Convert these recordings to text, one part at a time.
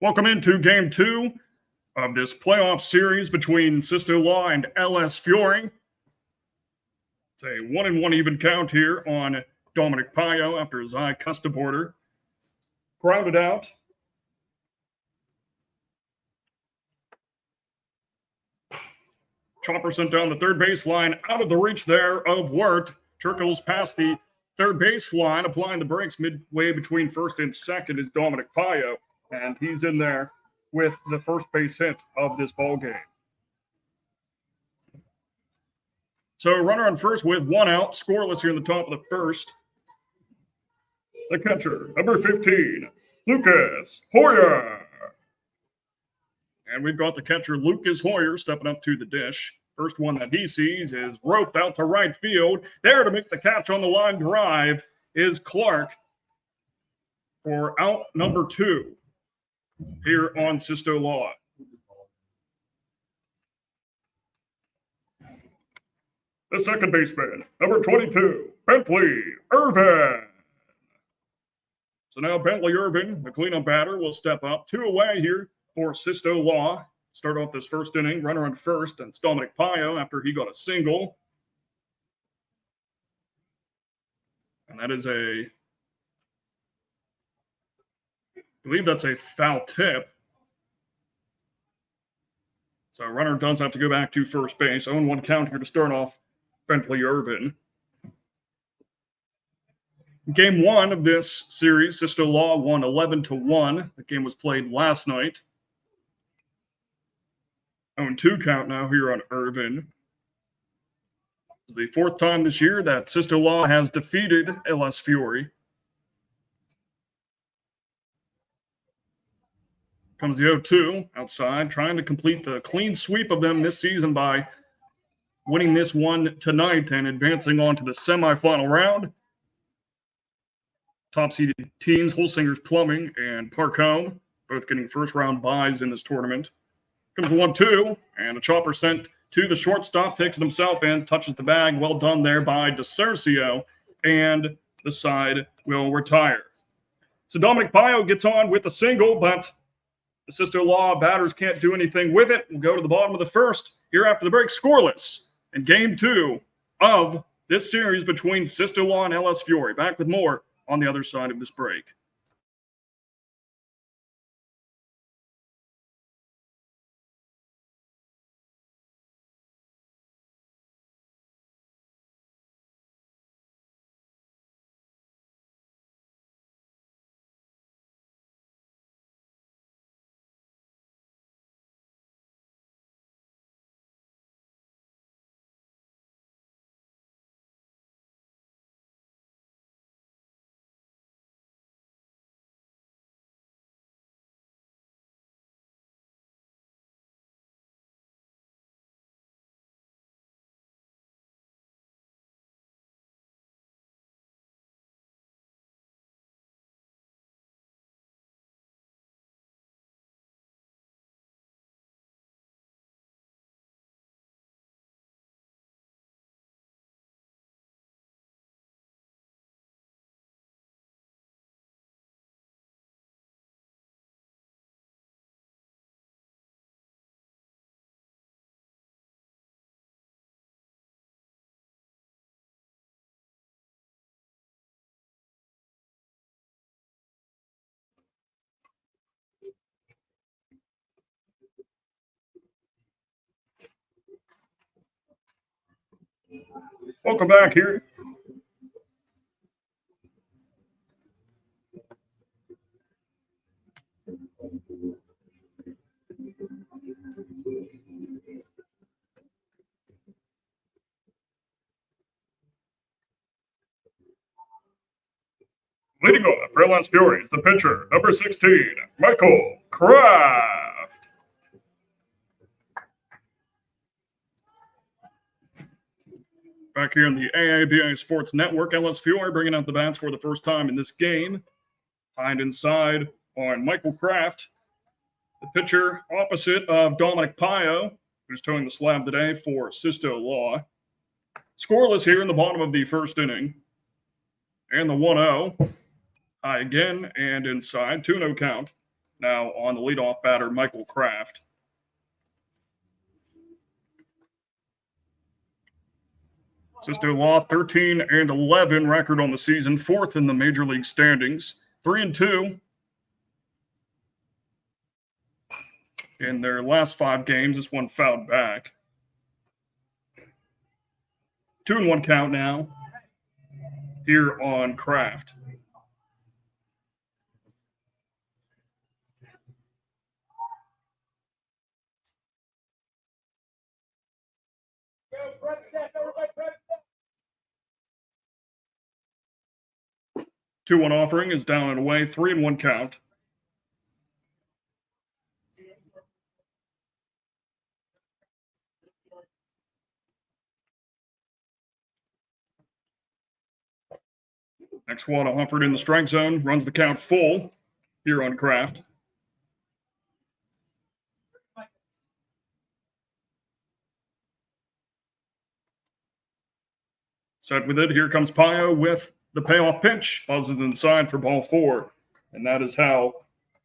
Welcome into Game 2 of this playoff series between Sisto Law and LS Fiore. It's a 1-1 even count here on Dominic Paio after his eye cussed a border. Grounded out. Chopper sent down the third baseline, out of the reach there of Wirt. Trickles past the third baseline, applying the brakes midway between first and second is Dominic Paio, and he's in there with the first base hit of this ball game. So runner on first with one out, scoreless here in the top of the first. The catcher, number 15, Lucas Hoyer. And we've got the catcher, Lucas Hoyer, stepping up to the dish. First one that he sees is roped out to right field. There to make the catch on the line drive is Clark for out number 2 here on Sisto Law. The second baseman, number 22, Bentley Irvin. So now Bentley Irvin, the cleanup batter, will step up. 2 away here for Sisto Law. Start off this first inning, runner on first, and it's Dominic Paio after he got a single. And that is I believe that's a foul tip. So runner does have to go back to first base. 0-1 count here to start off Bentley Irvin. Game 1 of this series, Sisto Law won 11-1. The game was played last night. 0-2 count now here on Irvin. It's the 4th time this year that Sisto Law has defeated LS Fiore. Comes the 0-2 outside, trying to complete the clean sweep of them this season by winning this one tonight and advancing on to the semifinal round. Top-seeded teams, Holsinger's Plumbing and Parcombe, both getting first-round byes in this tournament. Comes the 1-2, and a chopper sent to the shortstop, takes it himself in, touches the bag. Well done there by DeCercio, and the side will retire. So Dominic Paio gets on with a single, but the Sisto Law batters can't do anything with it. We'll go to the bottom of the first here after the break, scoreless in Game 2 of this series between Sisto Law and LS Fiore. Back with more on the other side of this break. Welcome back here. Leading off for LS Fiore is the pitcher, number 16, Michael Kraft. Back here in the AABA Sports Network, LS Fiore bringing out the bats for the first time in this game. Behind inside on Michael Kraft, the pitcher opposite of Dominic Paio, who's towing the slab today for Sisto Law. Scoreless here in the bottom of the first inning. And the 1-0. High again and inside. 2-0 count now on the leadoff batter, Michael Kraft. Sisto Law, 13-11 record on the season, fourth in the Major League standings, 3-2 in their last 5 games. This one fouled back. 2-1 count now here on Kraft. Two-one offering is down and away. 3-1 count. Next one, Humphord in the strike zone, runs the count full here on Kraft. Set with it. Here comes Pio with the payoff pitch. Buzzes inside for ball 4. And that is how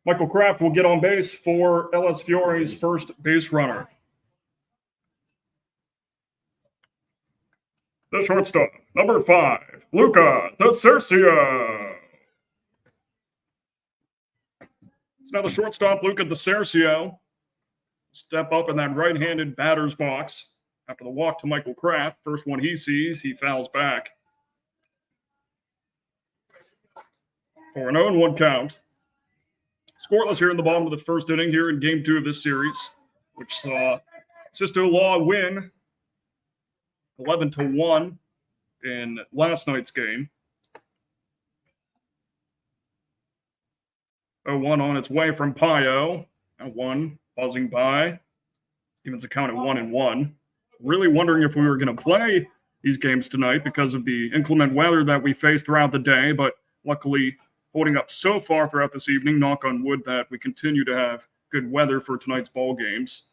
Michael Kraft will get on base for LS Fiore's first base runner. The shortstop, number 5, Luca DeCercio. So now the shortstop, Luca DeCercio, step up in that right-handed batter's box. After the walk to Michael Kraft, first one he sees, he fouls back. For an 0-1 count. Scoreless here in the bottom of the first inning here in Game 2 of this series, which saw Sisto Law win 11-1 in last night's game. 0-1 on its way from Pio. At 1 buzzing by. Evens the count at 1-1. Really wondering if we were going to play these games tonight because of the inclement weather that we faced throughout the day, but luckily holding up so far throughout this evening, knock on wood, that we continue to have good weather for tonight's ball games.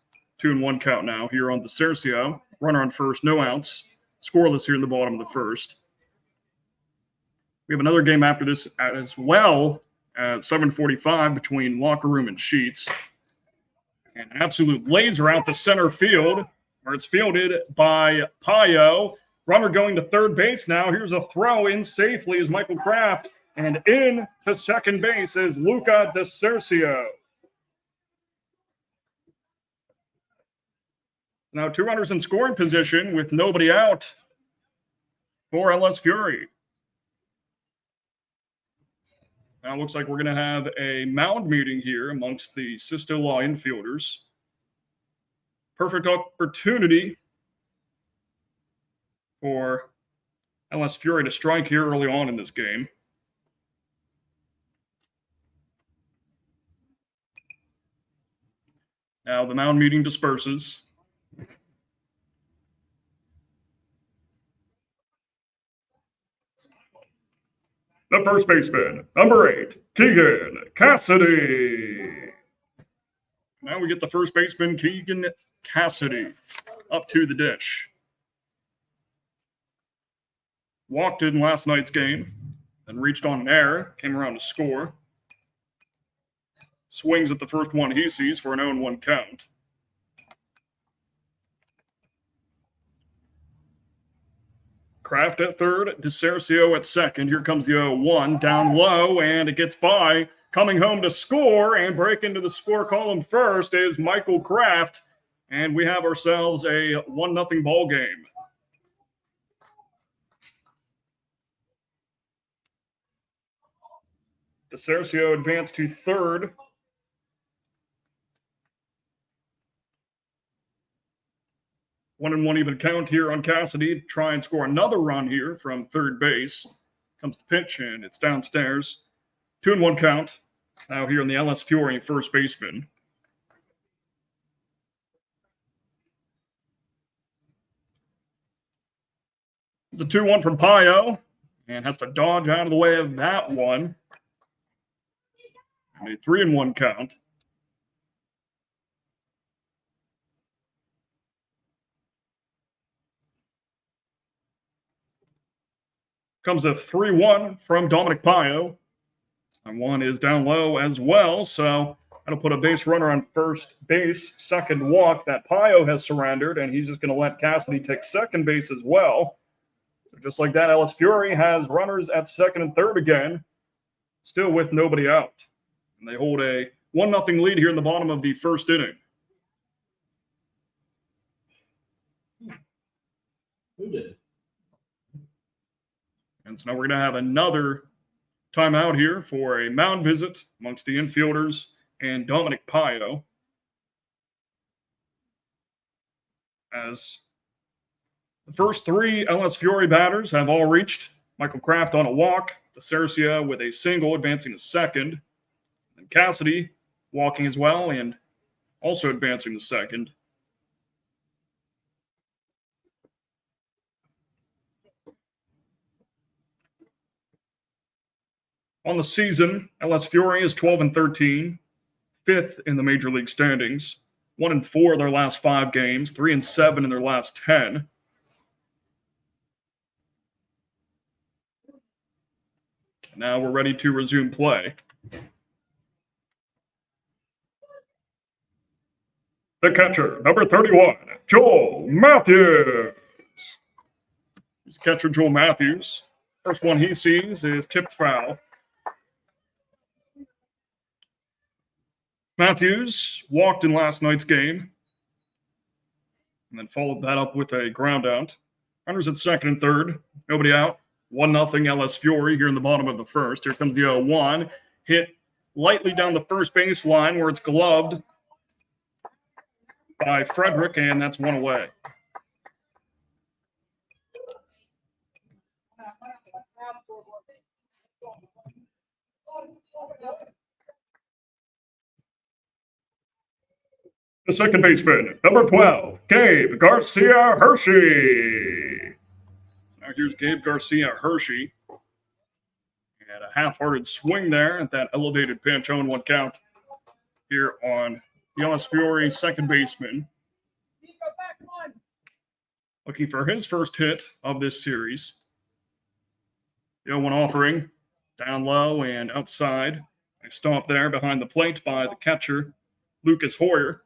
2-1 count now here on DeCercio. Runner on first, no outs. Scoreless here in the bottom of the first. We have another game after this as well at 7:45 between Locker Room and Sheets. An absolute laser out to center field, where it's fielded by Pio. Runner going to third base now. Here's a throw in safely as Michael Kraft, and in to second base is Luca DeCercio. Now 2 runners in scoring position with nobody out for LS Fury. Now it looks like we're going to have a mound meeting here amongst the Sisto Law infielders. Perfect opportunity for LS Fury to strike here early on in this game. Now the mound meeting disperses. The first baseman, number 8, Keegan Cassidy. Now we get the first baseman, Keegan Cassidy, up to the dish. Walked in last night's game, then reached on an error, came around to score. Swings at the first one he sees for an 0-1 count. Kraft at third, DeCercio at second. Here comes the 0-1, down low, and it gets by. Coming home to score and break into the score column first is Michael Kraft, and we have ourselves a 1-0 ball game. DeCercio advanced to third. One and one even count here on Cassidy. Try and score another run here from third base. Comes the pitch, and it's downstairs. 2-1 count. Now here in the LS Fury first baseman. It's a 2-1 from Pio, and has to dodge out of the way of that one. And a 3-1 count. Comes a 3-1 from Dominic Pio. And one is down low as well. So Going to put a base runner on first base, second walk. That Pio has surrendered, and he's just going to let Cassidy take second base as well. So just like that, Ellis Fury has runners at second and third again, still with nobody out. And they hold a 1-0 lead here in the bottom of the first inning. Who did? And so now we're going to have another timeout here for a mound visit amongst the infielders and Dominic Pio. As the first three LS Fury batters have all reached. Michael Kraft on a walk, DeCercia with a single advancing to second, and Cassidy walking as well and also advancing to second. On the season, LS Fury is 12-13, fifth in the Major League standings, 1-4 in their last 5 games, 3-7 in their last 10. And now we're ready to resume play. The catcher, number 31, Joel Matthews. He's catcher Joel Matthews. First one he sees is tipped foul. Matthews walked in last night's game and then followed that up with a ground out. Runners at second and third. Nobody out. 1-0 LS Fury here in the bottom of the first. Here comes the 0-1. Hit lightly down the first base line where it's gloved by Frederick, and that's one away. The second baseman, number 12, Gabe Garcia Hershey. Now here's Gabe Garcia Hershey. And a half-hearted swing there at that elevated pitch, 0-1 count here on the LS Fury second baseman. Looking for his first hit of this series. The 0-1 offering, down low and outside. A stomp there behind the plate by the catcher, Lucas Hoyer.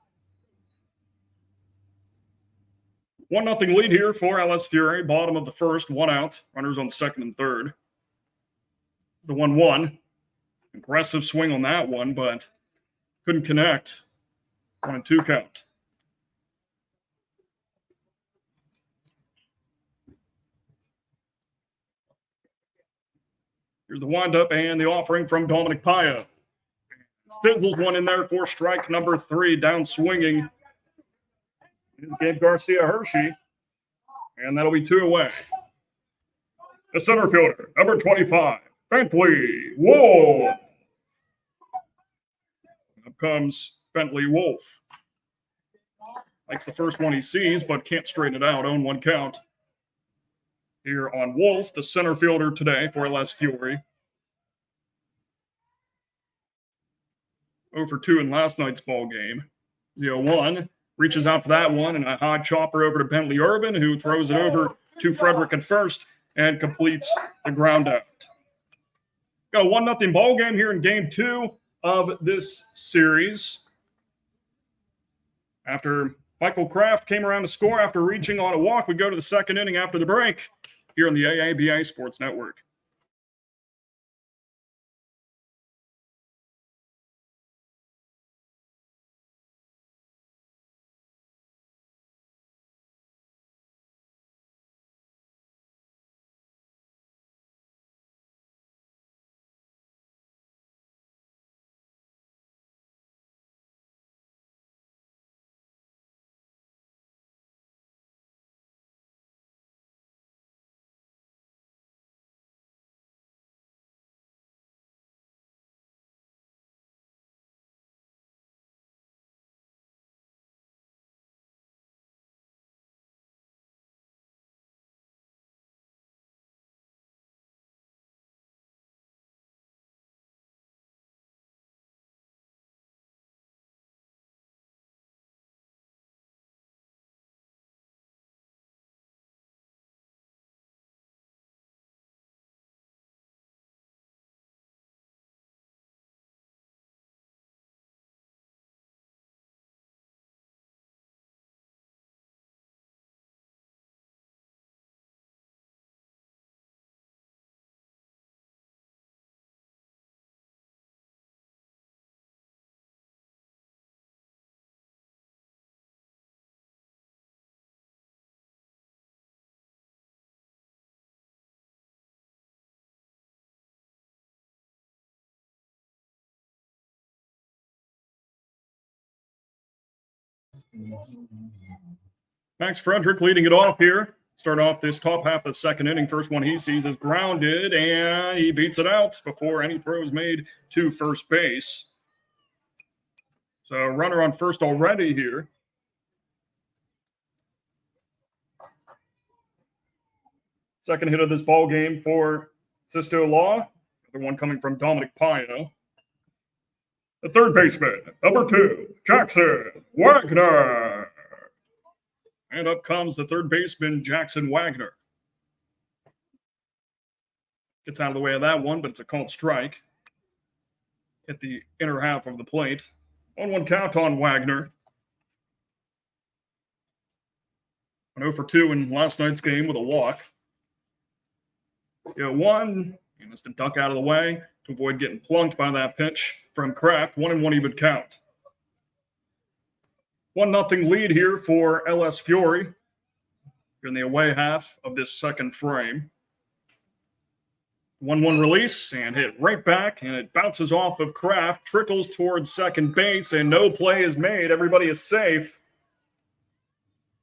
1-0 lead here for LS Fury. Bottom of the first, 1 out. Runners on second and third. The 1-1. Aggressive swing on that one, but couldn't connect. 1-2 count. Here's the windup and the offering from Dominic Pio. Fizzles one in there for strike number 3. Down swinging is Gabe Garcia Hershey. And that'll be 2 away. The center fielder, number 25, Bentley Wolf. Up comes Bentley Wolf. Likes the first one he sees, but can't straighten it out. 0-1 count here on Wolf, the center fielder today for LS Fury. 0-2 in last night's ball game. 0-1. Reaches out for that one, and a high chopper over to Bentley Urban, who throws it over to Frederick at first and completes the ground out. Got a 1-0 ball game here in game 2 of this series. After Michael Kraft came around to score after reaching on a walk, we go to the second inning after the break here on the AABA Sports Network. Max Frederick leading it off here. Start off this top half of the second inning. First one he sees is grounded, and he beats it out before any throw is made to first base. So runner on first already here. Second hit of this ball game for Sisto Law. The one coming from Dominic Pio. The third baseman, number 2, Jackson Wagner. And up comes the third baseman, Jackson Wagner. Gets out of the way of that one, but it's a called strike. Hit the inner half of the plate. 1-1 count on Wagner. 0 for 2 in last night's game with a walk. 1. He missed a duck out of the way to avoid getting plunked by that pitch from Kraft. 1-1 even count. 1-0 lead here for LS Fury. You're in the away half of this second frame. 1-1 release and hit right back, and it bounces off of Kraft, trickles towards second base, and no play is made. Everybody is safe.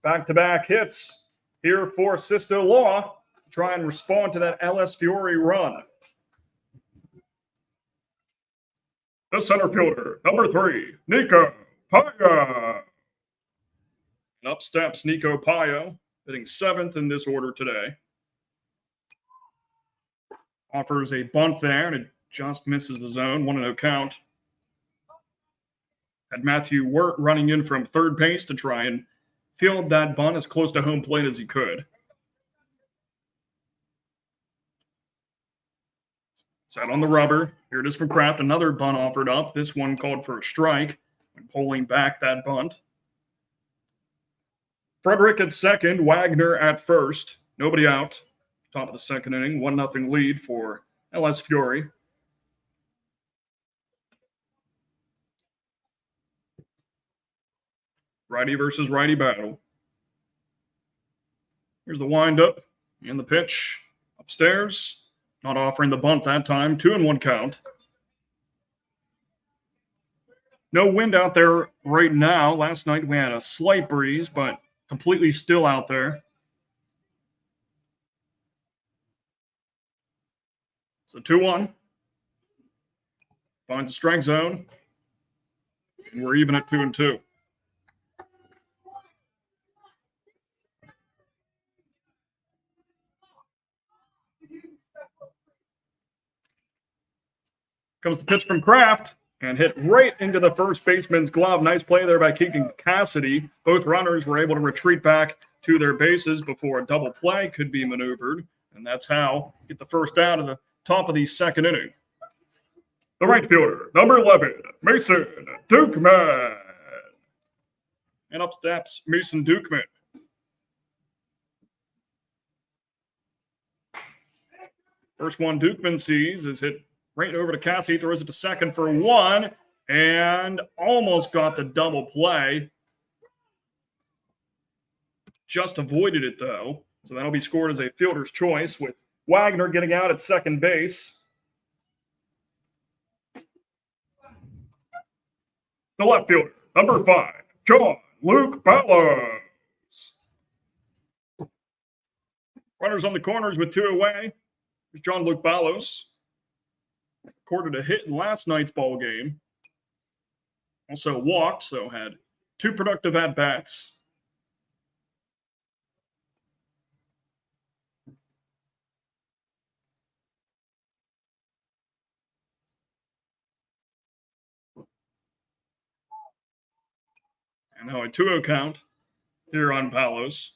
Back-to-back hits here for Sisto Law to try and respond to that LS Fury run. The center fielder, number 3, Nico Paya. And up steps Nico Pio, hitting 7th in this order today. Offers a bunt there, and it just misses the zone. 1-0 count. Had Matthew Wirt running in from third base to try and field that bunt as close to home plate as he could. Set on the rubber. Here it is from Kraft. Another bunt offered up. This one called for a strike when pulling back that bunt. Frederick at second. Wagner at first. Nobody out. Top of the second inning. 1-0 lead for LS Fury. Righty versus righty battle. Here's the windup and the pitch. Upstairs. Not offering the bunt that time. 2-1 count. No wind out there right now. Last night we had a slight breeze, but completely still out there. So 2-1. Finds the strike zone. And we're even at 2-2. Comes the pitch from Kraft and hit right into the first baseman's glove. Nice play there by Keegan Cassidy. Both runners were able to retreat back to their bases before a double play could be maneuvered. And that's how you get the first out of the top of the second inning. The right fielder, number 11, Mason Dukeman. And up steps Mason Dukeman. First one Dukeman sees is hit right over to Cassidy, throws it to second for 1, and almost got the double play. Just avoided it, though. So that'll be scored as a fielder's choice with Wagner getting out at second base. The left fielder, number 5, John Luke Ballos. Runners on the corners with 2 away. Here's John Luke Ballos. Recorded a hit in last night's ball game. Also walked, so had 2 productive at-bats. And now a 2-0 count here on Ballos.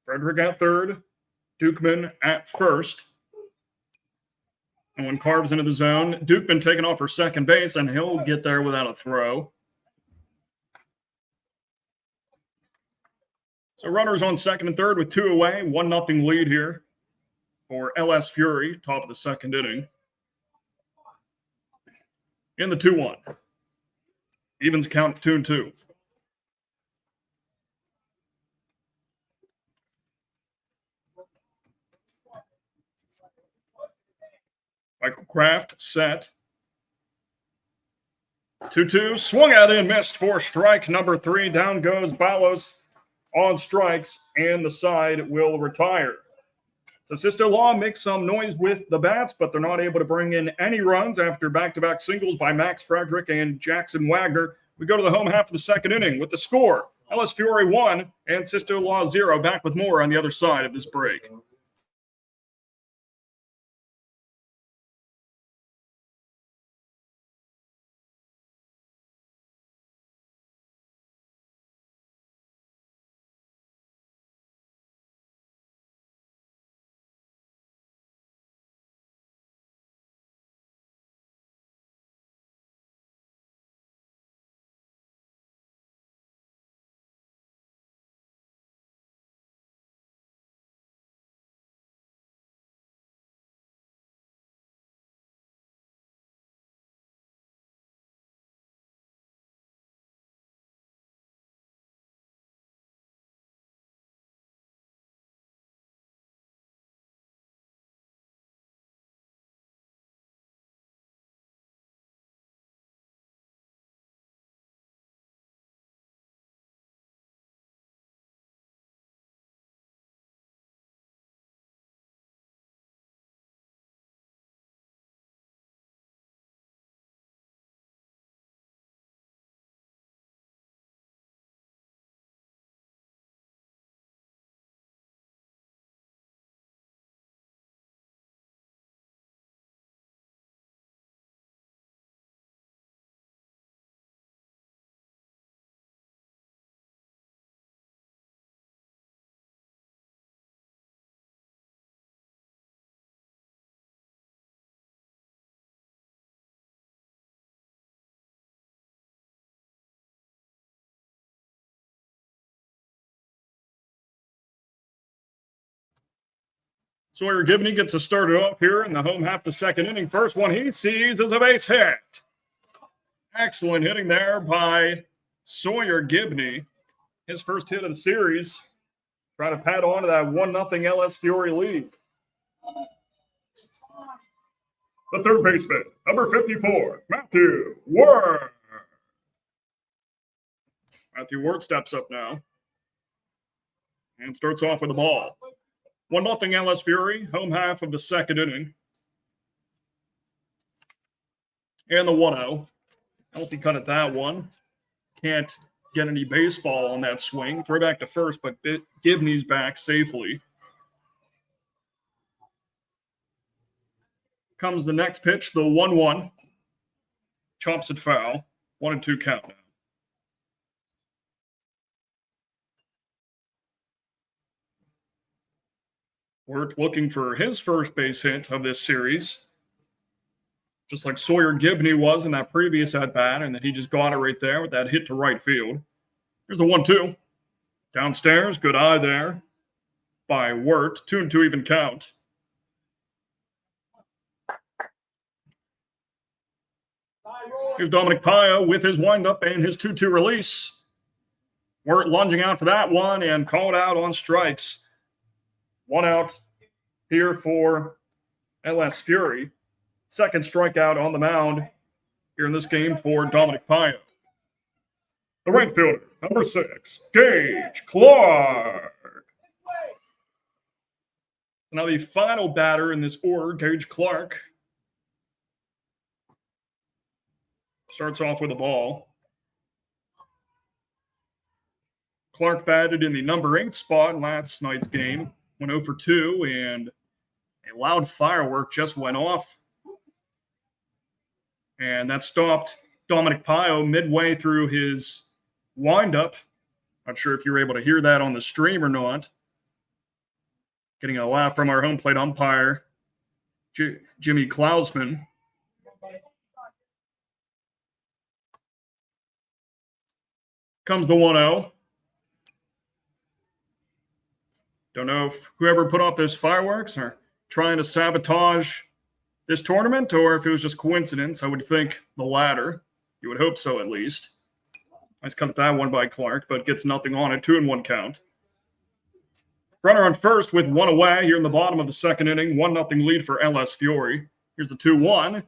Frederick at third, Dukeman at first. And when carves into the zone, Dukeman taken off for second base, and he'll get there without a throw. So runners on second and third with 2 away, 1-0 lead here for LS Fury, top of the second inning. In the 2-1. Evens count 2-2. Michael Kraft set. 2-2, swung at and missed for strike number 3. Down goes Balos on strikes, and the side will retire. So Sister-in-law makes some noise with the bats, but they're not able to bring in any runs after back-to-back singles by Max Frederick and Jackson Wagner. We go to the home half of the second inning with the score. LS Fury 1 and Sister-in-law 0. Back with more on the other side of this break. Sawyer Gibney gets us started off here in the home half the second inning. First one he sees is a base hit. Excellent hitting there by Sawyer Gibney. His first hit of the series. Trying to pad on to that 1-0 LS Fury lead. The third baseman, number 54, Matthew Ward. Matthew Ward steps up now and starts off with the ball. 1-0 LS Fury, home half of the second inning. And the 1-0. Healthy cut at that one. Can't get any baseball on that swing. Throw back to first, but Gibney's back safely. Comes the next pitch, the 1-1. Chops it foul. 1-2 count now. Wirt looking for his first base hit of this series. Just like Sawyer Gibney was in that previous at-bat, and then he just got it right there with that hit to right field. Here's the 1-2. Downstairs, good eye there by Wirt. 2-2 even count. Here's Dominic Pio with his windup and his 2-2 release. Wirt lunging out for that one and called out on strikes. 1 out here for LS Fury. Second strikeout on the mound here in this game for Dominic Pio. The right fielder, number 6, Gage Clark. Now the final batter in this order, Gage Clark, starts off with a ball. Clark batted in the number 8 spot in last night's game. Went 0 for 2, and a loud firework just went off. And that stopped Dominic Pio midway through his windup. Not sure if you were able to hear that on the stream or not. Getting a laugh from our home plate umpire, Jimmy Klausman. Comes the 1-0. Don't know if whoever put off those fireworks are trying to sabotage this tournament or if it was just coincidence. I would think the latter. You would hope so, at least. Nice cut at that one by Clark, but gets nothing on it. 2-1 count. Runner on first with 1 away here in the bottom of the second inning. 1-0 lead for LS Fury. Here's the 2-1.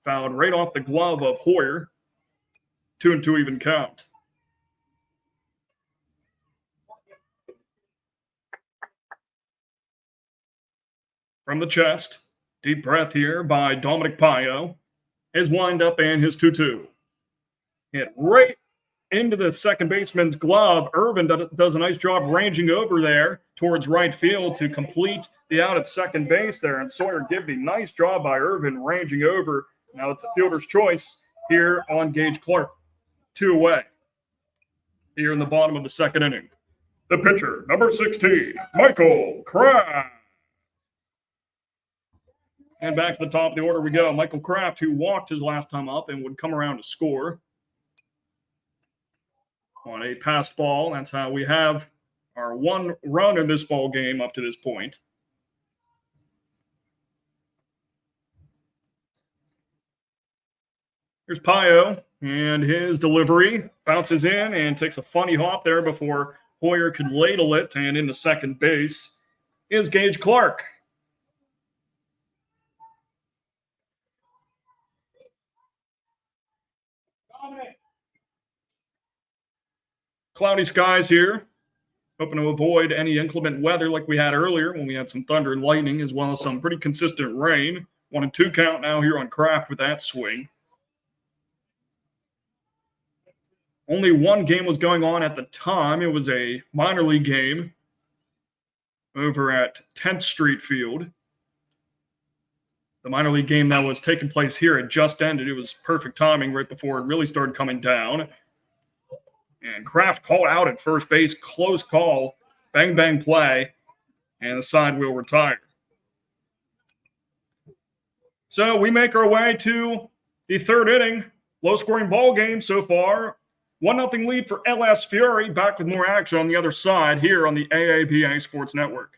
Fouled right off the glove of Hoyer. 2-2 even count. From the chest, deep breath here by Dominic Pio. His windup and his 2-2. Hit right into the second baseman's glove. Irvin does a nice job ranging over there towards right field to complete the out at second base there. And Sawyer Gibney, nice job by Irvin ranging over. Now it's a fielder's choice here on Gage Clark. 2 away here in the bottom of the second inning. The pitcher, number 16, Michael Kraft. And back to the top of the order we go. Michael Kraft, who walked his last time up and would come around to score on a passed ball. That's how we have our 1 run in this ball game up to this point. Here's Pio, and his delivery bounces in and takes a funny hop there before Hoyer could ladle it, and into second base is Gage Clark. Cloudy skies here. Hoping to avoid any inclement weather like we had earlier when we had some thunder and lightning, as well as some pretty consistent rain. 1-2 count now here on Kraft with that swing. Only one game was going on at the time. It was a minor league game over at 10th Street Field. The minor league game that was taking place here had just ended. It was perfect timing right before it really started coming down. And Kraft called out at first base. Close call. Bang, bang play. And the side will retire. So we make our way to the third inning. Low-scoring ball game so far. 1-0 lead for LS Fury. Back with more action on the other side here on the AABA Sports Network.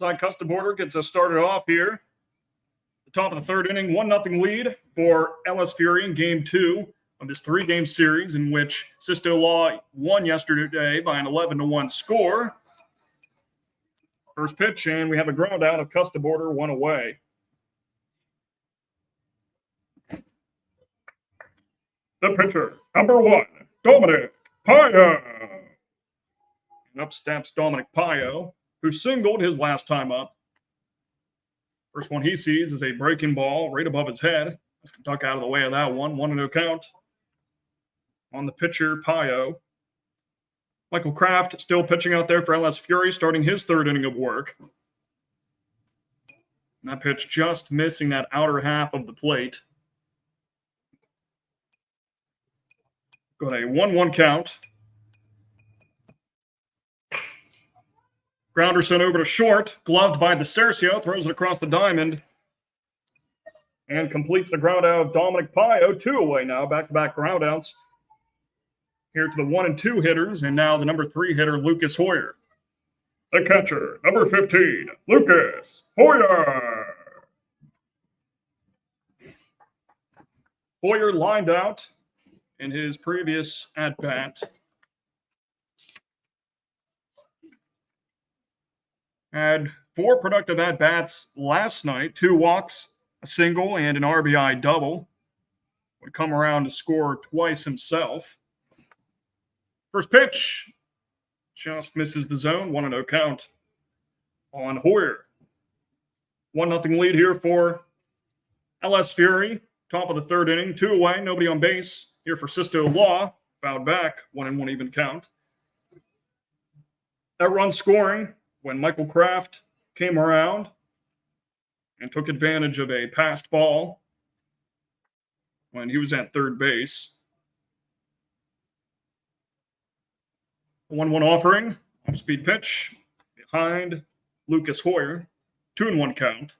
Side custom border gets us started off here. The top of the third inning, 1-0 lead for LS Fury in game 2 of this 3-game series, in which Sisto Law won yesterday by an 11-1 score. First pitch, and we have a ground out of custom border, 1 away. The pitcher, number 1, Dominic Pio. And up steps Dominic Pio, who singled his last time up. First one he sees is a breaking ball right above his head. Let's duck out of the way of that one. 1-0 count on the pitcher, Pio. Michael Kraft still pitching out there for LS Fury, starting his third inning of work. And that pitch just missing that outer half of the plate. Got a 1-1 count. Grounder sent over to short, gloved by DeCercio, throws it across the diamond. and completes the ground out of Dominic Pio. 2 away now, back-to-back ground outs here to the 1 and 2 hitters, and now the number 3 hitter, Lucas Hoyer. The catcher, number 15, Lucas Hoyer. Hoyer lined out in his previous at-bat. Had 4 productive at-bats last night, 2 walks, a single, and an RBI double. Would come around to score twice himself. First pitch, just misses the zone, 1-0 count on Hoyer. 1-0 lead here for LS Fury. Top of the 3rd inning, 2 away, nobody on base. Here for Sisto Law, fouled back, 1-1 even count. That run scoring when Michael Kraft came around and took advantage of a passed ball when he was at 3rd base. 1-1 offering, off-speed pitch behind Lucas Hoyer, 2-1 count.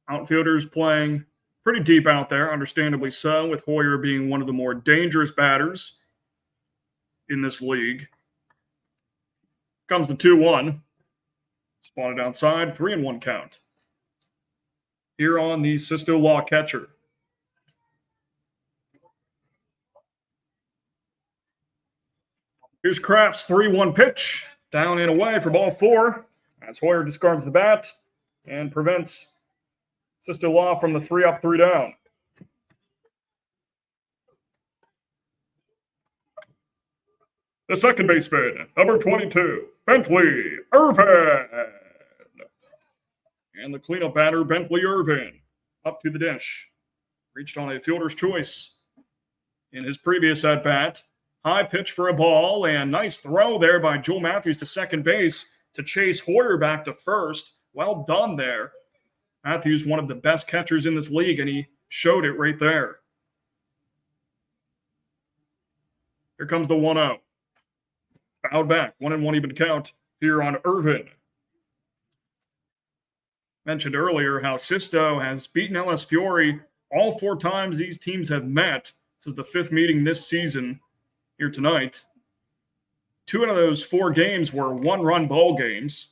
Outfielders playing pretty deep out there, understandably so, with Hoyer being one of the more dangerous batters in this league. Comes the 2-1. Spotted outside, 3-1 count. Here on the Sisto Law catcher. Here's Kraft's 3-1 pitch. Down and away for ball 4. As Hoyer discards the bat and prevents Sisto Law from the 3-up, 3-down. The second baseman, number 22, Bentley Irvin. And the cleanup batter, Bentley Irvin, up to the dish. Reached on a fielder's choice in his previous at-bat. High pitch for a ball, and nice throw there by Joel Matthews to second base to chase Hoyer back to first. Well done there. Matthews, one of the best catchers in this league, and he showed it right there. Here comes the 1-0. Fouled back, 1-1 even count here on Irvin. Mentioned earlier how Sisto has beaten LS Fury all 4 times these teams have met. This is the 5th meeting this season here tonight. 2 out of those 4 games were 1-run ball games.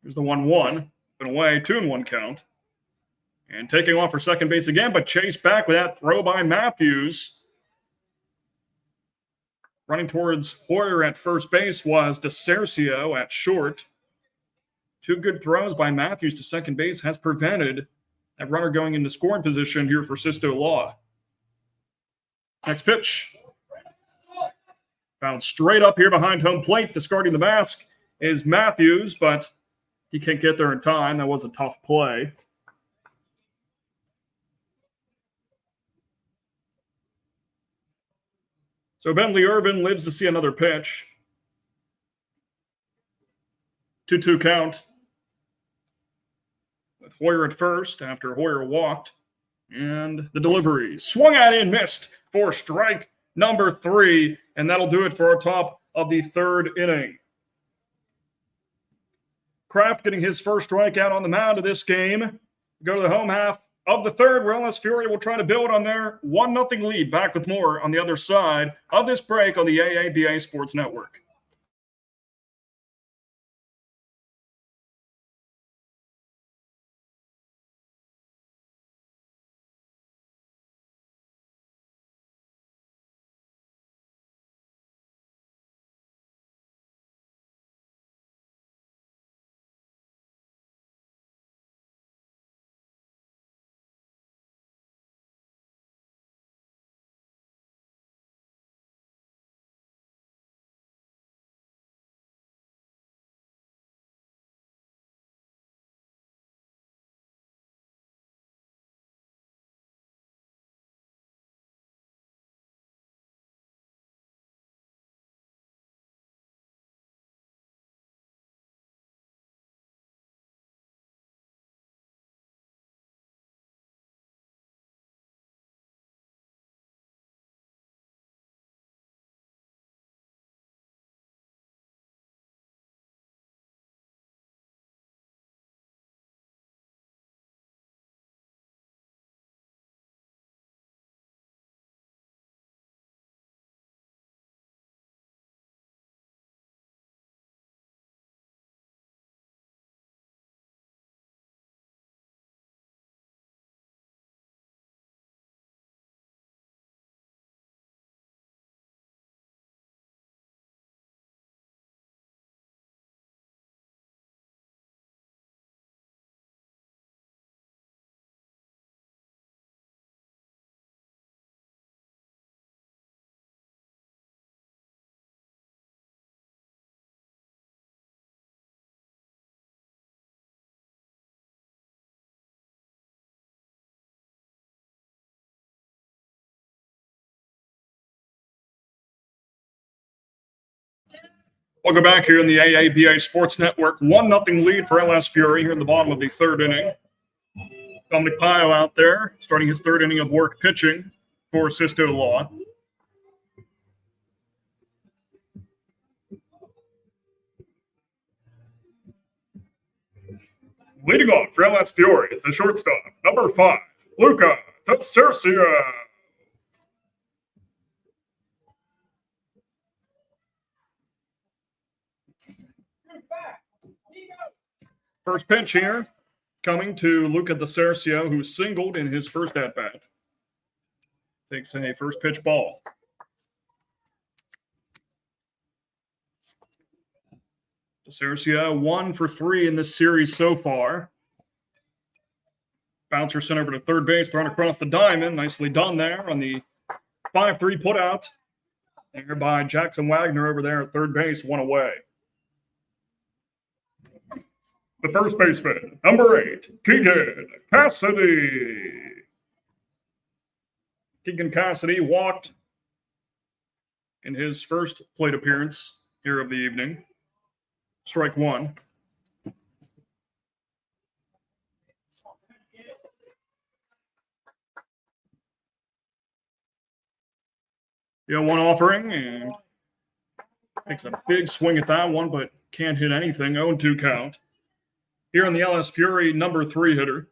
Here's the 1-1. Been away, 2-1 count. And taking off for second base again, but chased back with that throw by Matthews. Running towards Hoyer at first base was DeCercio at short. 2 good throws by Matthews to second base has prevented that runner going into scoring position here for Sisto Law. Next pitch. Found straight up here behind home plate. Discarding the mask is Matthews, but he can't get there in time. That was a tough play. So Bentley Irvin lives to see another pitch. 2-2 count. With Hoyer at first after Hoyer walked. And the delivery. Swung at and missed for strike number 3. And that'll do it for our top of the 3rd inning. Kraft getting his first strikeout on the mound of this game. Go to the home half of the 3rd, where LS Fury will try to build on their 1-0 lead. Back with more on the other side of this break on the AABA Sports Network. Welcome back here in the AABA Sports Network. 1-0 lead for LS Fury here in the bottom of the third inning. Dominic Pio out there, starting his third inning of work pitching for Sisto Law. Leading off for LS Fury is the shortstop, number 5, Luca Tessercia. First pitch here coming to Luca Tessercia, who singled in his first at-bat. Takes a first pitch ball. Tessercia 1 for 3 in this series so far. Bouncer sent over to third base, thrown across the diamond. Nicely done there on the 5-3 putout. There by Jackson Wagner over there at third base, 1 away. The first baseman, number 8, Keegan Cassidy. Keegan Cassidy walked in his first plate appearance here of the evening. Strike 1. Yeah, 1 offering, and takes a big swing at that one, but can't hit anything. 0-2 count. Here on the LS Fury, number 3 hitter.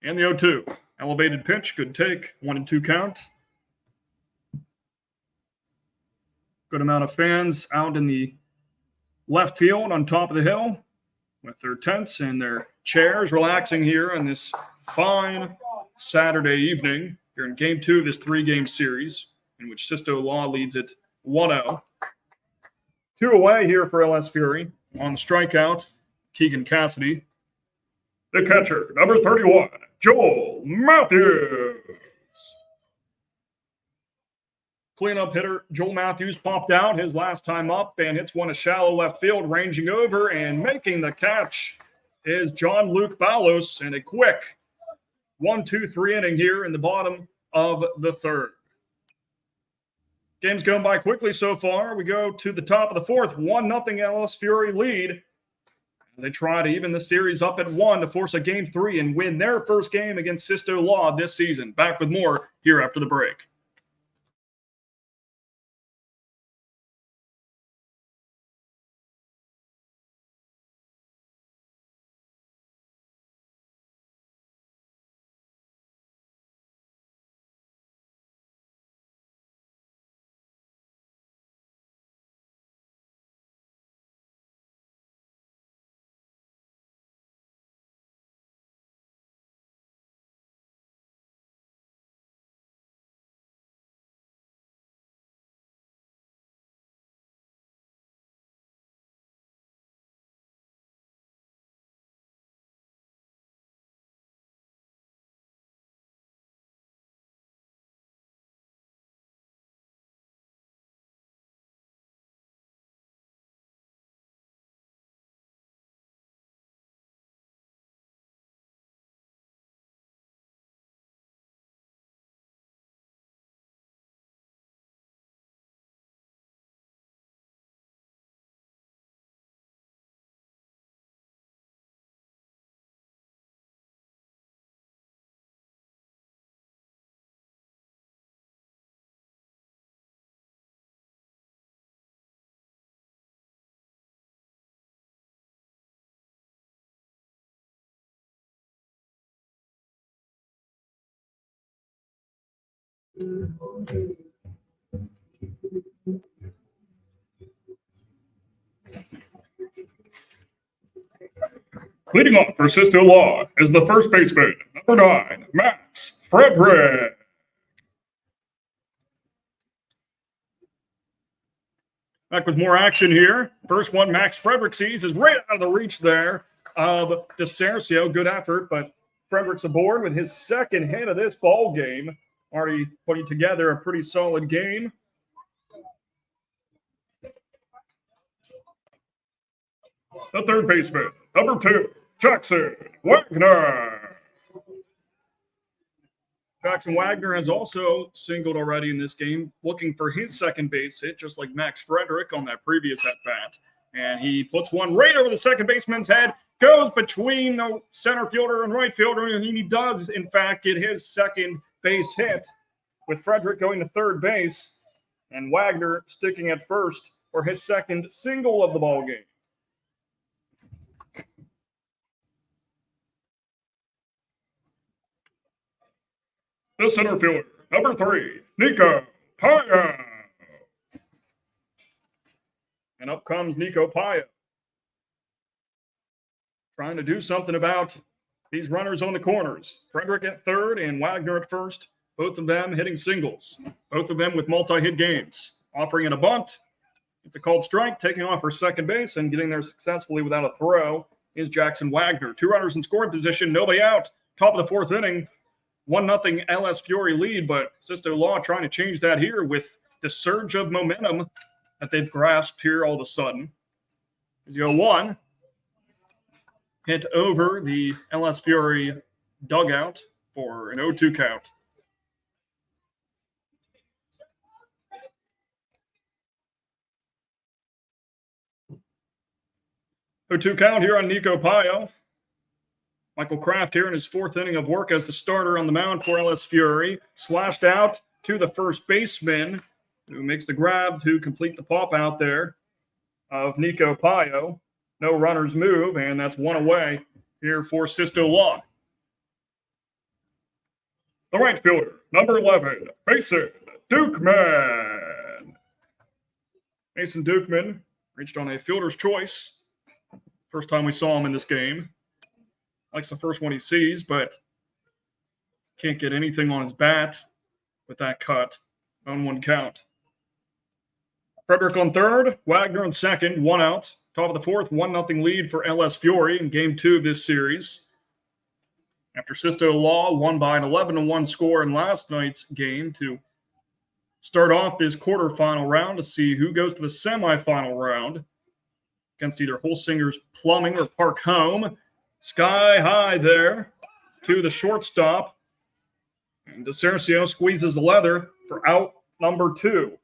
And the 0-2. Elevated pitch, good take. 1-2 count. Good amount of fans out in the left field on top of the hill with their tents and their chairs, relaxing here on this fine Saturday evening here in Game 2 of this 3-game series, in which Sisto Law leads it 1-0. 2 away here for LS Fury. On the strikeout, Keegan Cassidy. The catcher, number 31, Joel Matthews. Cleanup hitter Joel Matthews popped out his last time up and hits one to shallow left field, ranging over and making the catch is John Luke Balos, and a quick 1-2-3 inning here in the bottom of the third. Game's going by quickly so far. We go to the top of the fourth, 1-0 LS Fury lead. They try to even the series up at 1 to force a Game 3 and win their first game against Sisto Law this season. Back with more here after the break. Leading off for Sisto Law is the first baseman, number 9, Max Frederick. Back with more action here. First one, Max Frederick sees is right out of the reach there of Tessercia. Good effort, but Frederick's aboard with his second hit of this ball game. Already putting together a pretty solid game. The third baseman, number 2, Jackson Wagner. Jackson Wagner has also singled already in this game, looking for his second base hit, just like Max Frederick on that previous at bat. And he puts one right over the second baseman's head, goes between the center fielder and right fielder, and he does, in fact, get his second base hit, with Frederick going to third base and Wagner sticking at first for his second single of the ball game. The center fielder, number 3, Nico Paya. And up comes Nico Paya, trying to do something about these runners on the corners. Frederick at third and Wagner at first, both of them hitting singles, both of them with multi-hit games. Offering in a bunt, it's a called strike, taking off for second base and getting there successfully without a throw is Jackson Wagner. 2 runners in scoring position, nobody out. Top of the 4th inning, 1-0 LS Fury lead, but Sisto Law trying to change that here with the surge of momentum that they've grasped here all of a sudden. As you go 1, hit over the LS Fury dugout for an 0-2 count. A 2 count here on Nico Paya. Michael Kraft here in his 4th inning of work as the starter on the mound for LS Fury. Slashed out to the first baseman, who makes the grab to complete the pop out there of Nico Paya. No runners move, and that's 1 away here for Sisto Law. The right fielder, number 11, Mason Dukeman. Mason Dukeman reached on a fielder's choice. First time we saw him in this game. Likes the first one he sees, but can't get anything on his bat with that cut. 0-1 count. Frederick on third, Wagner on second, 1 out. Top of the 4th, 1-0 lead for LS Fury in game 2 of this series. After Sisto Law won by an 11-1 score in last night's game to start off this quarterfinal round to see who goes to the semifinal round against either Holsinger's Plumbing or Park Home. Sky high there to the shortstop. And DeCercio squeezes the leather for out number 2.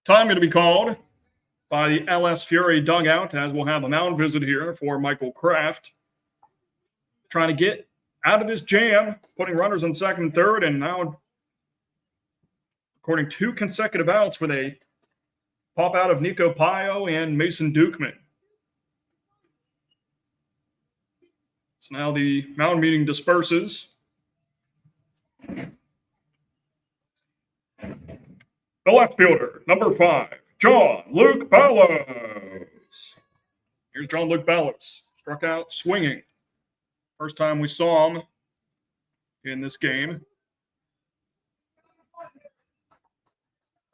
Time going to be called by the LS Fury dugout, as we'll have a mound visit here for Michael Kraft. Trying to get out of this jam, putting runners on second and third, and now recording 2 consecutive outs with a pop out of Nico Paya and Mason Dukeman. So now the mound meeting disperses. The left fielder, number 5, John Luke Ballos. Here's John Luke Ballos. Struck out swinging. First time we saw him in this game.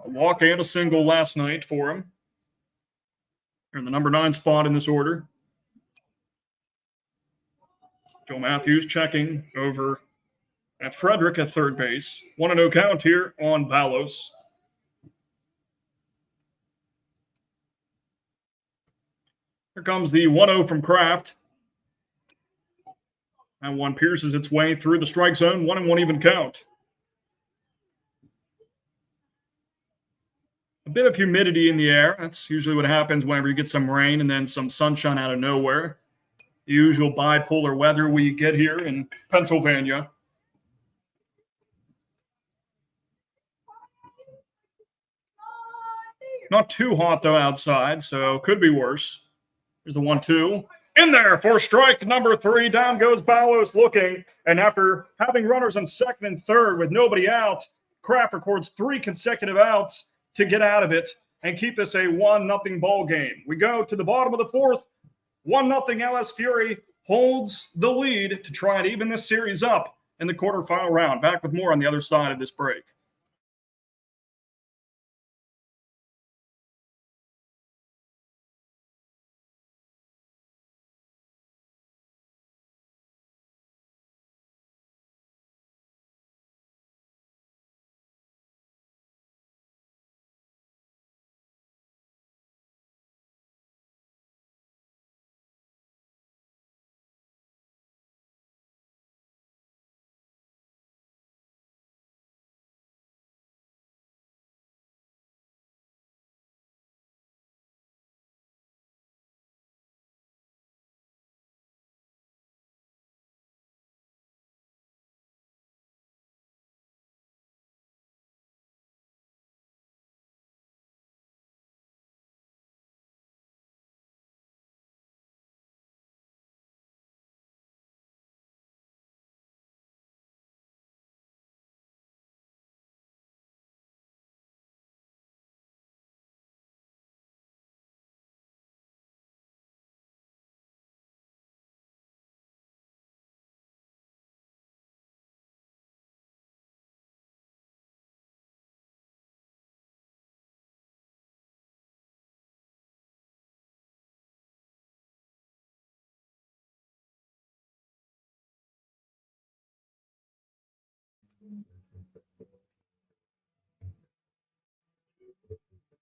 A walk and a single last night for him. They're in the number 9 spot in this order. Joe Matthews checking over at Frederick at third base. 1-0 count here on Ballos. Here comes the 1-0 from Kraft. And 1 pierces its way through the strike zone. 1-1 even count. A bit of humidity in the air. That's usually what happens whenever you get some rain and then some sunshine out of nowhere. The usual bipolar weather we get here in Pennsylvania. Not too hot, though, outside, so could be worse. Here's the 1-2. In there for strike number 3. Down goes Ballos looking. And after having runners on second and third with nobody out, Kraft records 3 consecutive outs to get out of it and keep this a 1-0 ball game. We go to the bottom of the 4th. 1-0 LS Fury holds the lead to try and even this series up in the quarterfinal round. Back with more on the other side of this break.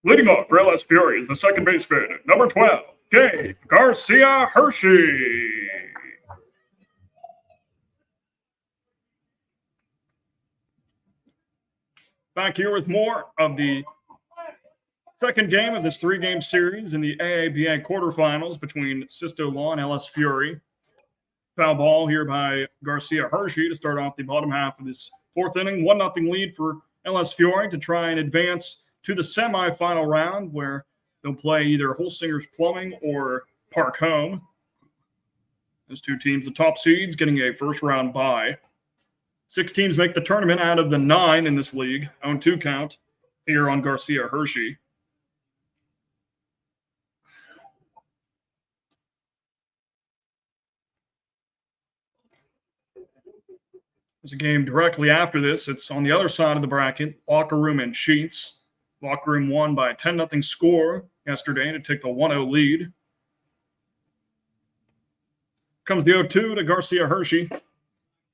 Leading off for LS Fury is the second baseman, number 12, Gabe Garcia Hershey. Back here with more of the second game of this three-game series in the AABA quarterfinals between Sisto Law and LS Fury. Foul ball here by Garcia Hershey to start off the bottom half of this fourth inning. 1-0 lead for LS Fury to try and advance to the semifinal round where they'll play either Holsinger's Plumbing or Park Home. Those two teams, the top seeds, getting a first-round bye. 6 teams make the tournament out of the 9 in this league. 0-2 count here on Garcia Hershey. There's a game directly after this. It's on the other side of the bracket, Locker Room and Sheets. Locker Room won by a 10-0 score yesterday to take the 1-0 lead. Comes the 0-2 to Garcia Hershey.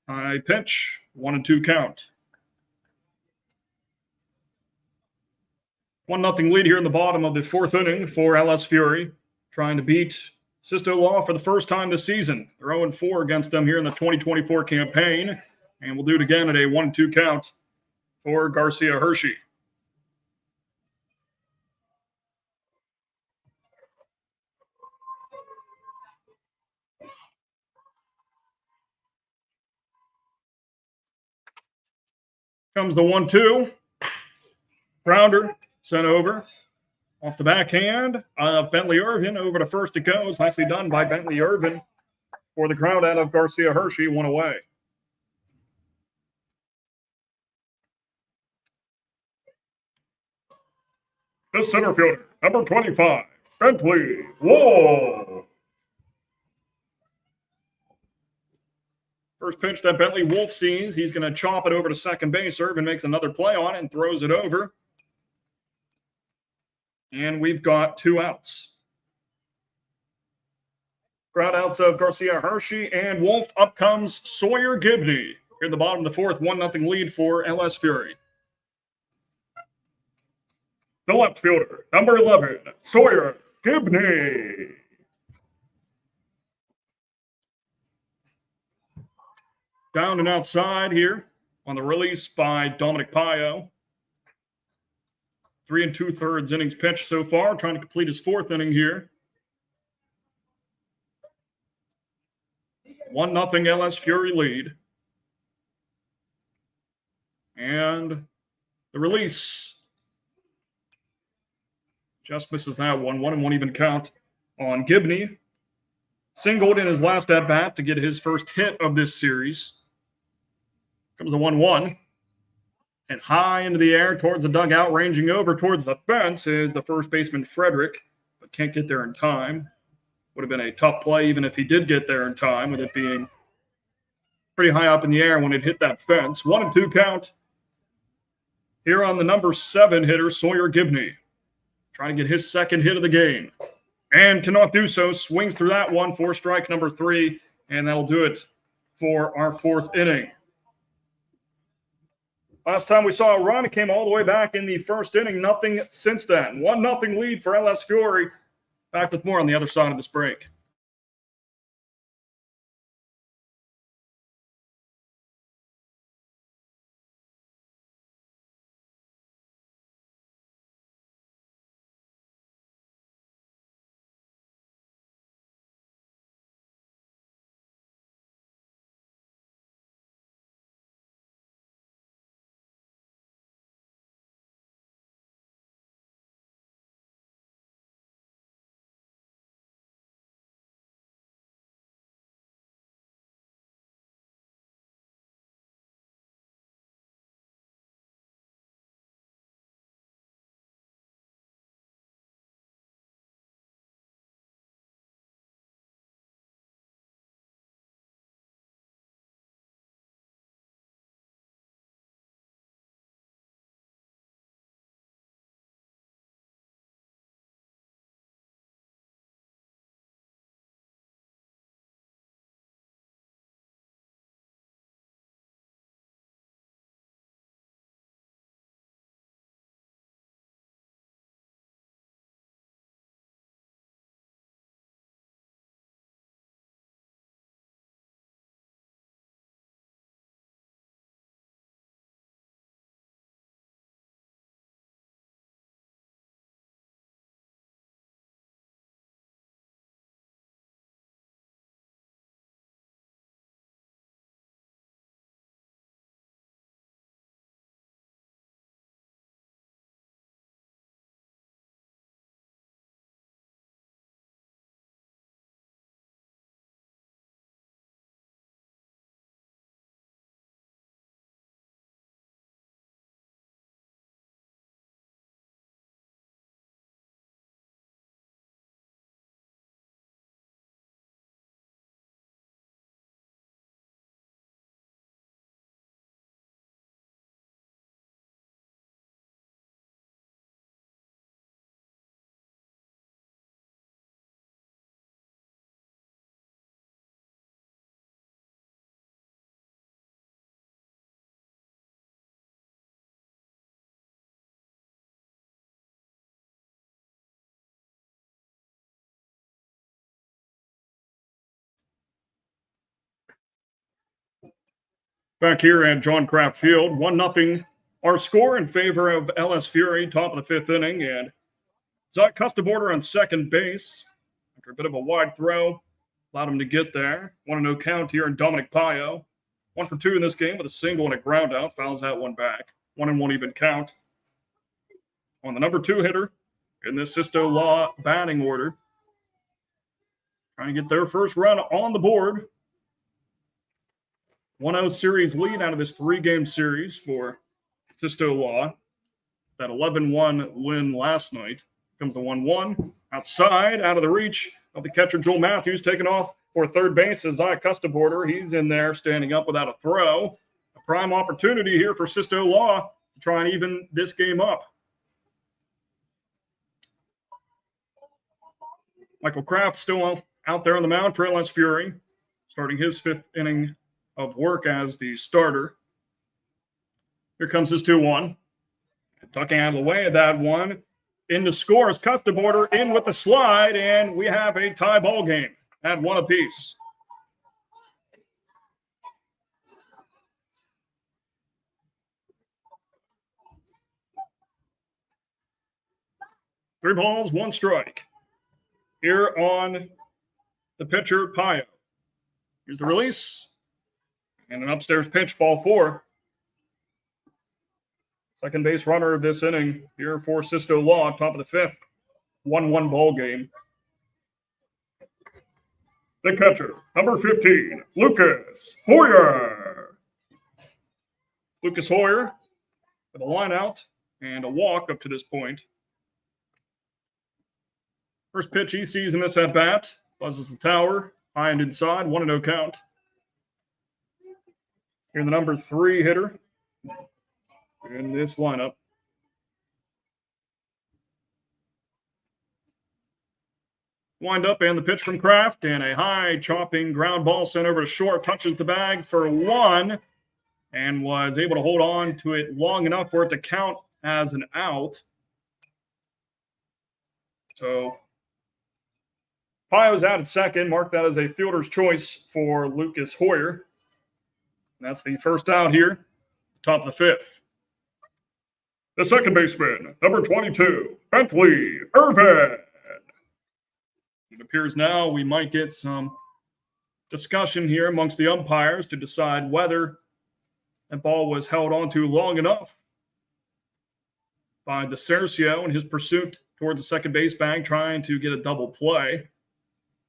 High pitch, 1-2 count. 1-0 lead here in the bottom of the fourth inning for LS Fury, trying to beat Sisto Law for the first time this season. They're 0-4 against them here in the 2024 campaign, and we'll do it again at a 1-2 count for Garcia Hershey. Comes the 1-2. Grounder sent over. Off the backhand of Bentley Irvin. Over to first it goes. Nicely done by Bentley Irvin for the crowd out of Garcia Hershey. 1 away. The center fielder, number 25, Bentley Wolf. First pitch that Bentley Wolf sees, he's going to chop it over to second base. Irvin makes another play on it and throws it over. And we've got 2 outs. Crowd outs of Garcia Hershey and Wolf. Up comes Sawyer Gibney. Here at the bottom of the fourth, 1-0 lead for LS Fury. The left fielder, number 11, Sawyer Gibney. Down and outside here on the release by Dominic Payo. 3 2/3 innings pitched so far, trying to complete his fourth inning here. 1-0 LS Fury lead. And the release just misses that one. 1-1 even count on Gibney. Singled in his last at-bat to get his first hit of this series. Comes a 1-1. And high into the air towards the dugout, ranging over towards the fence is the first baseman, Frederick, but can't get there in time. Would have been a tough play even if he did get there in time, with it being pretty high up in the air when it hit that fence. 1-2 count here on the number 7 hitter, Sawyer Gibney. Trying to get his second hit of the game. And cannot do so. Swings through that one for strike number 3, and that'll do it for our fourth inning. Last time we saw a run, it came all the way back in the first inning. Nothing since then. 1-0 lead for LS Fury. Back with more on the other side of this break. Back here at John Kraft Field, 1-0 our score in favor of LS Fury, top of the fifth inning. And Zach Custaborder on second base. After a bit of a wide throw, allowed him to get there. 1-0 count here in Dominic Payo. 1 for 2 in this game with a single and a ground out. Fouls that one back. 1-1 even count. On the number 2 hitter in this Sisto Law batting order. Trying to get their first run on the board. 1-0 series lead out of this 3-game series for Sisto Law. That 11-1 win last night. Comes the 1-1. Outside, out of the reach of the catcher, Joel Matthews, taken off for third base is Zach Custaborder. He's in there standing up without a throw. A prime opportunity here for Sisto Law to try and even this game up. Michael Kraft still out there on the mound for LS Fury, starting his 5th inning of work as the starter. Here comes his 2-1. Tucking out of the way of that one. In to score is Custaborder in with the slide, and we have a tie ball game at 1 apiece. Three balls, 1 strike. Here on the pitcher, Payo. Here's the release. And an upstairs pitch, ball 4. Second base runner of this inning here for Sisto Law, top of the 5th. 1-1 ball game. The catcher, number 15, Lucas Hoyer. Lucas Hoyer with a line out and a walk up to this point. First pitch he sees in this at-bat. Buzzes the tower, high and inside, 1-0 count. Here the number 3 hitter in this lineup. Wind up and the pitch from Kraft, and a high chopping ground ball sent over to short, touches the bag for 1, and was able to hold on to it long enough for it to count as an out. So Payo's out at second. Mark that as a fielder's choice for Lucas Hoyer. That's the first out here, top of the 5th. The second baseman, number 22, Bentley Irvin. It appears now we might get some discussion here amongst the umpires to decide whether that ball was held onto long enough by DeCercio in his pursuit towards the second base bag, trying to get a double play.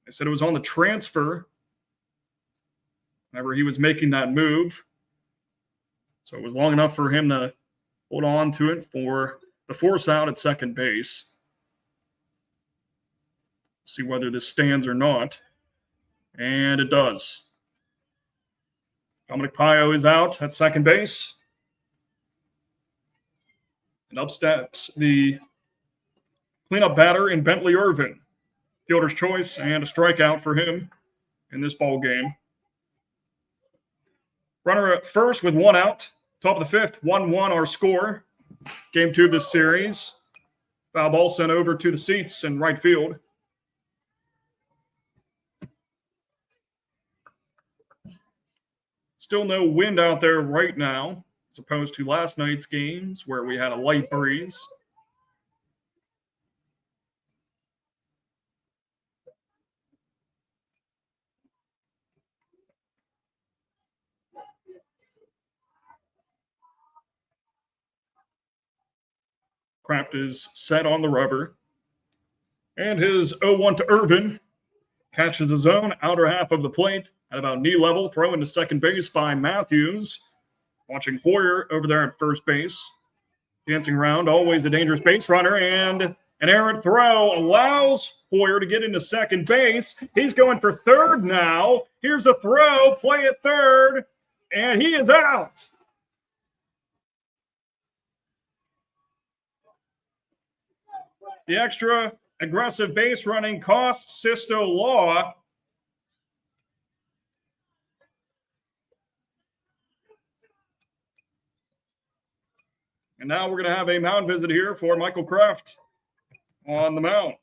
They said it was on the transfer whenever he was making that move. So it was long enough for him to hold on to it for the force out at second base. See whether this stands or not. And it does. Dominic Payo is out at second base. And up steps the cleanup batter in Bentley Irvin. Fielder's choice and a strikeout for him in this ball game. Runner at first with 1 out. Top of the 5th, 1-1 our score. Game 2 of this series. Foul ball sent over to the seats in right field. Still no wind out there right now, as opposed to last night's games where we had a light breeze. Kraft is set on the rubber. And his 0-1 to Irvin catches the zone, outer half of the plate at about knee level, throw into second base by Matthews. Watching Hoyer over there at first base. Dancing around, always a dangerous base runner, and an errant throw allows Hoyer to get into second base. He's going for third now. Here's a throw, play at third, and he is out. The extra aggressive base running costs Sisto Law. And now we're going to have a mound visit here for Michael Kraft on the mound.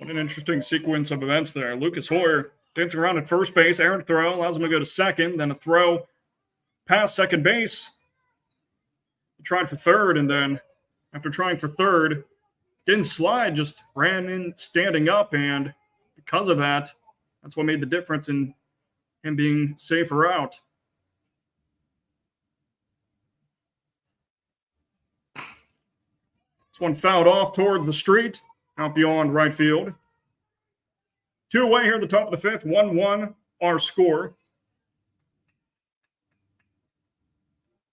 What an interesting sequence of events there. Lucas Hoyer dancing around at first base. Errant throw allows him to go to second. Then a throw past second base. He tried for third, and then after trying for third, didn't slide, just ran in standing up. And because of that, that's what made the difference in him being safer out. This one fouled off towards the street, out beyond right field. 2 away here at the top of the fifth, 1-1 our score.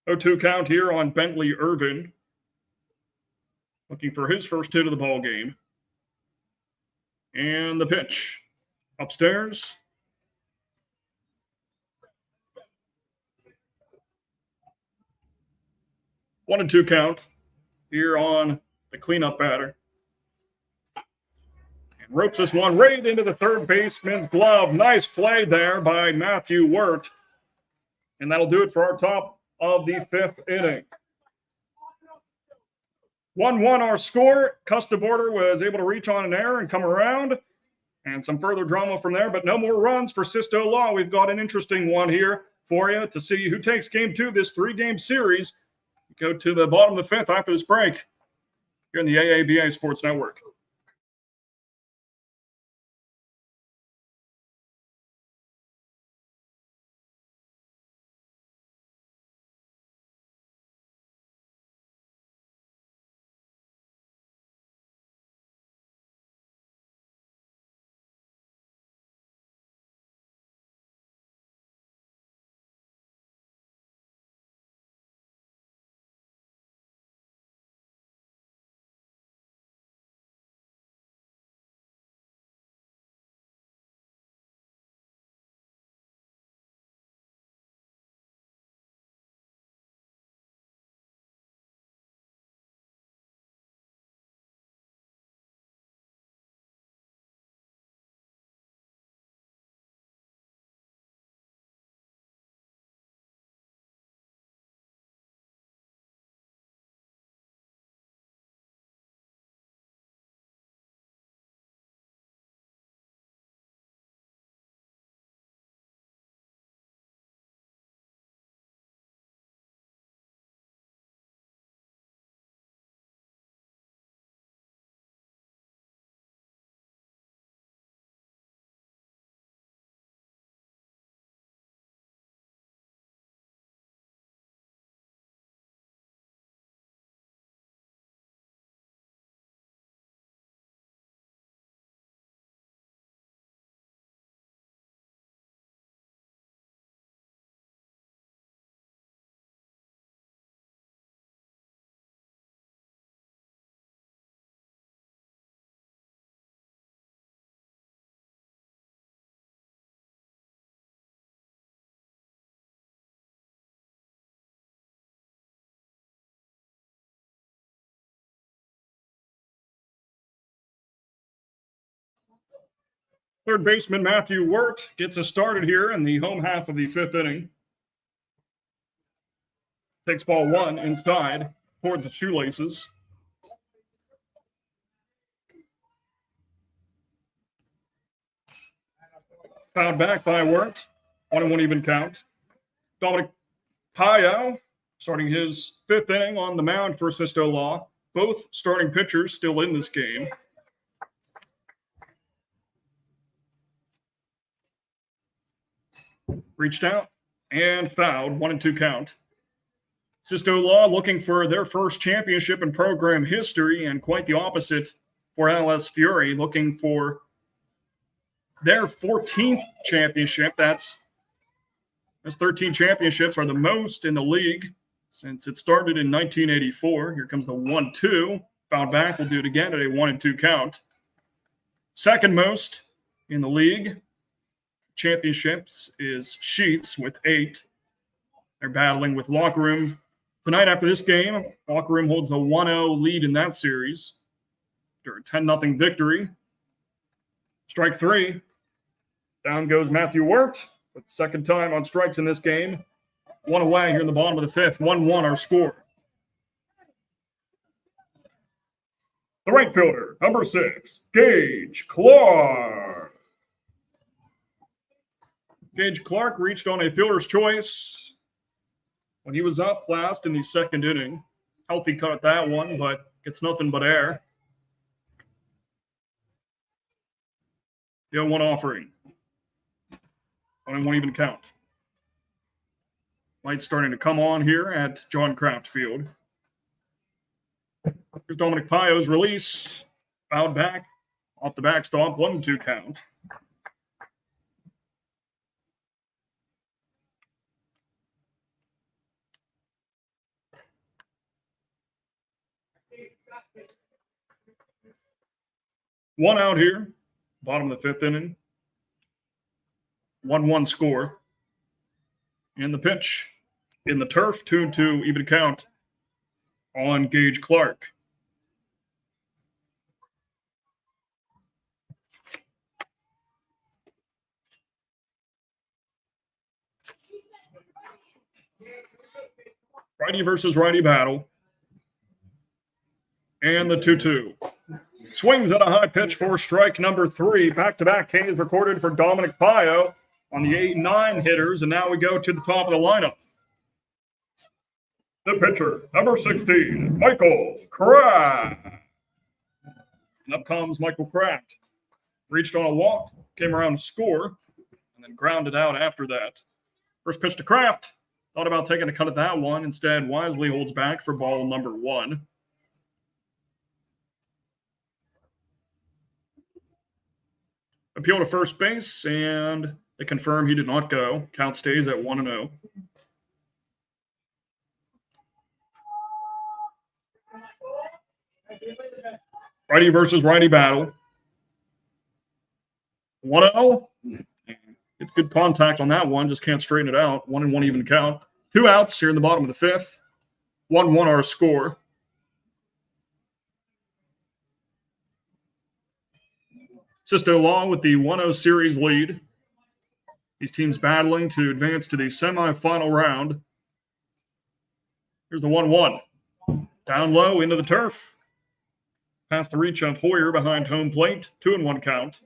0-2 count here on Bentley Irvin, looking for his first hit of the ball game. And the pitch upstairs. 1-2 count here on the cleanup batter. Ropes this one right into the third baseman's glove. Nice play there by Matthew Wirt. And that'll do it for our top of the fifth inning. 1-1 our score. Custa Border was able to reach on an error and come around. And some further drama from there, but no more runs for Sisto Law. We've got an interesting one here for you to see who takes game 2 of this 3-game series. Go to the bottom of the fifth after this break here in the AABA Sports Network. Third baseman Matthew Wirt gets us started here in the home half of the fifth inning. Takes ball 1 inside towards the shoelaces. Fouled back by Wirt. 1-1 even count. Dominic Payao starting his fifth inning on the mound for Sisto Law. Both starting pitchers still in this game. Reached out and fouled. 1-2 count. Sisto Law looking for their first championship in program history, and quite the opposite for LS Fury, looking for their 14th championship. Those 13 championships are the most in the league since it started in 1984. Here comes the 1-2. Fouled back. We'll do it again at a 1-2 count. Second most in the league championships is Sheets with 8. They're battling with Locker Room tonight after this game. Locker Room holds the 1-0 lead in that series after a 10-0 victory. Strike 3. Down goes Matthew Wirt, but second time on strikes in this game. 1 away here in the bottom of the fifth. 1-1 our score. The right fielder, number 6, Gage Clark. Gage Clark reached on a fielder's choice when he was up last in the second inning. Healthy cut at that one, but gets nothing but air. The 0-1 offering. 1-1 even count. Light starting to come on here at John Kraft Field. Here's Dominic Paio's release. Fouled back off the backstop. 1-2 count. One out here. Bottom of the 5th inning. 1-1 score. And the pitch in the turf. 2-2 even count on Gage Clark. Righty versus righty battle. And the 2-2. Swings at a high pitch for strike number 3. Back-to-back Ks recorded for Dominic Paio on the 8-9 hitters. And now we go to the top of the lineup. The pitcher, number 16, Michael Kraft. And up comes Michael Kraft. Reached on a walk, came around to score, and then grounded out after that. First pitch to Kraft. Thought about taking a cut at that one. Instead, wisely holds back for ball number 1. Appeal to first base, and they confirm he did not go. Count stays at 1-0. Righty versus righty battle. 1-0. It's good contact on that one. Just can't straighten it out. 1-1 even count. 2 outs here in the bottom of the 5th. 1-1 our score. Sisto Law with the 1-0 series lead. These teams battling to advance to the semifinal round. Here's the 1-1. Down low into the turf. Past the reach of Hoyer behind home plate. 2-1 count.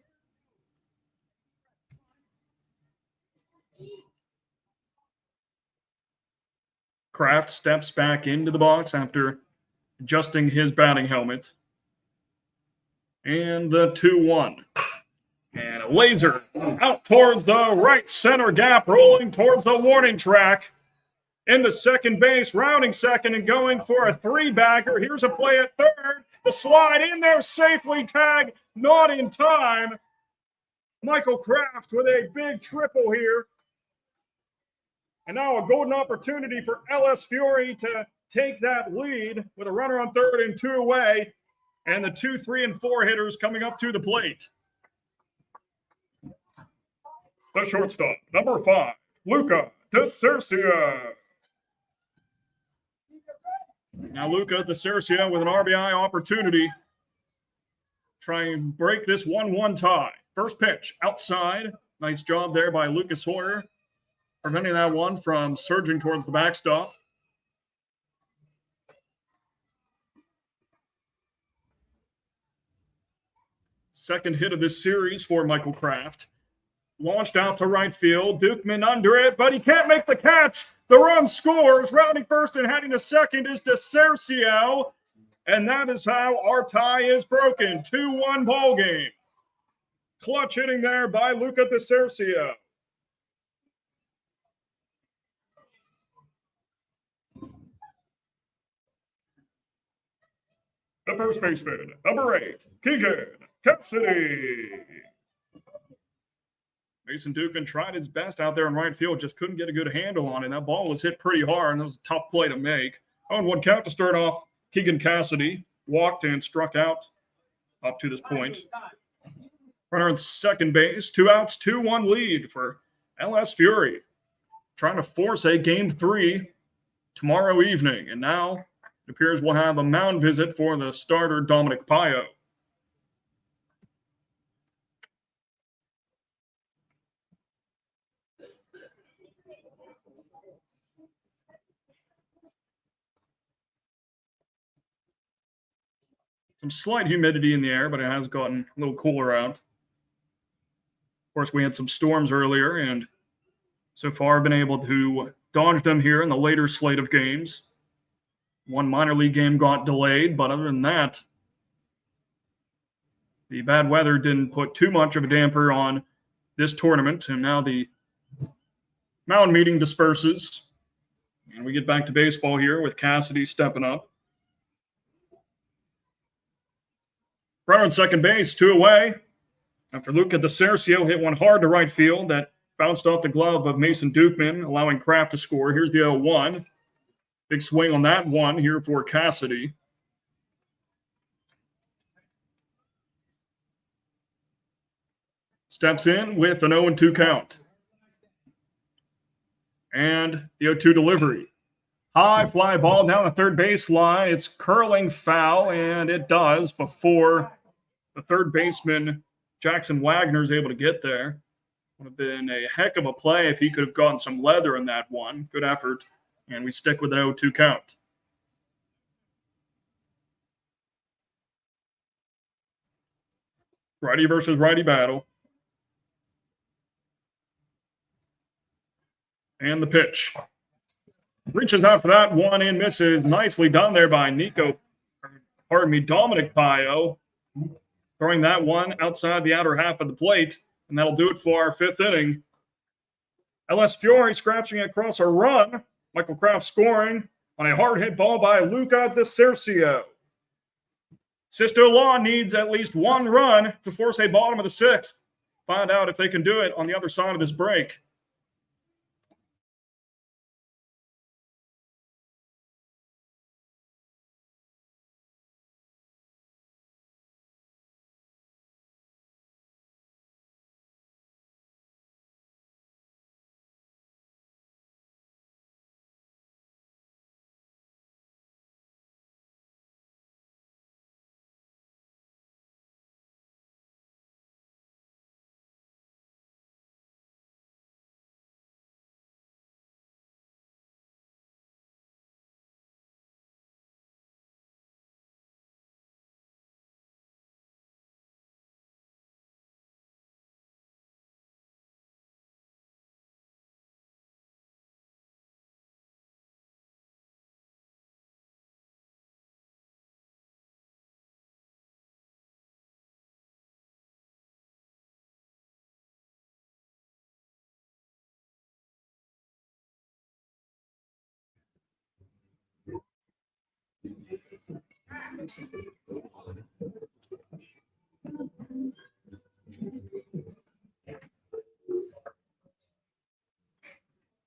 Kraft steps back into the box after adjusting his batting helmet. And the 2-1. And a laser out towards the right center gap, rolling towards the warning track. Into second base, rounding second and going for a 3-bagger. Here's a play at third. The slide in there safely, tag not in time. Michael Kraft with a big triple here. And now a golden opportunity for LS Fury to take that lead with a runner on third and 2 away. And the 2, 3, and 4 hitters coming up to the plate. The shortstop, number 5, Luca DeCercia. Now Luca DeCercia with an RBI opportunity. Try and break this 1-1 tie. First pitch, outside. Nice job there by Lucas Hoyer, preventing that one from surging towards the backstop. Second hit of this series for Michael Kraft. Launched out to right field. Dukeman under it, but he can't make the catch. The run scores. Rounding first and heading to second is DeCercio. And that is how our tie is broken. 2-1 ball game. Clutch hitting there by Luca DeCercio. The first baseman, number 8, Keegan Cassidy. Mason Dukeman tried his best out there in right field, just couldn't get a good handle on it. That ball was hit pretty hard, and it was a tough play to make. 0-1 count to start off. Keegan Cassidy walked and struck out up to this point. Runner on second base, 2 outs, 2-1 lead for LS Fury. Trying to force a game 3 tomorrow evening. And now it appears we'll have a mound visit for the starter, Dominic Paio. Some slight humidity in the air, but it has gotten a little cooler out. Of course, we had some storms earlier, and so far I've been able to dodge them here in the later slate of games. One minor league game got delayed, but other than that, the bad weather didn't put too much of a damper on this tournament. And now the mound meeting disperses, and we get back to baseball here with Cassidy stepping up. Runner on second base, 2 away. After Luca DeCercio hit one hard to right field that bounced off the glove of Mason Dukeman, allowing Kraft to score. Here's the 0-1. Big swing on that one here for Cassidy. Steps in with an 0-2 count. And the 0-2 delivery. High fly ball down the third baseline. It's curling foul, and it does before the third baseman, Jackson Wagner, is able to get there. Would have been a heck of a play if he could have gotten some leather in that one. Good effort. And we stick with an 0-2 count. Righty versus righty battle. And the pitch. Reaches out for that one and misses. Nicely done there by Dominic Pio. Throwing that one outside the outer half of the plate. And that'll do it for our 5th inning. LS Fiore scratching across a run. Michael Kraft scoring on a hard hit ball by Luca DeCercio. Sisto Law needs at least 1 run to force a bottom of the 6th. Find out if they can do it on the other side of this break.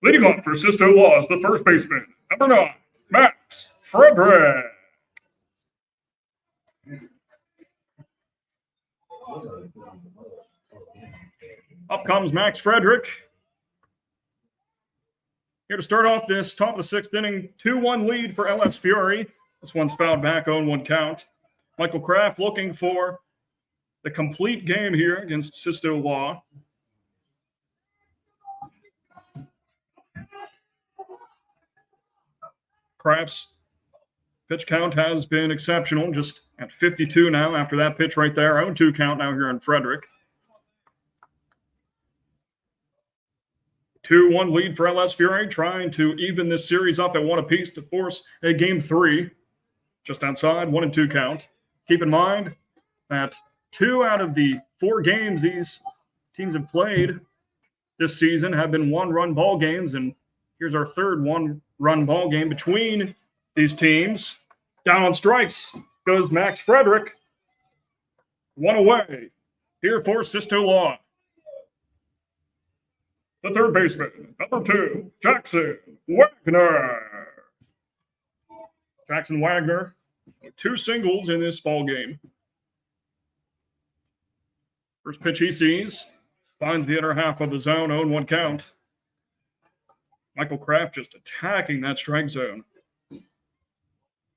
Leading off for Sisto Law is the first baseman, number 9, Max Frederick. Up comes Max Frederick. Here to start off this top of the 6th inning, 2-1 lead for LS Fury. This one's fouled back, 0-1 count. Michael Kraft looking for the complete game here against Sisto Law. Kraft's pitch count has been exceptional, just at 52 now after that pitch right there. 0-2 count now here on Frederick. 2-1 lead for LS Fury, trying to even this series up at 1 apiece to force a game 3. Just outside, 1-2 count. Keep in mind that 2 out of the 4 games these teams have played this season have been 1-run ball games, and here's our 3rd 1-run ball game between these teams. Down on strikes goes Max Frederick. 1 away here for Sisto Law. The third baseman, number 2, Jackson Wagner. Jackson Wagner with 2 singles in this ball game. First pitch he sees, finds the inner half of the zone, 0-1 count. Michael Kraft just attacking that strike zone.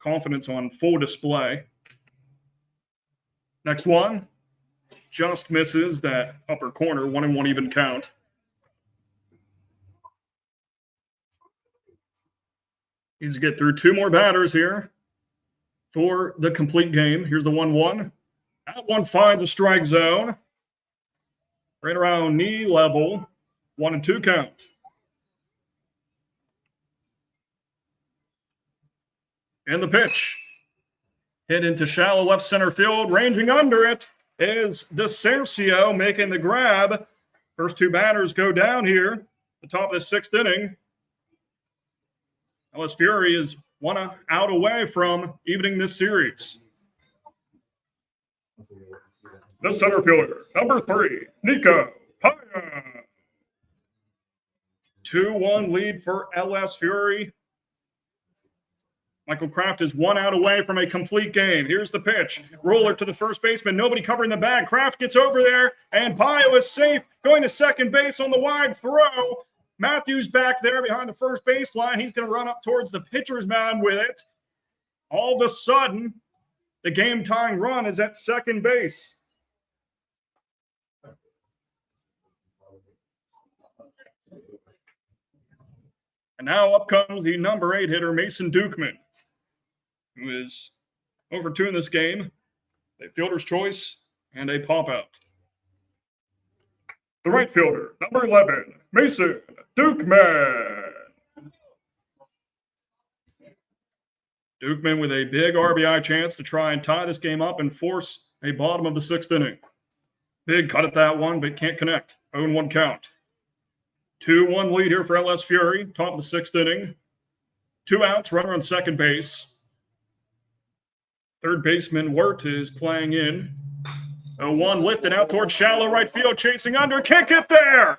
Confidence on full display. Next one, just misses that upper corner, 1-1 even count. Needs to get through 2 more batters here for the complete game. Here's the 1-1. That one finds a strike zone. Right around knee level. 1-2 count. And the pitch. Hit into shallow left center field. Ranging under it is DeCercio making the grab. First two batters go down here at the top of the sixth inning. LS Fury is one out away from evening this series. The center fielder, number 3, Nico Paya. 2-1 lead for LS Fury. Michael Kraft is one out away from a complete game. Here's the pitch. Roller to the first baseman. Nobody covering the bag. Kraft gets over there, and Paya is safe. Going to second base on the wide throw. Matthews back there behind the first baseline. He's going to run up towards the pitcher's mound with it. All of a sudden, the game-tying run is at second base. And now up comes the number 8 hitter, Mason Dukeman, who is over 2 in this game, a fielder's choice, and a pop-out. The right fielder, number 11, Mason Dukeman. Dukeman with a big RBI chance to try and tie this game up and force a bottom of the 6th inning. Big cut at that one, but can't connect. 0-1 count. 2-1 lead here for LS Fury, top of the 6th inning. 2 outs, runner on second base. Third baseman Wirt is playing in. 0-1 lifted out towards shallow right field, chasing under, can't get there.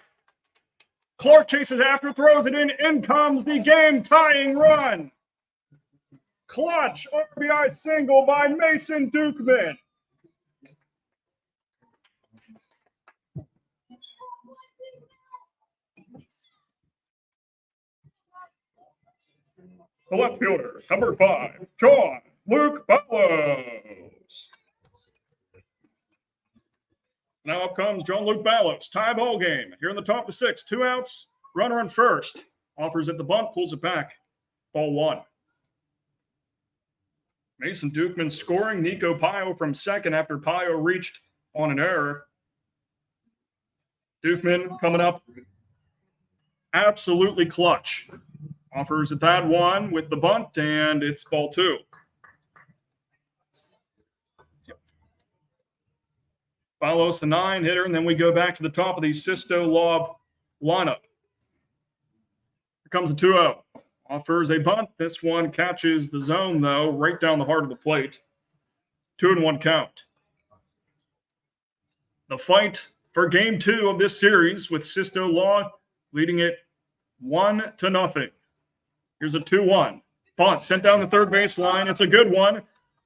Clark chases after, throws it in. In comes the game-tying run. Clutch RBI single by Mason Dukeman. The left fielder, number 5, John Luke Ballos. Now up comes John Luke Ballos. Tie ball game. Here in the top of the 6th. 2 outs. Runner on first. Offers at the bunt. Pulls it back. Ball 1. Mason Dukeman scoring. Nico Paya from second after Paya reached on an error. Dukeman coming up absolutely clutch. Offers at that one with the bunt, and it's ball 2. Ballos, the 9 hitter, and then we go back to the top of the Sisto Lob lineup. Here comes a 2-0. Offers a bunt. This one catches the zone, though, right down the heart of the plate. 2-1 count. The fight for game 2 of this series with Sisto Law leading it 1-0. Here's a 2-1. Bunt sent down the third base line. It's a good one.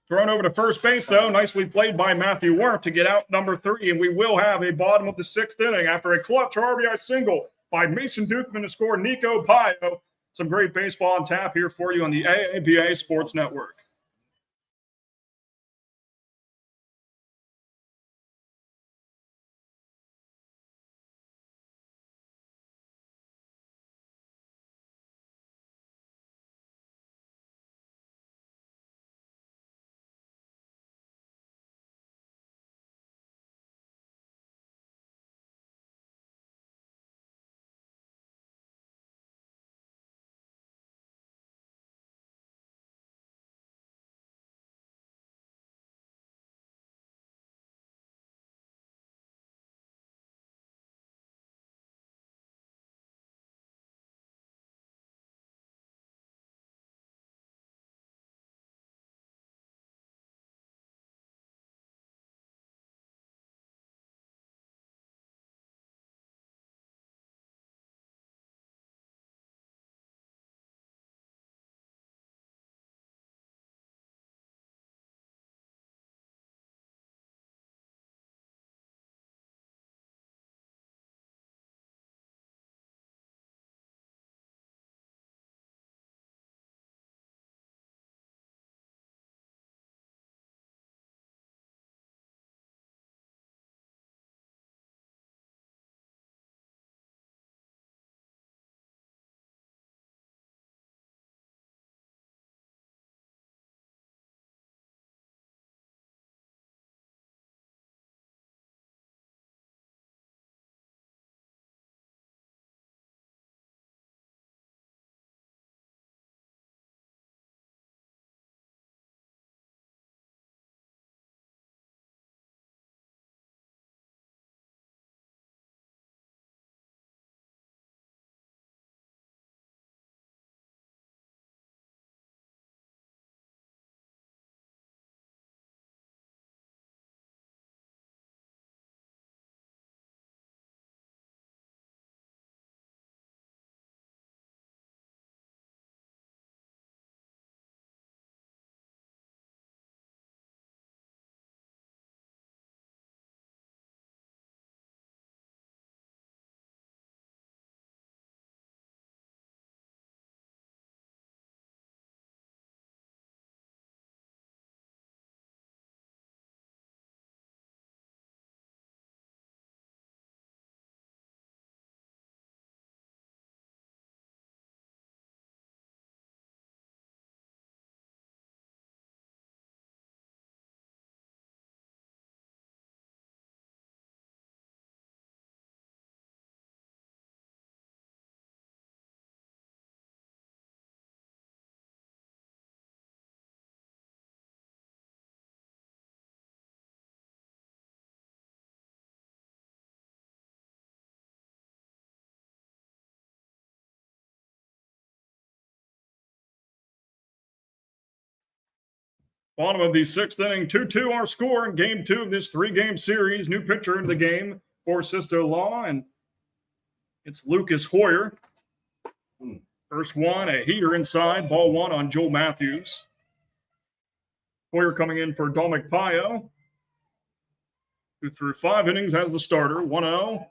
Thrown over to first base, though. Nicely played by Matthew Wirt to get out number 3. And we will have a bottom of the 6th inning after a clutch RBI single by Mason Dukeman to score Nico Paya. Some great baseball on tap here for you on the AABA Sports Network. Bottom of the sixth inning, 2-2 our score in game 2 of this 3-game series. New pitcher in the game for Sisto Law, and it's Lucas Hoyer. First one, a heater inside, ball 1 on Joel Matthews. Hoyer coming in for Dominic Pio, who threw 5 innings as the starter. 1-0,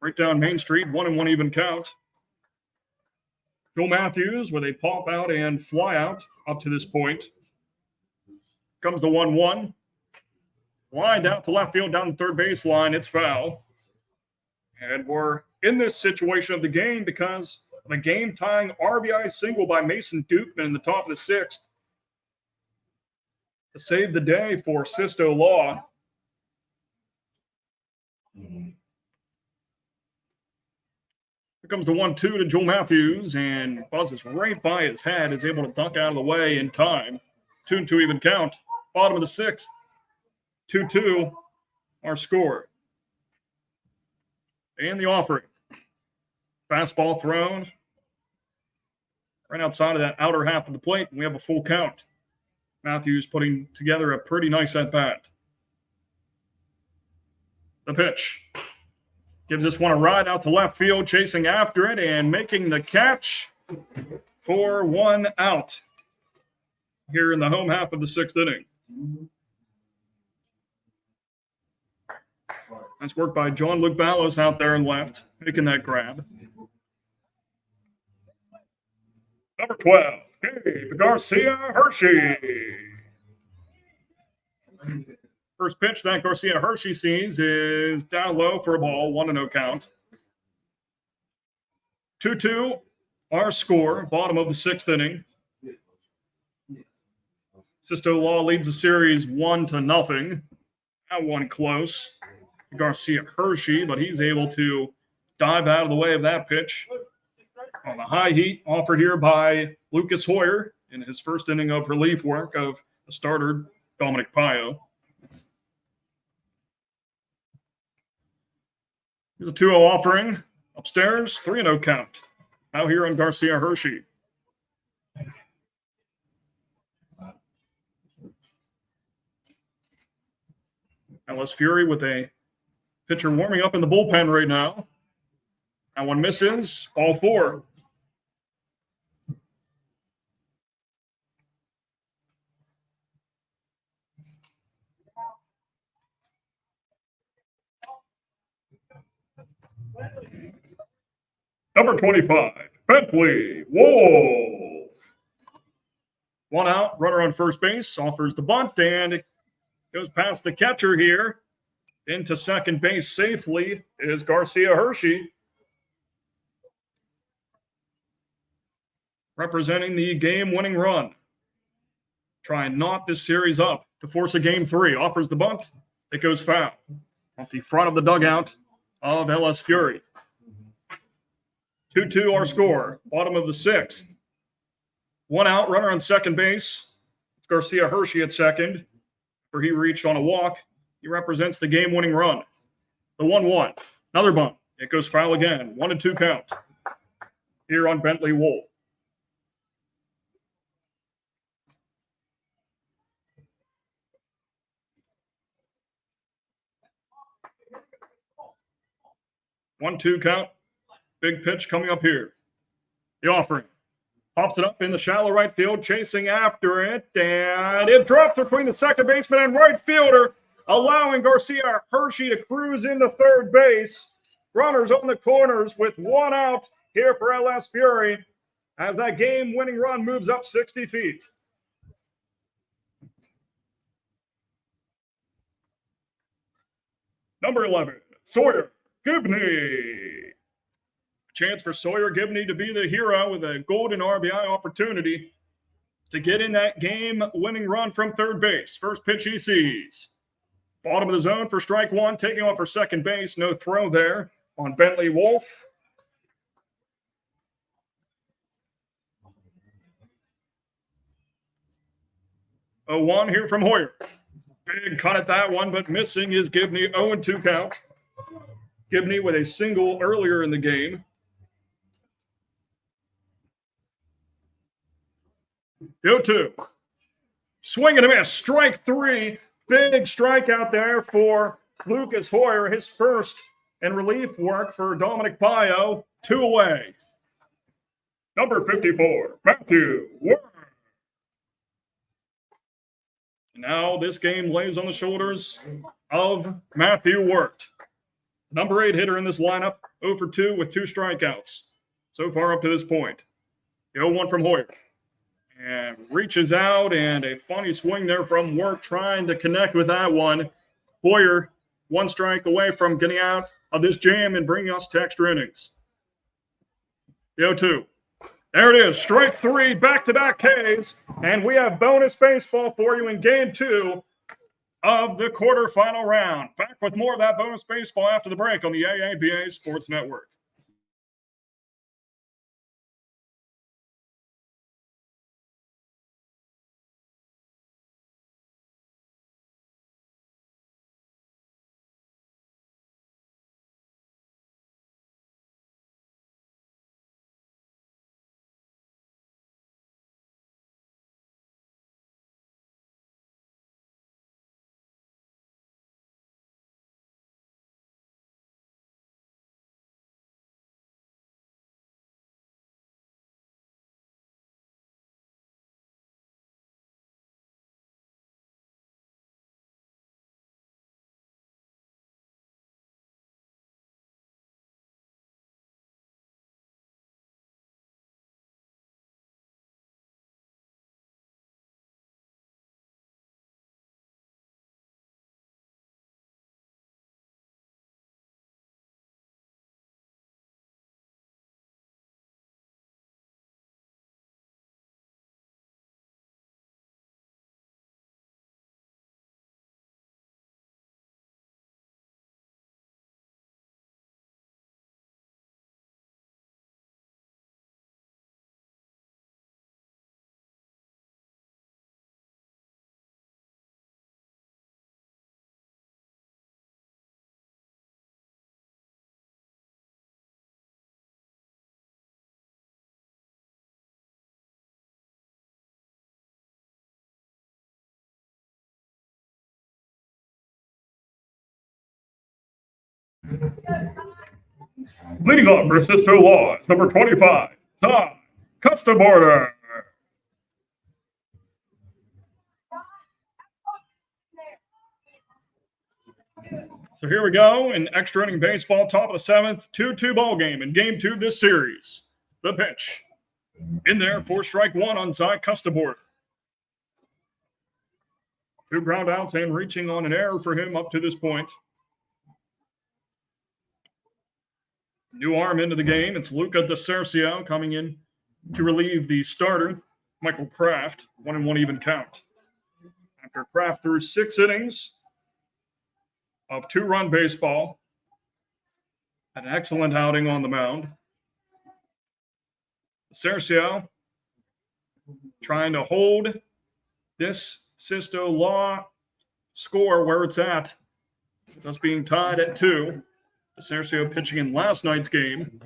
right down Main Street, 1-1 even count. Joel Matthews with a pop out and fly out up to this point. Comes the 1-1. Lined out to left field down the third baseline. It's foul. And we're in this situation of the game because of a game-tying RBI single by Mason Dukeman in the top of the 6th to save the day for Sisto Law. Here comes the 1-2 to Joel Matthews, and buzzes right by his head, is able to duck out of the way in time. 2-2 even count. Bottom of the 6th. 2-2 our score. And the offering. Fastball thrown right outside of that outer half of the plate, and we have a full count. Matthews putting together a pretty nice at-bat. The pitch. Gives this one a ride out to left field, chasing after it and making the catch for 1 out here in the home half of the 6th inning. Nice work by John Luke Ballos out there in left, making that grab. Number 12, Gabe Garcia Hershey. First pitch that Garcia Hershey sees is down low for a ball, 1-0 count. 2-2 our score, bottom of the 6th inning. Sisto Law leads the series 1-0. That one close. Garcia Hershey, but he's able to dive out of the way of that pitch on the high heat offered here by Lucas Hoyer in his first inning of relief work of the starter Dominic Pio. Here's a 2-0 offering upstairs, 3-0 count. Now here on Garcia Hershey. Ellis Fury with a pitcher warming up in the bullpen right now. That one misses. Ball 4. Number 25, Bentley Wolf. 1 out, runner on first base, offers the bunt, and it goes past the catcher here. Into second base safely is Garcia Hershey, representing the game-winning run. Try and knot this series up to force a game 3. Offers the bunt. It goes foul off the front of the dugout of LS Fury. 2-2 our score. Bottom of the 6th. 1 out, runner on second base. It's Garcia Hershey at second, where he reached on a walk. He represents the game-winning run. The 1-1. Another bunt. It goes foul again. 1-2 count here on Bentley Wolf. One-two count. Big pitch coming up here. The offering. Pops it up in the shallow right field, chasing after it, and it drops between the second baseman and right fielder, allowing Garcia Hershey to cruise into third base. Runners on the corners with 1 out here for LS Fury as that game-winning run moves up 60 feet. Number 11, Sawyer Gibney. Chance for Sawyer Gibney to be the hero with a golden RBI opportunity to get in that game-winning run from third base. First pitch he sees. Bottom of the zone for strike 1, taking off for second base. No throw there on Bentley Wolf. A 1 here from Hoyer. Big cut at that one, but missing is Gibney. 0-2 count. Gibney with a single earlier in the game. 0-2. Swing and a miss. Strike 3. Big strikeout there for Lucas Hoyer. His first in relief work for Dominic Pio. 2 away. Number 54, Matthew Work. Now this game lays on the shoulders of Matthew Wirt. Number 8 hitter in this lineup, 0 for 2 with 2 strikeouts so far up to this point. 0-1 from Hoyer. And reaches out, and a funny swing there from Wirt trying to connect with that one. Hoyer 1 strike away from getting out of this jam and bringing us to extra innings. 0-2. There it is, strike 3, back-to-back Ks, and we have bonus baseball for you in Game 2 of the quarterfinal round. Back with more of that bonus baseball after the break on the AABA Sports Network. Leading off for Sisto Laws, number 25, Cy Custaborder. So here we go in extra inning baseball, top of the 7th, 2-2 ball game in Game 2 of this series. The pitch. In there for strike 1 on Cy Custaborder. 2 ground outs and reaching on an error for him up to this point. New arm into the game. It's Luca DeCercio coming in to relieve the starter, Michael Kraft. 1-1 even count. After Kraft threw 6 innings of 2-run baseball, had an excellent outing on the mound. DeCercio trying to hold this Sisto Law score where it's at. Just being tied at 2. DeCercio pitching in last night's game.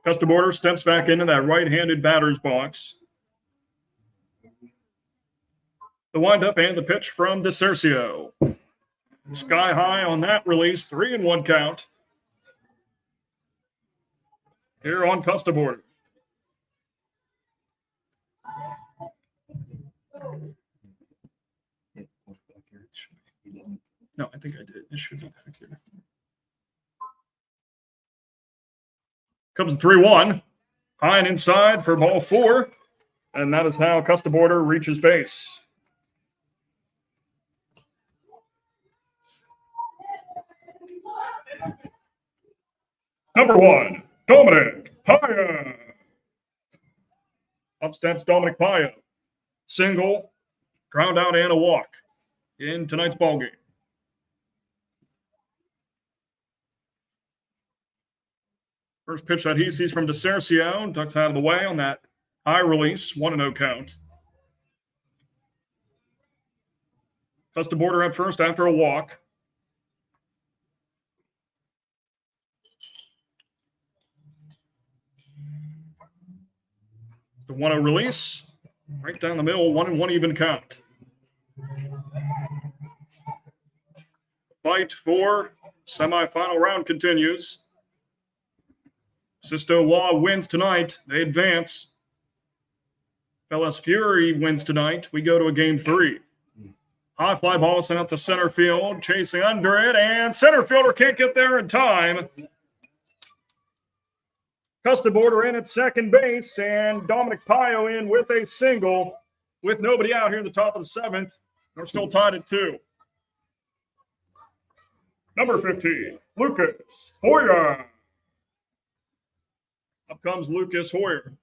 Custaborder steps back into that right-handed batter's box. The windup and the pitch from DeCercio. Sky high on that release, 3-1 count. Here on Custaborder. No, I think I did. It should be back here. Comes 3-1. High and inside for ball 4. And that is how Custaborder reaches base. Number 1, Dominic Pio. Up steps Dominic Pio. Single, ground out, and a walk in tonight's ballgame. First pitch that he sees from DeCercio, ducks out of the way on that high release, 1-0 count. Custaborder at first after a walk. The 1-0 release. Right down the middle, 1-1 even count. Fight for semifinal round continues. Sisto Law wins tonight. They advance. LS Fury wins tonight. We go to a game 3. High fly ball sent out to center field, chasing under it, and center fielder can't get there in time. Custaborder in at second base, and Dominic Pio in with a single with nobody out here in the top of the 7th. We're still tied at 2. Number 15, Lucas Hoyer. Up comes Lucas Hoyer.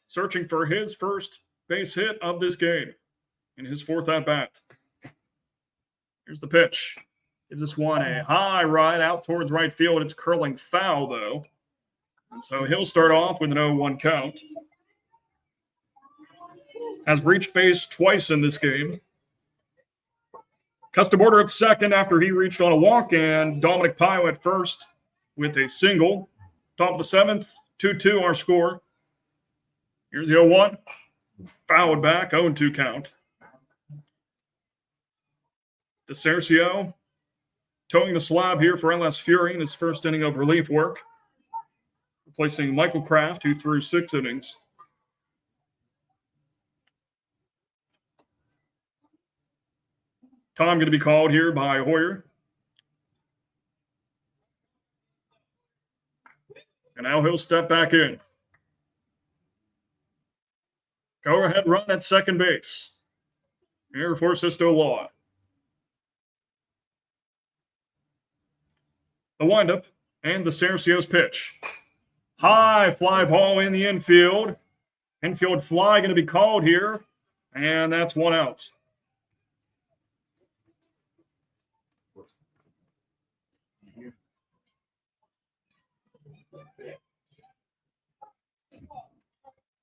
Searching for his first base hit of this game in his 4th at-bat. Here's the pitch. Gives this one a high right out towards right field. It's curling foul, though. And so he'll start off with an 0-1 count. Has reached base twice in this game. Custaborder at second after he reached on a walk, and Dominic Pio at first with a single. Top of the 7th, 2-2 our score. Here's the 0-1. Fouled back, 0-2 count. DeCercio towing the slab here for LS Fury in his first inning of relief work. Replacing Michael Kraft, who threw 6 innings. Time going to be called here by Hoyer. And now he'll step back in. Go ahead run at second base. Here for Sisto Law. The windup and the DeCercio's pitch. High fly ball in the infield. Infield fly going to be called here. And that's 1 out.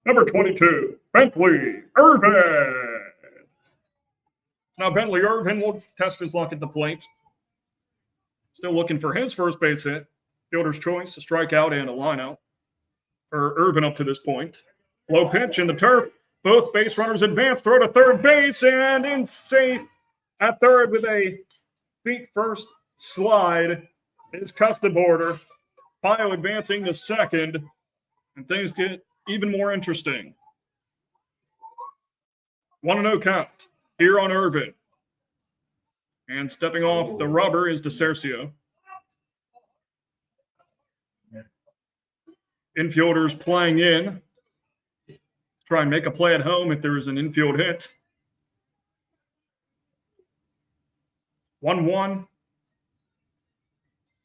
Number 22, Bentley Irvin. Now Bentley Irvin will test his luck at the plate. Still looking for his first base hit. Fielder's choice, a strikeout and a lineout for Irvin up to this point. Low pitch in the turf. Both base runners advance, throw to third base, and in safe at third with a feet first slide is Custaborder. Pio advancing to second, and things get even more interesting. 1-0 count here on Irvin. And stepping off the rubber is DeCercio. Infielders playing in. Try and make a play at home if there is an infield hit. 1-1.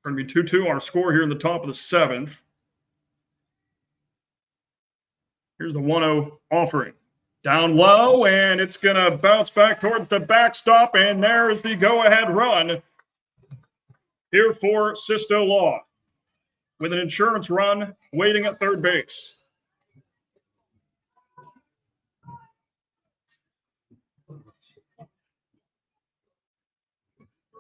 Going to be 2-2 our score here in the top of the 7th. Here's the 1-0 offering. Down low, and it's going to bounce back towards the backstop, and there is the go-ahead run here for Sisto Law with an insurance run waiting at third base.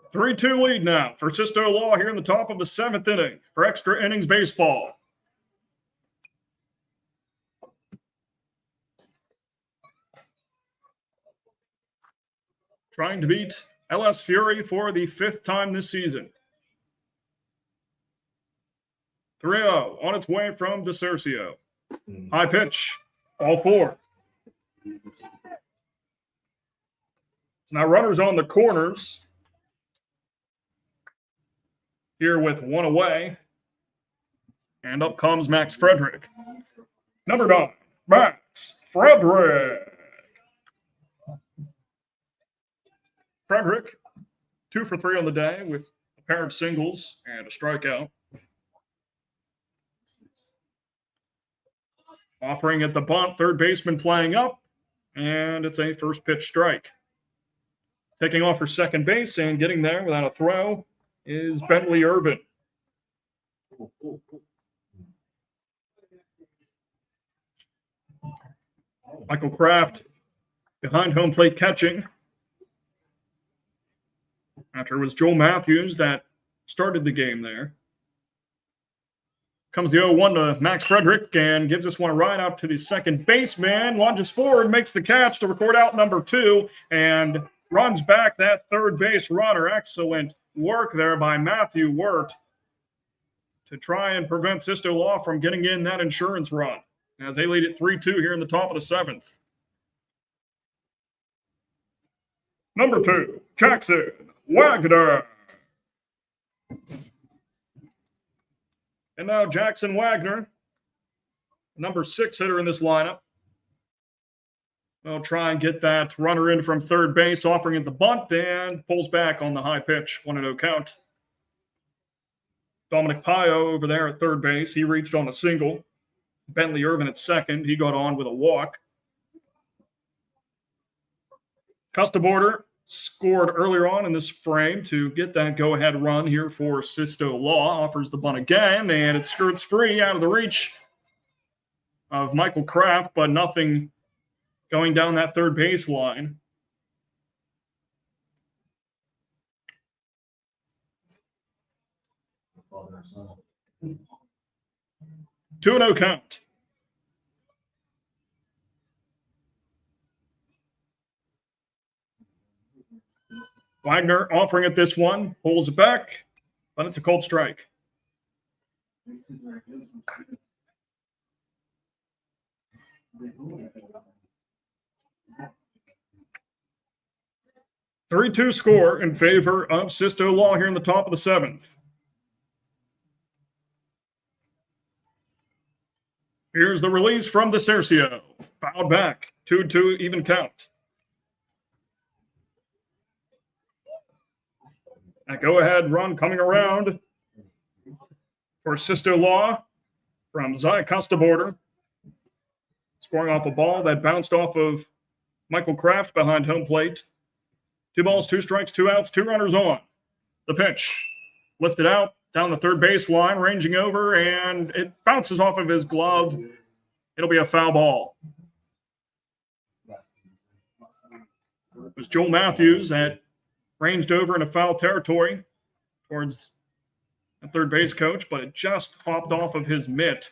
A 3-2 lead now for Sisto Law here in the top of the 7th inning for extra innings baseball. Trying to beat LS Fury for the 5th time this season. 3-0 on its way from DeCercio. High pitch, ball 4. Now runners on the corners. Here with 1 away. And up comes Max Frederick. Number 9, Max Frederick. Frederick, 2 for 3 on the day with a pair of singles and a strikeout. Offering at the bunt, third baseman playing up, and it's a first pitch strike. Taking off for second base and getting there without a throw is Bentley Irvin. Michael Kraft behind home plate catching. After it was Joel Matthews that started the game there. Comes the 0-1 to Max Frederick and gives this one right out to the second baseman. Lunges forward, makes the catch to record out number 2, and runs back that third base runner. Excellent work there by Matthew Wirt to try and prevent Sisto Law from getting in that insurance run, as they lead it 3-2 here in the top of the 7th. Number 2, Jackson Wagner. And now Jackson Wagner, number 6 hitter in this lineup. They'll try and get that runner in from third base, offering it the bunt, and pulls back on the high pitch. 1-0 count. Dominic Pio over there at third base. He reached on a single. Bentley Irvin at second. He got on with a walk. Custaborder scored earlier on in this frame to get that go-ahead run here for Sisto Law. Offers the bunt again, and it skirts free out of the reach of Michael Kraft, but nothing going down that third base line. Two and 0 count. Wagner offering it this one, pulls it back, but it's a cold strike. Three-two score in favor of Sisto Law here in the top of the 7th. Here's the release from DeCercio. Fouled back. 2-2 even count. A go-ahead run coming around for Sisto Law from Zaya Custaborder. Scoring off a ball that bounced off of Michael Kraft behind home plate. 2 balls, 2 strikes, 2 outs, 2 runners on. The pitch lifted out down the third base line, ranging over, and it bounces off of his glove. It'll be a foul ball. It was Joel Matthews that ranged over into foul territory towards the third base coach, but it just popped off of his mitt.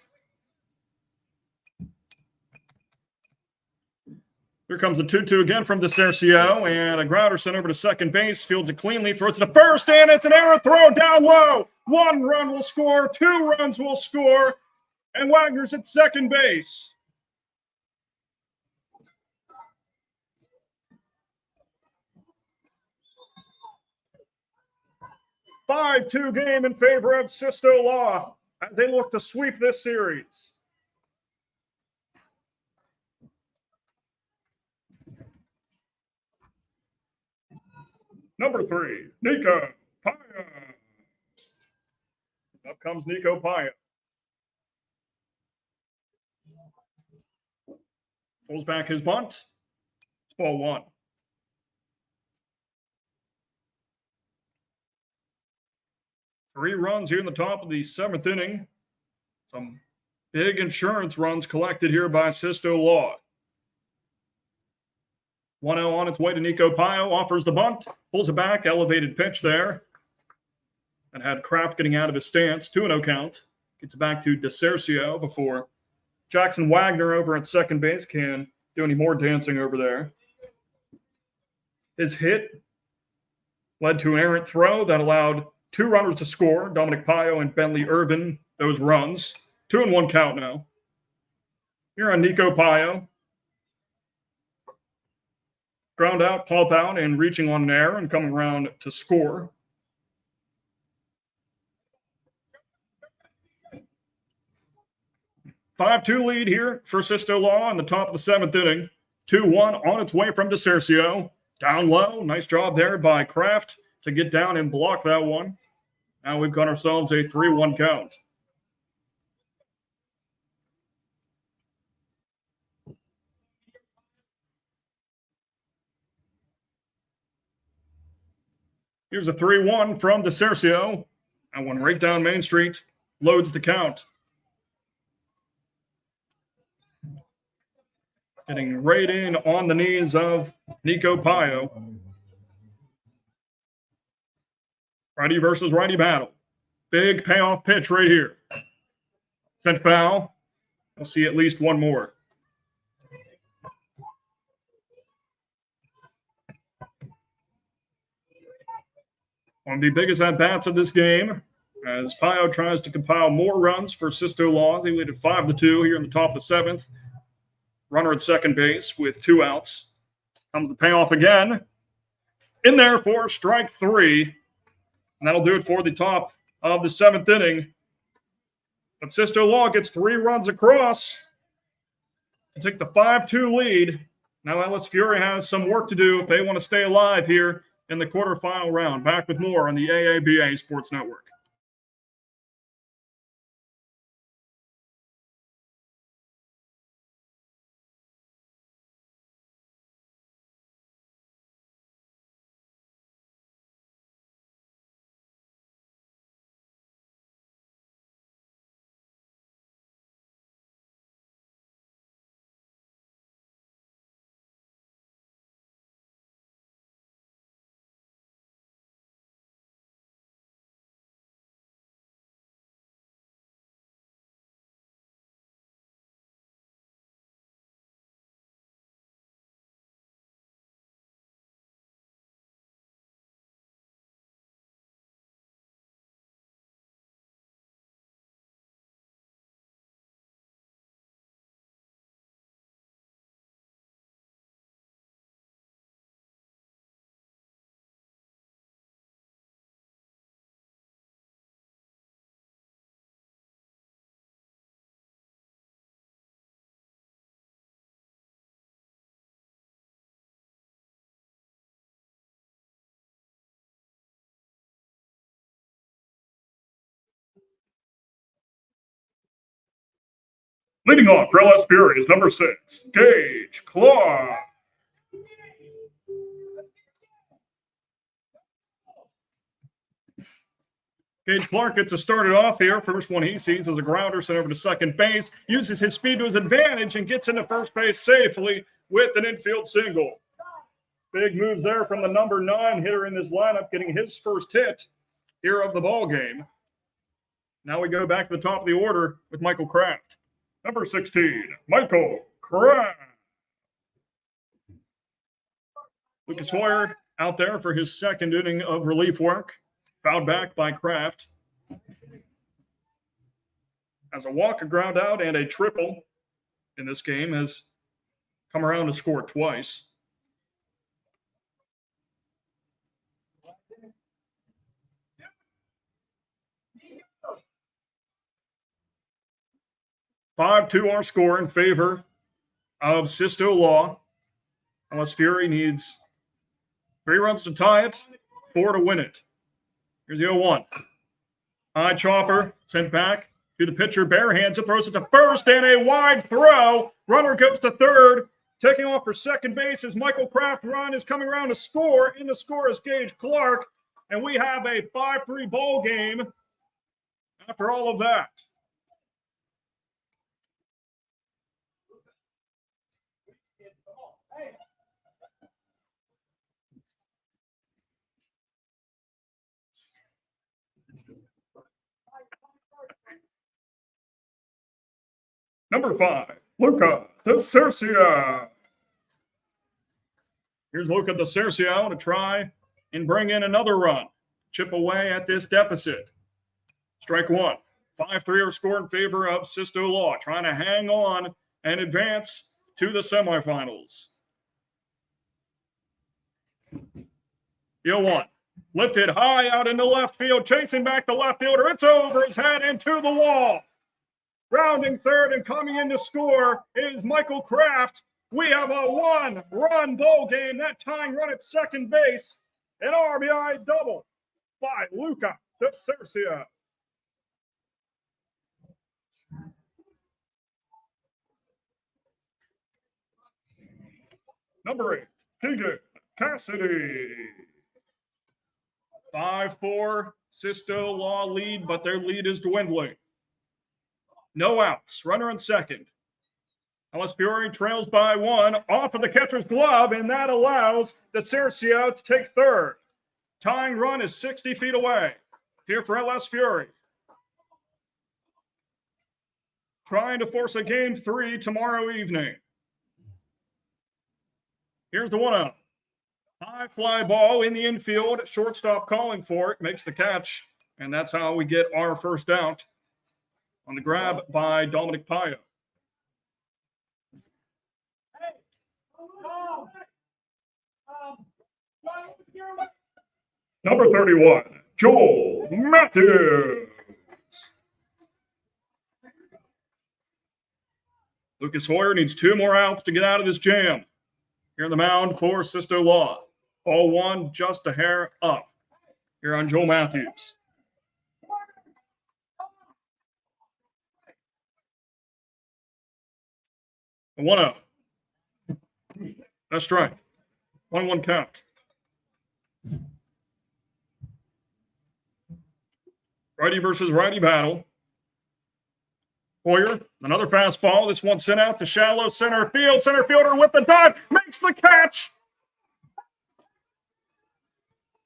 Here comes a 2-2 again from DeCercio, and a grounder sent over to second base, fields it cleanly, throws it to first, and it's an error throw down low. 1 run will score, 2 runs will score, and Wagner's at second base. A 5-2 game in favor of Sisto Law as they look to sweep this series. Number 3, Nico Paya. Up comes Nico Paya. Pulls back his bunt. It's ball 1. Three runs here in the top of the 7th inning. Some big insurance runs collected here by Sisto Law. 1-0 on its way to Nico Pio, offers the bunt, pulls it back, elevated pitch there. And had Kraft getting out of his stance. 2-0 count. Gets it back to DeCercio before Jackson Wagner over at second base can do any more dancing over there. His hit led to an errant throw that allowed 2 runners to score. Dominic Pio and Bentley Irvin, those runs. 2-1 count now. Here on Nico Pio. Ground out, pop out, and reaching on an error and coming around to score. A 5-2 lead here for Sisto Law in the top of the 7th inning. 2-1 on its way from DeCercio. Down low. Nice job there by Kraft to get down and block that one. Now we've got ourselves a 3-1 count. Here's a 3-1 from DeCercio. That one right down Main Street. Loads the count. Getting right in on the knees of Nico Pio. Righty versus righty battle. Big payoff pitch right here. Sent foul. We'll see at least one more. One of the biggest at-bats of this game, as Pio tries to compile more runs for Sisto Laws. They lead at 5-2 here in the top of the seventh. Runner at second base with 2 outs. Comes the payoff again. In there for strike 3. And that'll do it for the top of the 7th inning. But Sisto Law gets 3 runs across to take the 5-2 lead. Now Ellis Fury has some work to do if they want to stay alive here in the quarterfinal round. Back with more on the AABA Sports Network. Leading off for LS Fury is number 6, Gage Clark. Gage Clark gets us started off here. First one he sees is a grounder sent over to second base. Uses his speed to his advantage and gets into first base safely with an infield single. Big moves there from the number 9 hitter in this lineup, getting his first hit here of the ball game. Now we go back to the top of the order with Michael Kraft. Number 16, Michael Kraft. Lucas Hoyer out there for his second inning of relief work. Fouled back by Kraft. As a walk, a ground out, and a triple in this game has come around to score twice. (5-2) our score in favor of Sisto Law. Unless Fury needs 3 runs to tie it, 4 to win it. Here's the 0-1. High chopper sent back to the pitcher. Bare hands it, throws it to first, and a wide throw. Runner goes to third. Taking off for second base as Michael Kraft run is coming around to score. In the score is Gage Clark. And we have a 5-3 ball game after all of that. Number 5, Luca DeCercio. Here's Luca DeCercio to try and bring in another run. Chip away at this deficit. Strike 1. 5-3 are scored in favor of Sisto Law, trying to hang on and advance to the semifinals. 0-1. Lifted high out into left field, chasing back the left fielder. It's over his head into the wall. Rounding third and coming in to score is Michael Kraft. We have a 1-run ball game. That tying run at second base. An RBI double by Luca DeCercio. Number 8, Keegan Cassidy. 5-4 Sisto Law lead, but their lead is dwindling. No outs. Runner on second. Ellis Fury trails by 1 off of the catcher's glove, and that allows DeCercio to take third. Tying run is 60 feet away. Here for LS Fury. trying to force a game 3 tomorrow evening. Here's the 1-0. High fly ball in the infield. Shortstop calling for it. Makes the catch. And that's how we get our first out on the grab by Dominic Paya. Number 31, Joel Matthews. Lucas Hoyer needs 2 more outs to get out of this jam. Here on the mound for Sisto Law. Ball 1, just a hair up. Here on Joel Matthews. A 1-0. That's strike. 1-1 count. Righty versus righty battle. Hoyer, another fastball. This one sent out to shallow center field. Center fielder with the dive makes the catch.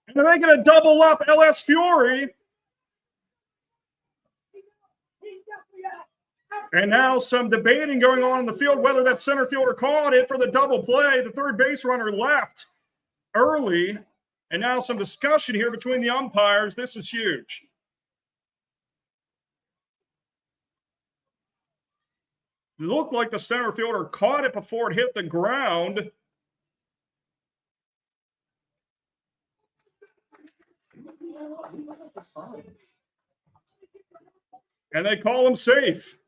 And they're making a double up, LS Fury. And now some debating going on in the field whether that center fielder caught it for the double play. The third base runner left early. And now some discussion here between the umpires. This is huge. It looked like the center fielder caught it before it hit the ground. And they call him safe.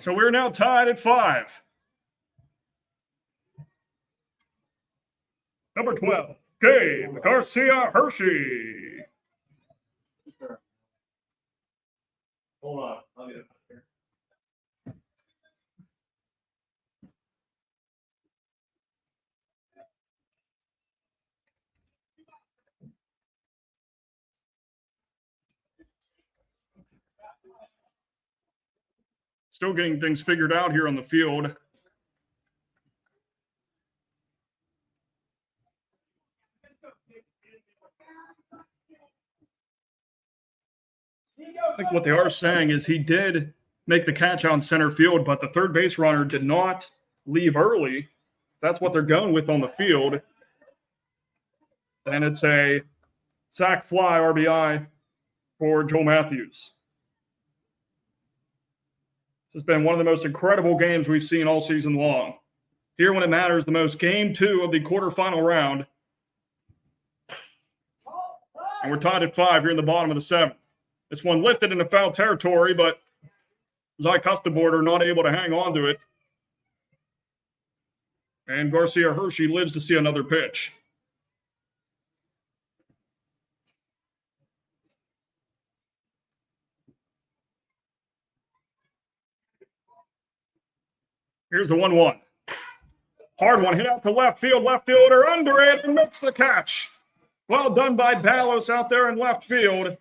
So we're now tied at 5. Number 12, Gabe Garcia Hershey. Hold on. I'll get it back here. Still getting things figured out here on the field. I think what they are saying is he did make the catch on center field, but the third base runner did not leave early. That's what they're going with on the field. And it's a sac fly RBI for Joel Matthews. This has been one of the most incredible games we've seen all season long. Here when it matters the most, game 2 of the quarterfinal round. And we're tied at 5 here in the bottom of the 7th. This one lifted into foul territory, but Zy Custaborder not able to hang on to it. And Garcia Hershey lives to see another pitch. Here's the 1-1. Hard one hit out to left field. Left fielder under it and makes the catch. Well done by Ballos out there in left field.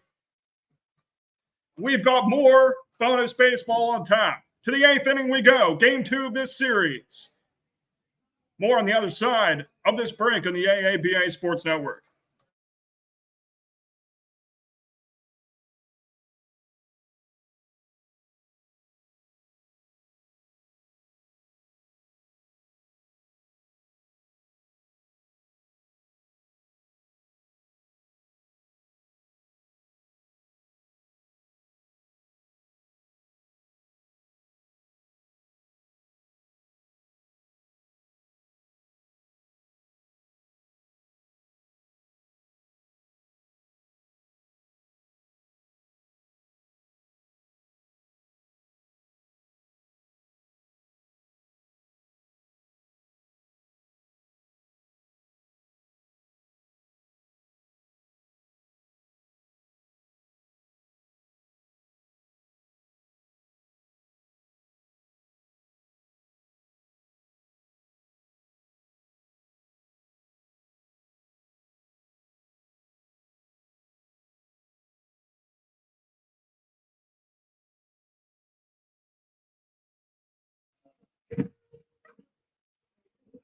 We've got more bonus baseball on tap. To the 8th inning we go. Game 2 of this series. More on the other side of this break on the AABA Sports Network.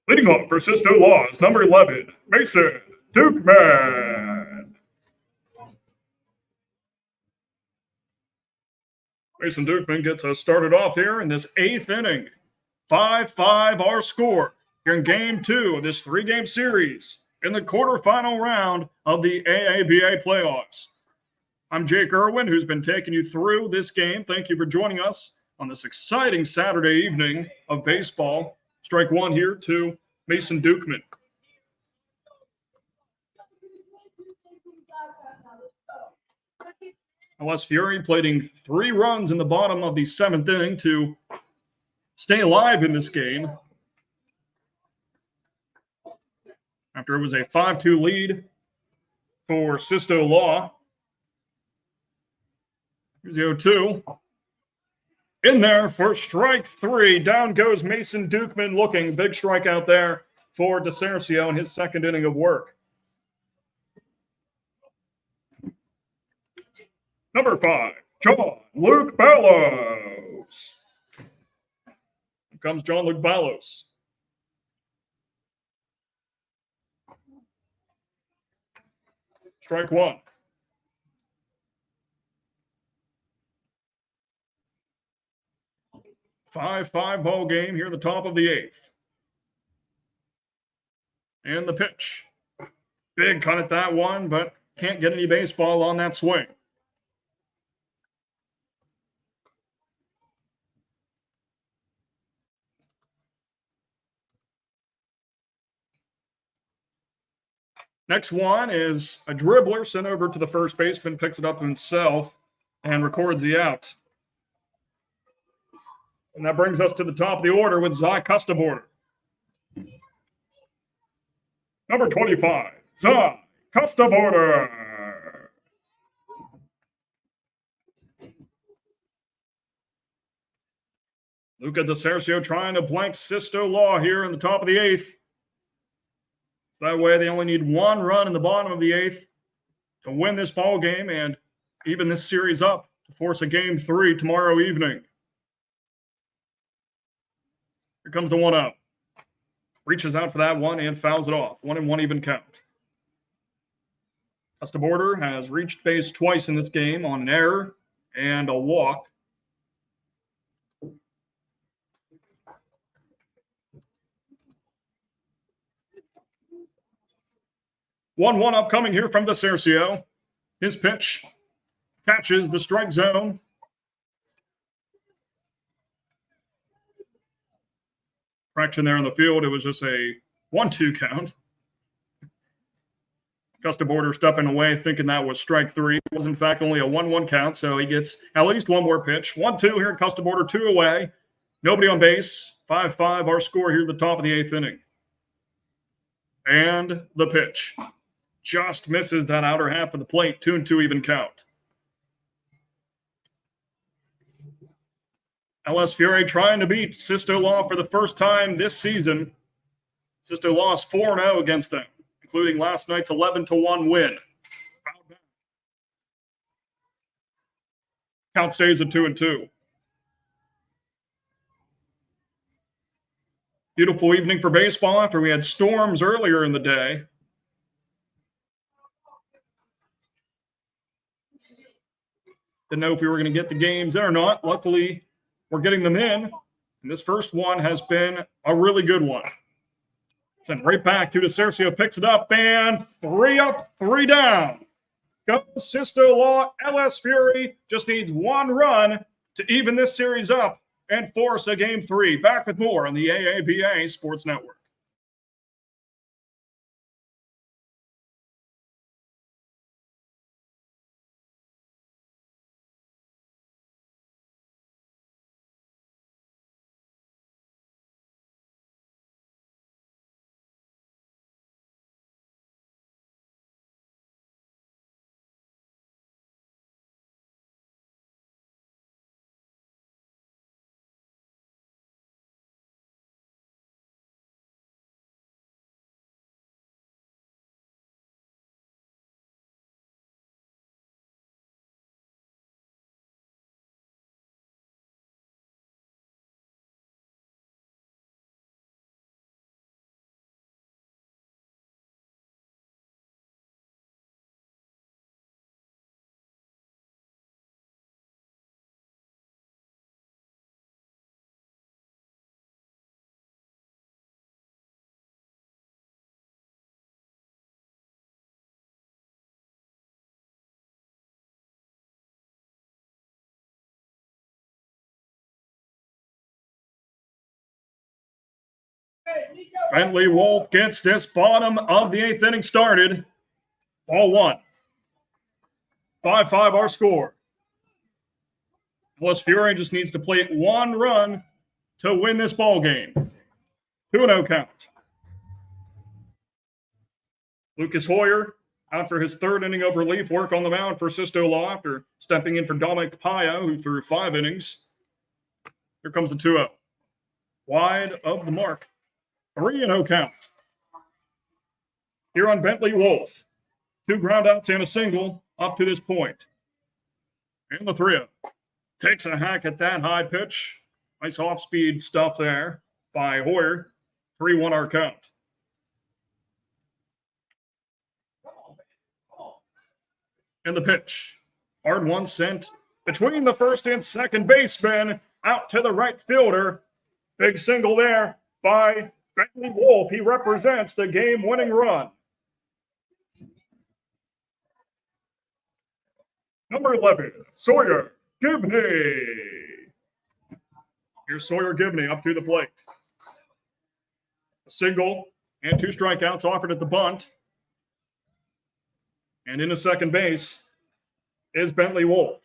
Leading off for Sisto Laws, number 11, Mason Dukeman. Mason Dukeman gets us started off here in this 8th inning. 5-5 our score here in game 2 of this 3-game series in the quarterfinal round of the AABA playoffs. I'm Jake Irwin, who's been taking you through this game. Thank you for joining us on this exciting Saturday evening of baseball. Strike one here to Mason Dukeman. LS Fury plating 3 runs in the bottom of the 7th inning to stay alive in this game. After it was a 5-2 lead for Sisto Law. Here's the 0-2. In there for strike 3. Down goes Mason Dukeman looking. Big strikeout there for DeCercio in his 2nd inning of work. Number 5, John Luke Ballos. Here comes John Luke Ballos. Strike 1. Five ball game here at the top of the 8th. And the pitch. Big cut at that one, but can't get any baseball on that swing. Next one is a dribbler sent over to the first baseman, picks it up himself, and records the out. And that brings us to the top of the order with Zai Custaborder. Number 25, Zai Custaborder. Luca DeCercio trying to blank Sisto Law here in the top of the 8th. That way they only need 1 run in the bottom of the 8th to win this ball game and even this series up to force a game 3 tomorrow evening. Here comes the 1-0. Reaches out for that one and fouls it off. 1-1 even count. Custaborder has reached base twice in this game on an error and a walk. One upcoming here from DeCercio. His pitch catches the strike zone. Fraction there in the field. It was just a 1-2 count. Custaborder stepping away, thinking that was strike 3. It was in fact only a 1-1 count, so he gets at least one more pitch. 1-2 here at Custaborder, 2 away. Nobody on base. 5-5 our score here at the top of the 8th inning. And the pitch. Just misses that outer half of the plate. 2-2 even count. LS Fury trying to beat Sisto Law for the first time this season. Sisto lost 4-0 against them, including last night's 11-1 win. Count stays at 2-2. Beautiful evening for baseball after we had storms earlier in the day. Didn't know if we were going to get the games in or not. Luckily, we're getting them in. And this first one has been a really good one. Sent right back to DeCercio, picks it up, and 3 up, 3 down. Goes Sisto Law. LS Fury just needs 1 run to even this series up and force a game 3. Back with more on the AABA Sports Network. Bentley Wolf gets this bottom of the 8th inning started. Ball 1. 5-5 our score. Plus Fury just needs to plate 1 run to win this ball game. 2-0 count. Lucas Hoyer out for his 3rd inning of relief work on the mound for Sisto Law after stepping in for Dominic Paya, who threw 5 innings. Here comes the 2-0. Wide of the mark. 3-0 count. Here on Bentley Wolf. 2 groundouts and a single up to this point. And the 3-0. Takes a hack at that high pitch. Nice off-speed stuff there by Hoyer. 3-1 our count. And the pitch. Hard one sent between the first and second baseman out to the right fielder. Big single there by Bentley Wolf. He represents the game-winning run. Number 11, Sawyer Gibney. Here's Sawyer Gibney up to the plate. A single and 2 strikeouts offered at the bunt. And into second base is Bentley Wolf.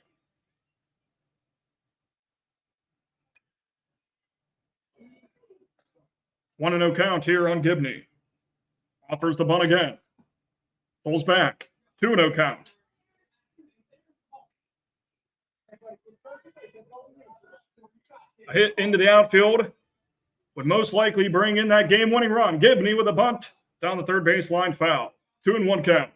1-0 count here on Gibney. Offers the bunt again. Pulls back. 2-0 count. A hit into the outfield would most likely bring in that game-winning run. Gibney with a bunt down the third baseline, foul. 2-1 count.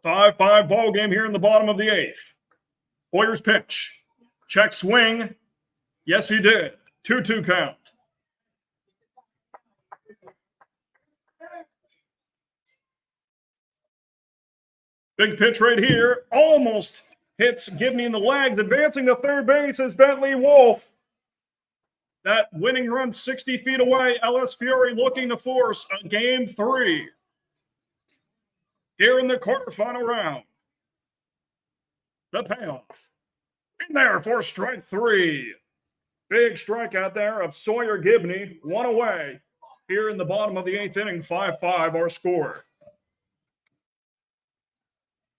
Five ball game here in the bottom of the 8th. Hoyer's pitch. Check swing. Yes, he did. 2-2 count. Big pitch right here. Almost hits Gibney in the legs. Advancing to third base is Bentley Wolf. That winning run 60 feet away. LS Fury looking to force a game 3 here in the quarterfinal round. The payoff. In there for strike 3. Big strikeout there of Sawyer Gibney. 1 away here in the bottom of the 8th inning. 5-5 our score.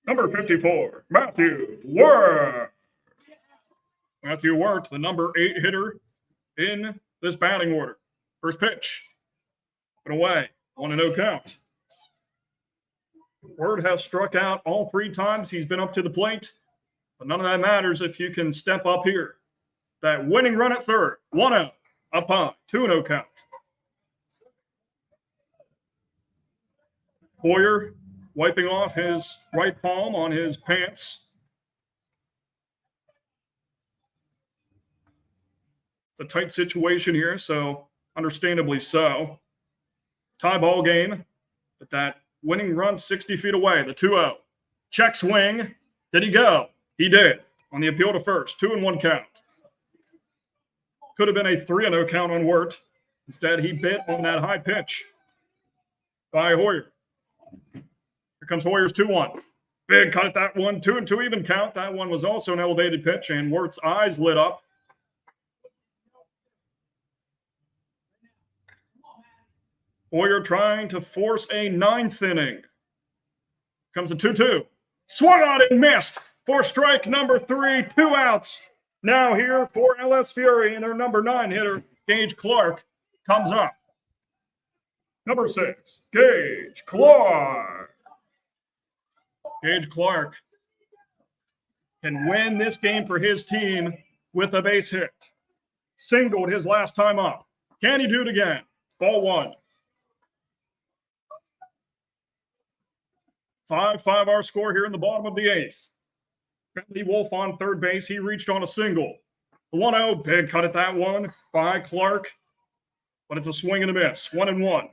Number 54, Matthew Wirt. Matthew Wirt, the number 8 hitter in this batting order. First pitch. Put away. 1-0 count. Wirt has struck out all 3 times he's been up to the plate, but none of that matters if you can step up here. That winning run at third. 1-0. Up on. 2-0 count. Hoyer wiping off his right palm on his pants. It's a tight situation here, so understandably so. Tie ball game, but that winning run 60 feet away, the 2-0. Check swing. Did he go? He did. On the appeal to first. 2-1 count. Could have been a 3-0 count on Wirt. Instead, he bit on that high pitch by Hoyer. Here comes Hoyer's 2-1. Big cut at that one. 2-2 even count. That one was also an elevated pitch, and Wirt's eyes lit up. Hoyer trying to force a 9th inning. Comes a 2-2. Swung on and missed for strike number 3. 2 outs. Now here for LS Fury, and their number 9 hitter, Gage Clark, comes up. Number 6, Gage Clark. Gage Clark can win this game for his team with a base hit. Singled his last time up. Can he do it again? Ball 1. 5-5 our score here in the bottom of the 8th. Bentley Wolf on third base. He reached on a single. 1-0. Big cut at that one by Clark. But it's a swing and a miss. 1-1.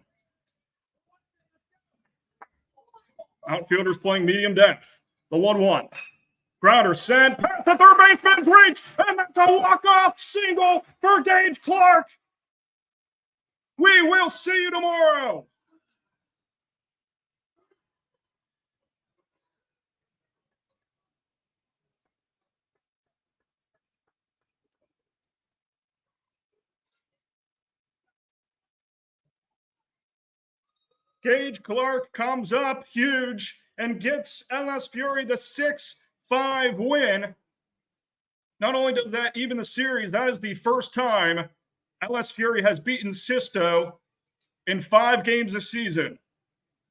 Outfielders playing medium depth. The 1-1. Grounder sent past the third baseman's reach. And that's a walk-off single for Gage Clark. We will see you tomorrow. Gage Clark comes up huge and gets LS Fury the 6-5 win. Not only does that even the series, that is the first time LS Fury has beaten Sisto in 5 games this season.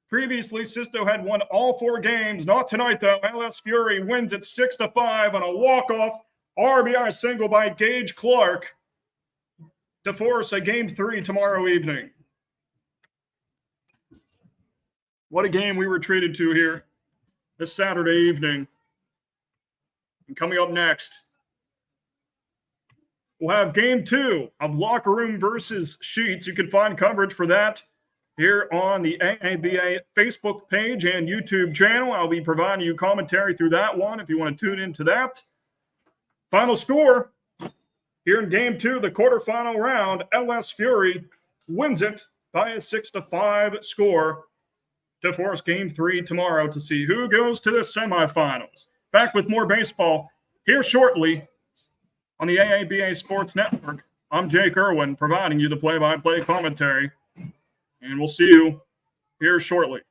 Previously, Sisto had won all 4 games. Not tonight, though. LS Fury wins it 6-5 on a walk-off RBI single by Gage Clark to force a Game 3 tomorrow evening. What a game we were treated to here this Saturday evening. And coming up next, we'll have Game 2 of Locker Room versus Sheets. You can find coverage for that here on the AABA Facebook page and YouTube channel. I'll be providing you commentary through that one if you want to tune into that. Final score here in Game 2 of the quarterfinal round, LS Fury wins it by a 6-5 score to force Game 3 tomorrow to see who goes to the semifinals. Back with more baseball here shortly on the AABA Sports Network. I'm Jake Irwin, providing you the play-by-play commentary, and we'll see you here shortly.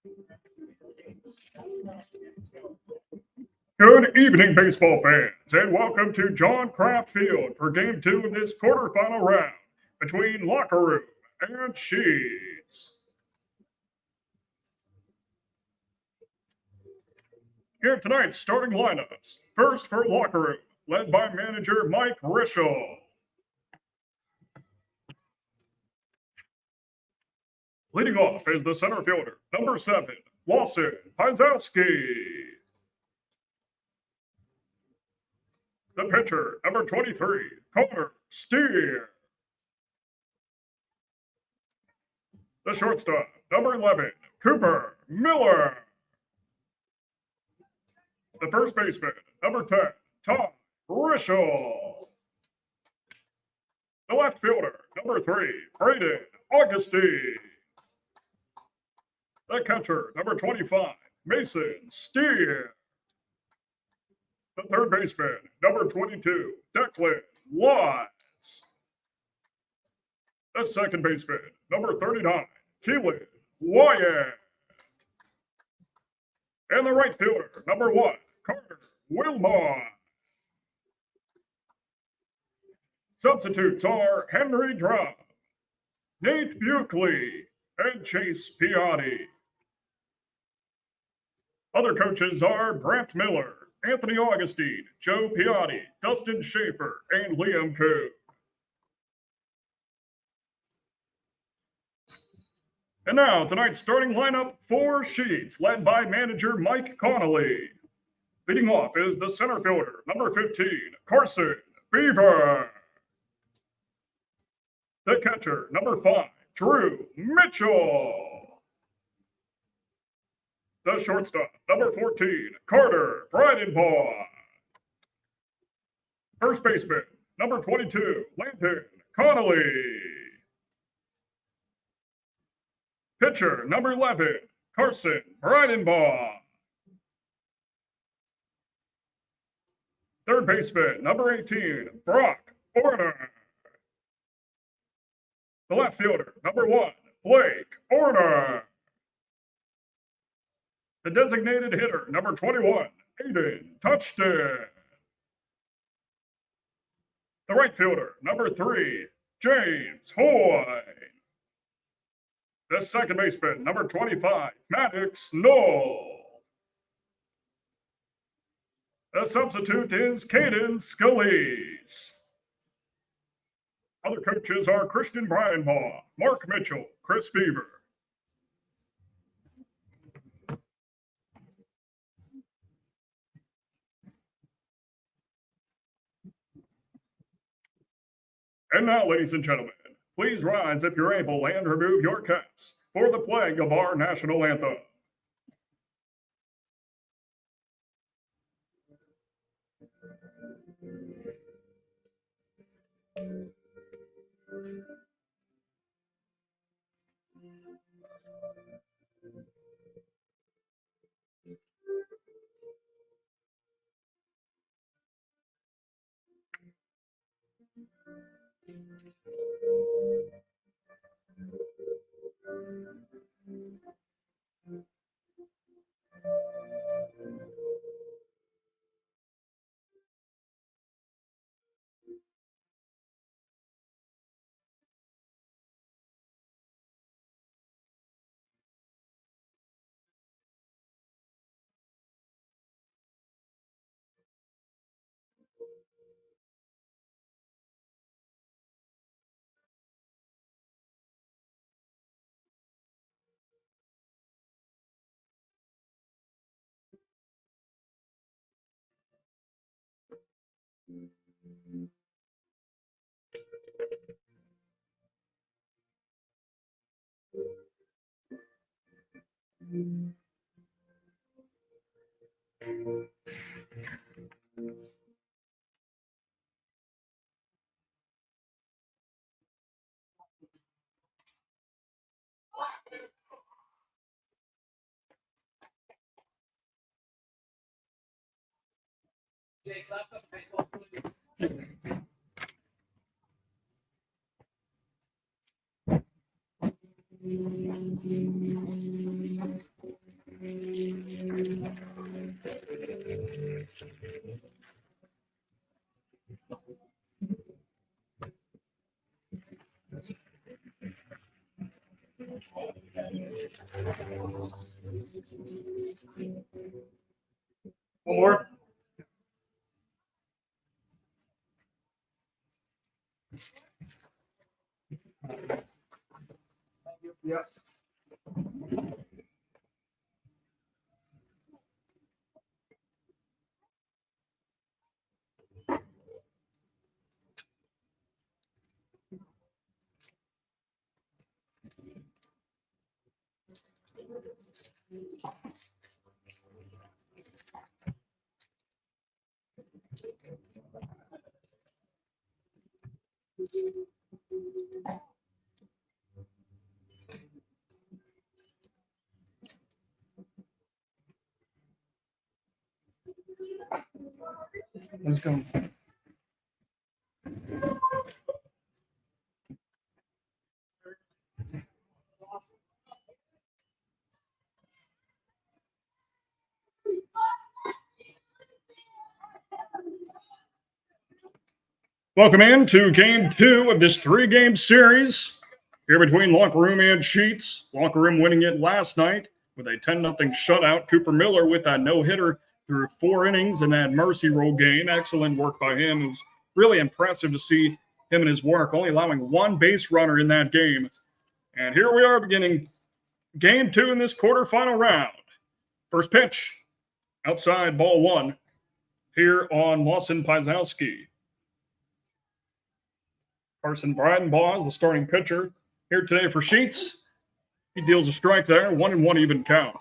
Good evening, baseball fans, and welcome to John Kraft Field for Game 2 of this quarterfinal round between Locker Room and Sheets. Here are tonight's starting lineups. First for Locker Room, led by manager Mike Rischel. Leading off is the center fielder, number 7, Lawson Pazowski. The pitcher, number 23, Connor Steer. The shortstop, number 11, Cooper Miller. The first baseman, number 10, Tom Rischel. The left fielder, number 3, Braden Augustine. The catcher, number 25, Mason Steer. The third baseman, number 22, Declan Watts. The second baseman, number 39, Keelan Wyatt. And the right fielder, number 1, Carter Wilmot. Substitutes are Henry Drum, Nate Buckley, and Chase Piatti. Other coaches are Brent Miller, Anthony Augustine, Joe Piatti, Dustin Schaefer, and Liam Koo. And now, tonight's starting lineup for Sheets, led by manager Mike Connolly. Leading off is the center fielder, number 15, Carson Beaver. The catcher, number 5, Drew Mitchell. The shortstop, number 14, Carter Breidenbaugh. First baseman, number 22, Landon Connolly. Pitcher, number 11, Carson Breidenbaugh. Third baseman, number 18, Brock Orner. The left fielder, number 1, Blake Orner. The designated hitter, number 21, Aiden Touchton. The right fielder, number 3, James Hoy. The second baseman, number 25, Maddox Knoll. The substitute is Caden Scalise. Other coaches are Christian Breidenbaugh, Mark Mitchell, Chris Beaver. And now, ladies and gentlemen, please rise if you're able and remove your caps for the playing of our national anthem. One more. Yep. Let's go. Welcome in to game 2 of this 3-game series here between Locker Room and Sheets. Locker Room winning it last night with a 10-0 shutout. Cooper Miller with that no-hitter through 4 innings in that mercy roll game. Excellent work by him. It was really impressive to see him and his work, only allowing 1 base runner in that game. And here we are beginning game 2 in this quarterfinal round. First pitch, outside, ball 1 here on Lawson Pizowski. Carson Breidenbaugh is the starting pitcher here today for Sheets. He deals a strike there, 1-1 even count.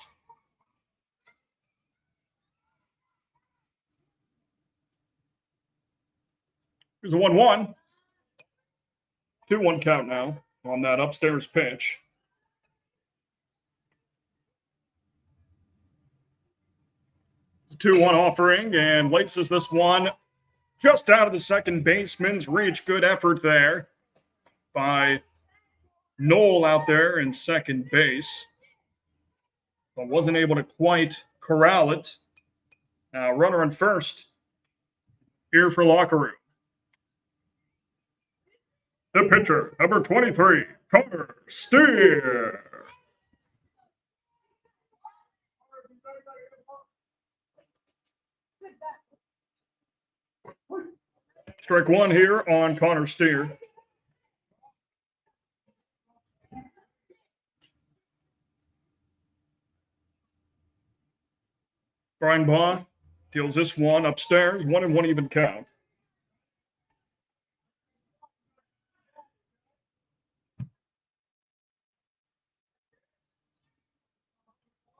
Here's a 1-1. 2-1 count now on that upstairs pitch. It's a 2-1 offering, and laces this one just out of the second baseman's reach. Good effort there by Noel out there in second base, but wasn't able to quite corral it. Runner on first here for Locker Room. The pitcher, number 23, Connor Steer. Strike 1 here on Connor Steer. Breidenbaugh deals this one upstairs, 1-1 even count.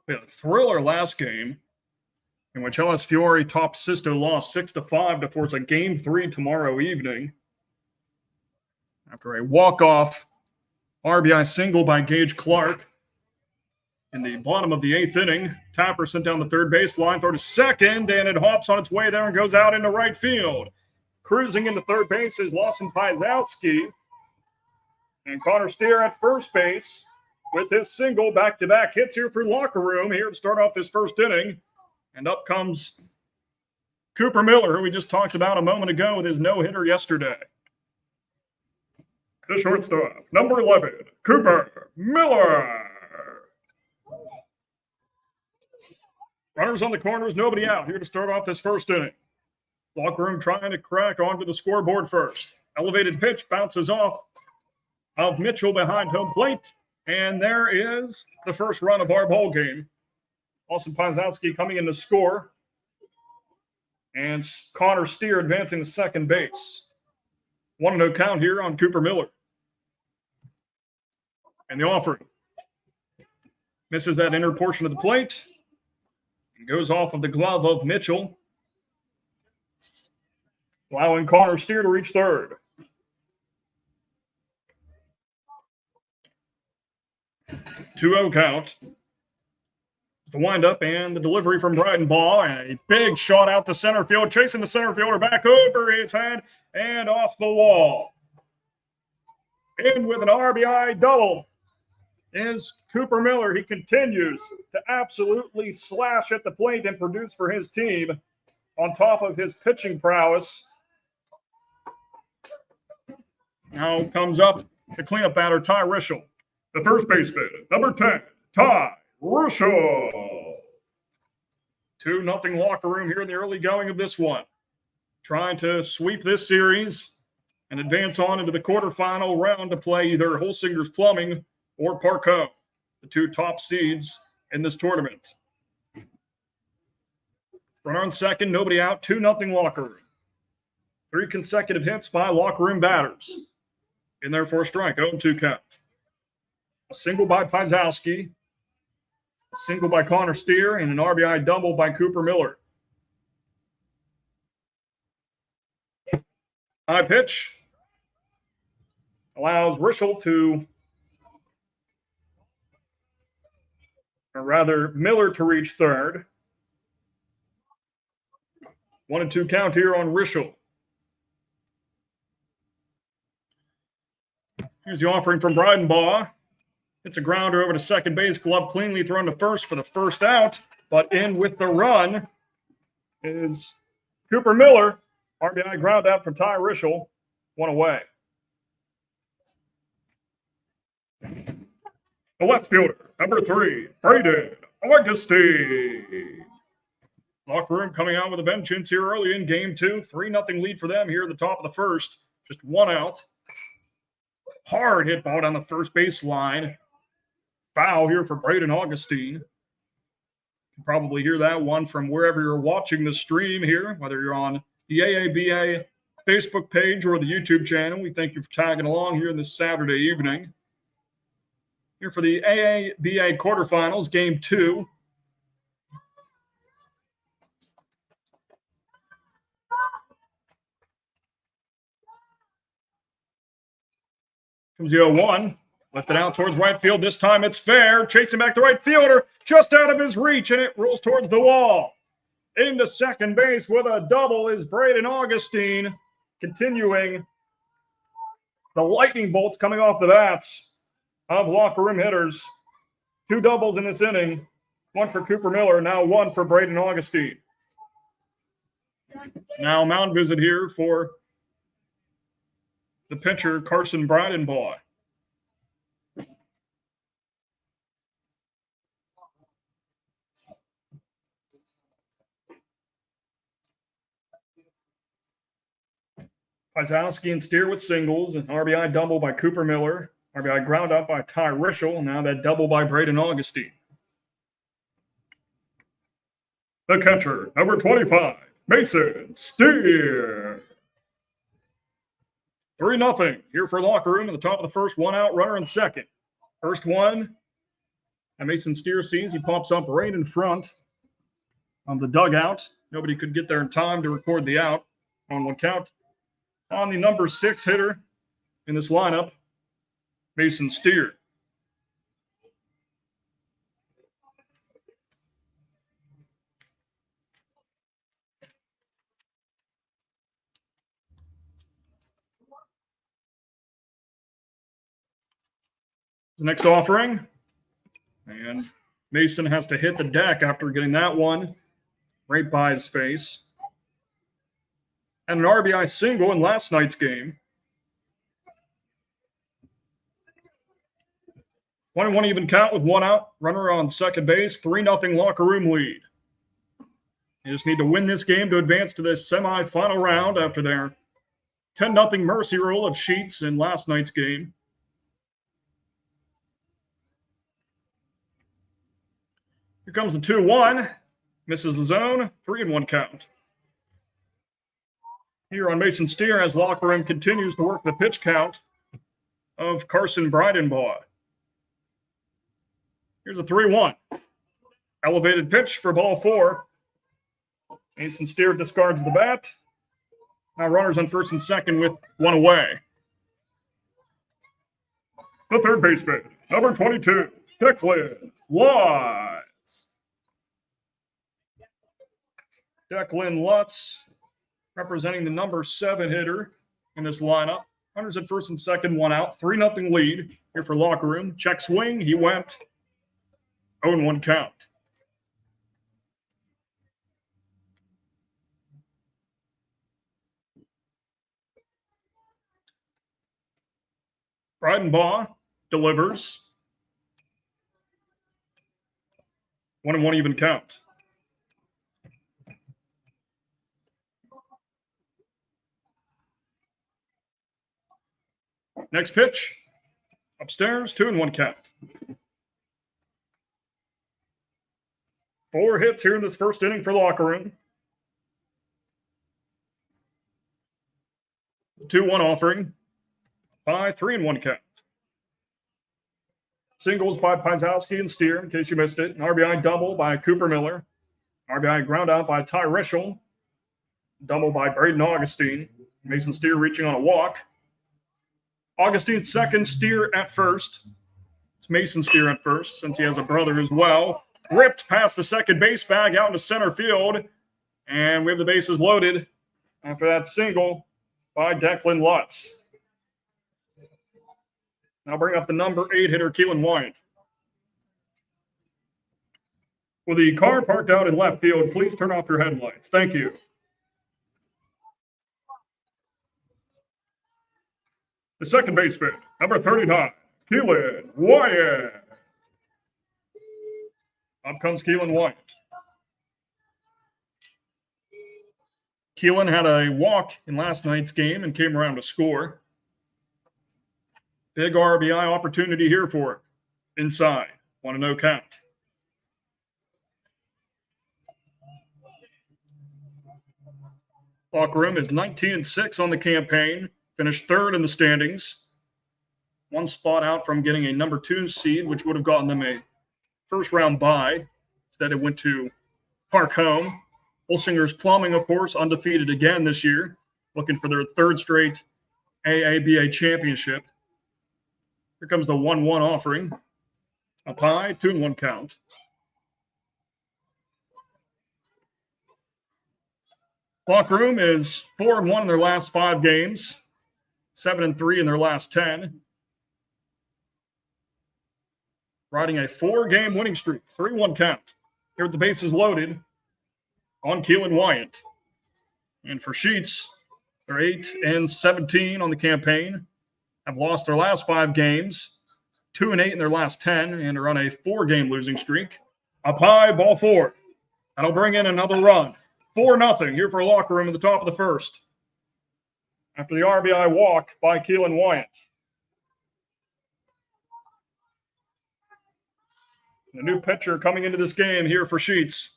We had a thriller last game in which LS Fiore topped Sisto lost 6-5 to force a game 3 tomorrow evening. After a walk-off RBI single by Gage Clark in the bottom of the 8th inning, Tapper sent down the third baseline, throw to second, and it hops on its way there and goes out into right field. Cruising into third base is Lawson Pizowski, and Connor Steer at first base with his single. Back-to-back hits here for Locker Room here to start off this first inning. And up comes Cooper Miller, who we just talked about a moment ago with his no-hitter yesterday. The shortstop, number 11, Cooper Miller. Runners on the corners, nobody out here to start off this first inning. Locker Room trying to crack onto the scoreboard first. Elevated pitch bounces off of Mitchell behind home plate. And there is the first run of our ball game. Lawson Pizowski coming in to score. And Connor Steer advancing to second base. 1-0 count here on Cooper Miller. And the offering. Misses that inner portion of the plate. And goes off of the glove of Mitchell. Allowing Connor Steer to reach third. Two-0 count. The windup and the delivery from Breidenbaugh, and a big shot out to center field, chasing the center fielder back over his head and off the wall. In with an RBI double is Cooper Miller. He continues to absolutely slash at the plate and produce for his team on top of his pitching prowess. Now comes up the cleanup batter, Ty Rischel. The first baseman, number 10, Ty Rischel. 2-0 locker room here in the early going of this one. Trying to sweep this series and advance on into the quarterfinal round to play either Holsinger's Plumbing or Parco, the 2 top seeds in this tournament. Runner on second, nobody out, 2-0 locker room. 3 consecutive hits by locker room batters. In there for a strike, 0-2 count. A single by Pizowski, a single by Connor Steer, and an RBI double by Cooper Miller. High pitch allows Rischel to, or rather Miller to reach third. 1-2 count here on Rischel. Here's the offering from Breidenbaugh. It's a grounder over to second base. Glove cleanly thrown to first for the first out, but in with the run is Cooper Miller. RBI ground out from Ty Rischel. 1 away. The left fielder, number 3, Braden Augustine. Locker room coming out with a vengeance here early in game 2. 3-0 lead for them here at the top of the first. Just 1 out. Hard hit ball down the first base line. Foul here for Braden Augustine. You can probably hear that one from wherever you're watching the stream here, whether you're on the AABA Facebook page or the YouTube channel. We thank you for tagging along here this Saturday evening. Here for the AABA quarterfinals, game 2. Comes the 0-1. Lifted out towards right field. This time it's fair. Chasing back the right fielder. Just out of his reach, and it rolls towards the wall. Into second base with a double is Braden Augustine. Continuing the lightning bolts coming off the bats of locker room hitters. 2 doubles in this inning. 1 for Cooper Miller. Now 1 for Braden Augustine. Now mound visit here for the pitcher, Carson Breidenbaugh. Pizowski and Steer with singles, an RBI double by Cooper Miller, RBI ground up by Ty Rischel, now that double by Braden Augustine. The catcher, number 25, Mason Steer. 3-0 here for locker room at the top of the first. 1 out, runner in second. First one, and Mason Steer sees he pops up right in front of the dugout. Nobody could get there in time to record the out on 1 count. On the number 6 hitter in this lineup, Mason Steer. The next offering, and Mason has to hit the deck after getting that one right by his face. And an RBI single in last night's game. 1-1 even count with 1 out. Runner on second base. 3-0 locker room lead. They just need to win this game to advance to the semifinal round after their 10-0 mercy rule of Sheets in last night's game. Here comes the 2-1. Misses the zone. 3-1 count. Here on Mason Steer as locker room continues to work the pitch count of Carson Breidenbaugh. Here's a 3-1. Elevated pitch for ball 4. Mason Steer discards the bat. Now runners on first and second with 1 away. The third baseman, number 22, Declan Lutz. Declan Lutz representing the number 7 hitter in this lineup. Runners at first and second, one out. 3-0 lead here for locker room. Check swing. He went 0-1 count. Breidenbaugh delivers. 1-1 even count. Next pitch. Upstairs, 2-1 count. 4 hits here in this first inning for locker room. 2-1 offering by 3-1 count. Singles by Pizowski and Steer, in case you missed it. An RBI double by Cooper Miller. RBI ground out by Ty Rischel. Double by Braden Augustine. Mason Steer reaching on a walk. Augustine second, Steer at first. It's Mason Steer at first, since he has a brother as well. Ripped past the second base bag out into center field. And we have the bases loaded after that single by Declan Lutz. Now bring up the number 8 hitter, Keelan Wyatt. With the car parked out in left field, please turn off your headlights. Thank you. The second baseman, number 39, Keelan Wyatt. Up comes Keelan Wyatt. Keelan had a walk in last night's game and came around to score. Big RBI opportunity here for him. Inside, 1-0 count. Locker room is 19-6 on the campaign. Finished third in the standings. One spot out from getting a number 2 seed, which would have gotten them a first-round bye. Instead, it went to Park Home. Holsinger's Plumbing, of course, undefeated again this year, looking for their third straight AABA championship. Here comes the 1-1 offering. Up high, 2-1 count. Locker room is 4-1 in their last 5 games, 7-3 in their last 10. Riding a 4-game winning streak, 3-1 count. Here with the bases loaded on Keelan Wyatt. And for Sheets, they're 8-17 on the campaign. Have lost their last 5 games, 2-8 in their last 10, and are on a 4-game losing streak. Up high, ball 4. That'll bring in another run. 4-0 here for locker room in the top of the first. After the RBI walk by Keelan Wyatt. The new pitcher coming into this game here for Sheets,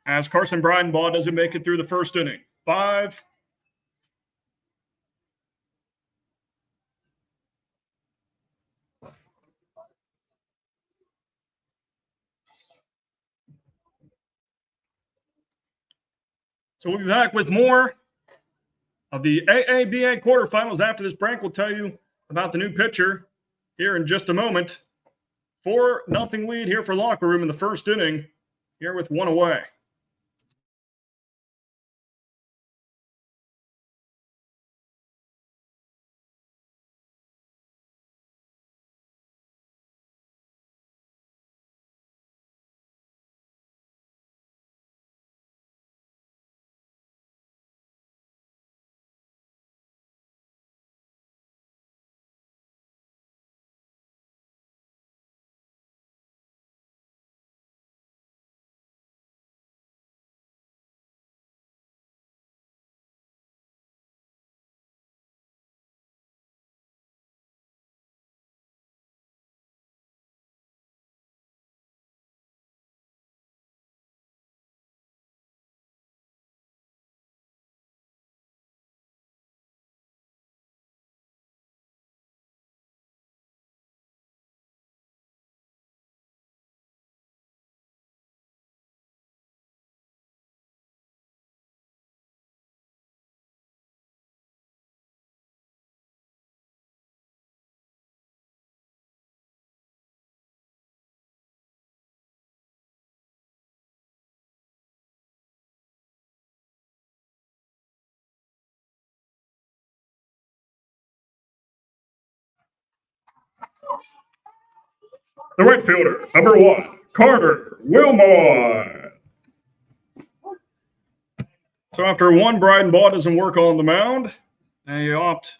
as Carson Breidenbaugh doesn't make it through the first inning. 5. So we'll be back with more of the AABA quarterfinals after this break. We'll tell you about the new pitcher here in just a moment. 4-0 lead here for locker room in the first inning, here with 1 away. The right fielder, number 1, Carter Wilmot. So after one Bryden ball doesn't work on the mound, they opt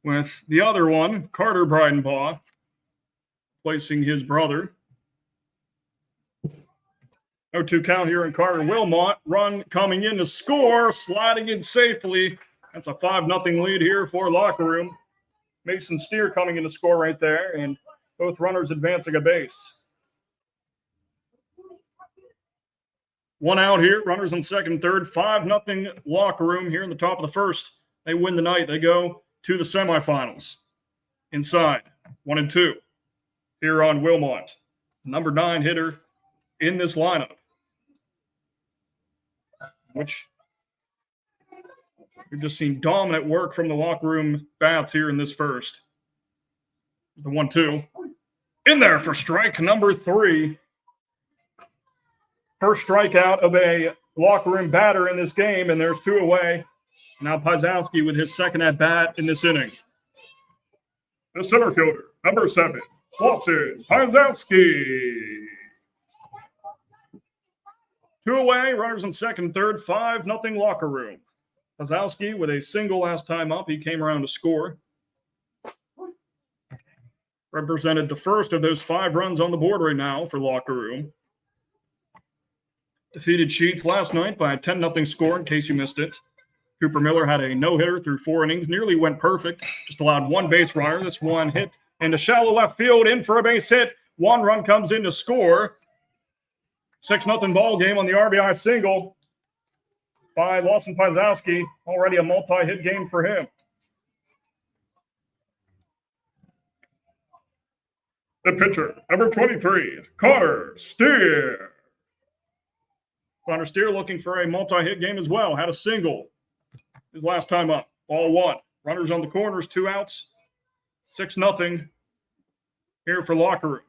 with the other one, Carter Brydenbaugh, placing his brother. 0-2 count here in Carter Wilmot. Run coming in to score, sliding in safely. That's a 5-0 lead here for Locker Room. Mason Steer coming in to score right there, and both runners advancing a base. One out here, runners on second, third, 5-0 Locker Room here in the top of the first. They win the night. They go to the semifinals. Inside, 1-2 here on Wilmot. Number 9 hitter in this lineup, which we've just seen dominant work from the Locker Room bats here in this first. The 1-2 in there for strike number 3. First strikeout of a Locker Room batter in this game, and there's 2 away. Now Pazowski with his second at bat in this inning. The center fielder, number 7, Lawson Pazowski. 2 away, runners on second, third, 5-0 Locker Room. Pazowski with a single last time up. He came around to score. Represented the first of those 5 runs on the board right now for Locker Room. Defeated Sheets last night by a 10-0 score, in case you missed it. Cooper Miller had a no-hitter through 4 innings, nearly went perfect, just allowed 1 base runner. This one hit into shallow left field, in for a base hit. 1 run comes in to score. 6-0 ball game on the RBI single by Lawson Pazowski. Already a multi-hit game for him. The pitcher, number 23, Connor Steer. Connor Steer looking for a multi-hit game as well. Had a single his last time up. Ball 1. Runners on the corners, 2 outs. 6-0 here for Locker Room.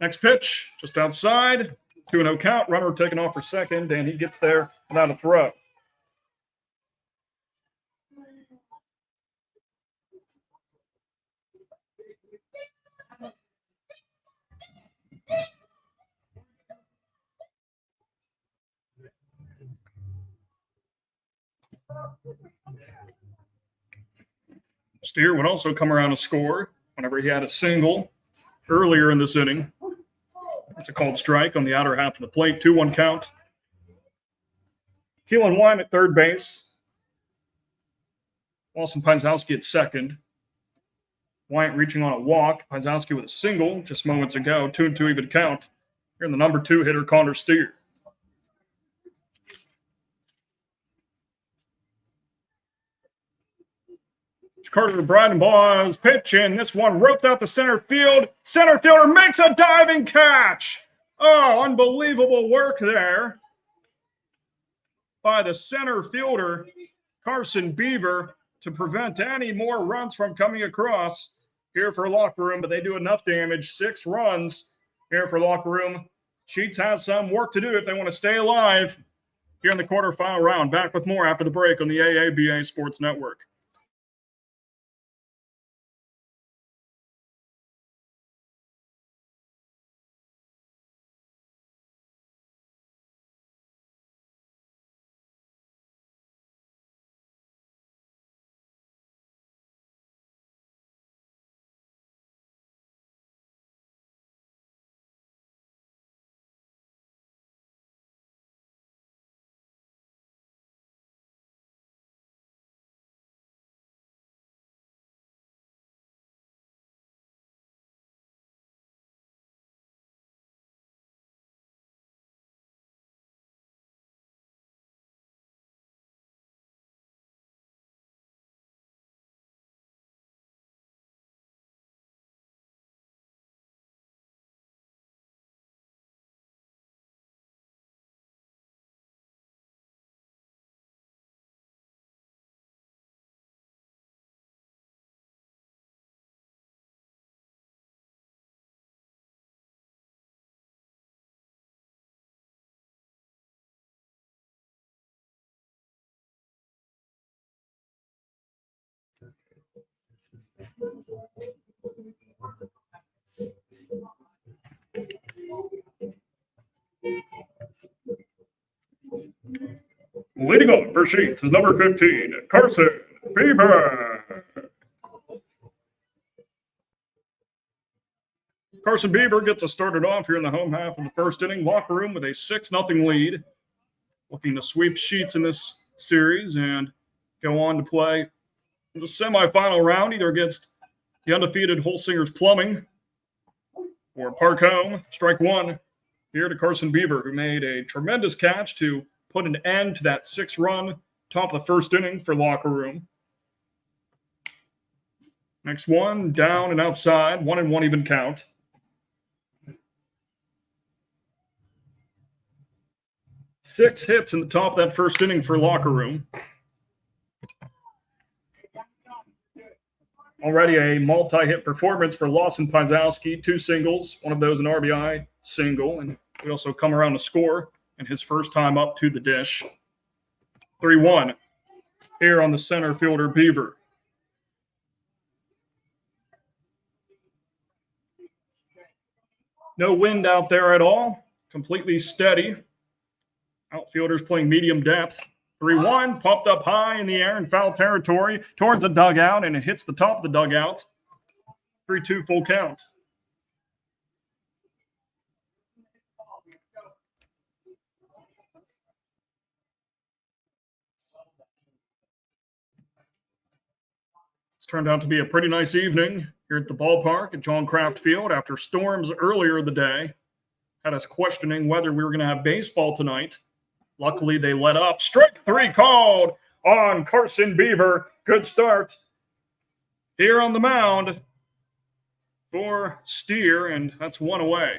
Next pitch, just outside. 2-0 count. Runner taken off for second, and he gets there without a throw. Steer would also come around to score whenever he had a single earlier in this inning. That's a called strike on the outer half of the plate. 2-1 count. Keelan Wine at third base. Lawson Pazowski at second. Wyatt reaching on a walk. Pazowski with a single just moments ago. 2-2 even count. Here in the number 2 hitter, Connor Steer. Carter Brydenbaugh's pitch, and this one roped out the center field. Center fielder makes a diving catch. Oh, unbelievable work there by the center fielder, Carson Beaver, to prevent any more runs from coming across here for Locker Room, but they do enough damage. 6 runs here for Locker Room. Sheets has some work to do if they want to stay alive here in the quarterfinal round. Back with more after the break on the AABA Sports Network. Leading on for Sheets is number 15, Carson Beaver. Carson Beaver gets us started off here in the home half of the first inning. Locker room with a 6-0 lead. Looking to sweep Sheets in this series and go on to play the semifinal round, either against the undefeated Holsingers Plumbing or Park Home. Strike one here to Carson Beaver, who made a tremendous catch to put an end to that 6-run top of the first inning for Locker Room. Next one, down and outside, 1-1 even count. Six hits in the top of that first inning for Locker Room. Already a multi-hit performance for Lawson Pizowski, 2 singles, one of those an RBI single, and we also come around to score in his first time up to the dish. 3-1 here on the center fielder Beaver. No wind out there at all, completely steady. Outfielders playing medium depth. 3-1, popped up high in the air in foul territory towards the dugout, and it hits the top of the dugout. 3-2 full count. It's turned out to be a pretty nice evening here at the ballpark at John Kraft Field after storms earlier in the day. Had us questioning whether we were going to have baseball tonight. Luckily, they let up. Strike 3 called on Carson Beaver. Good start here on the mound for Steer, and that's 1 away.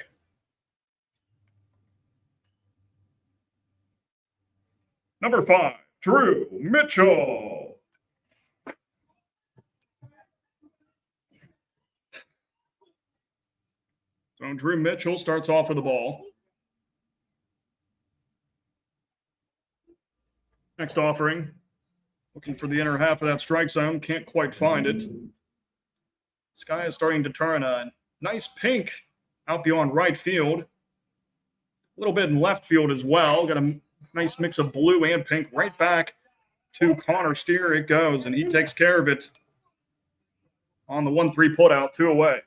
Number 5, Drew Mitchell. So Drew Mitchell starts off with the ball. Next offering. Looking for the inner half of that strike zone. Can't quite find it. Sky is starting to turn a nice pink out beyond right field. A little bit in left field as well. Got a nice mix of blue and pink. Right back to Connor Steer it goes, and he takes care of it on the 1-3 putout, 2 away.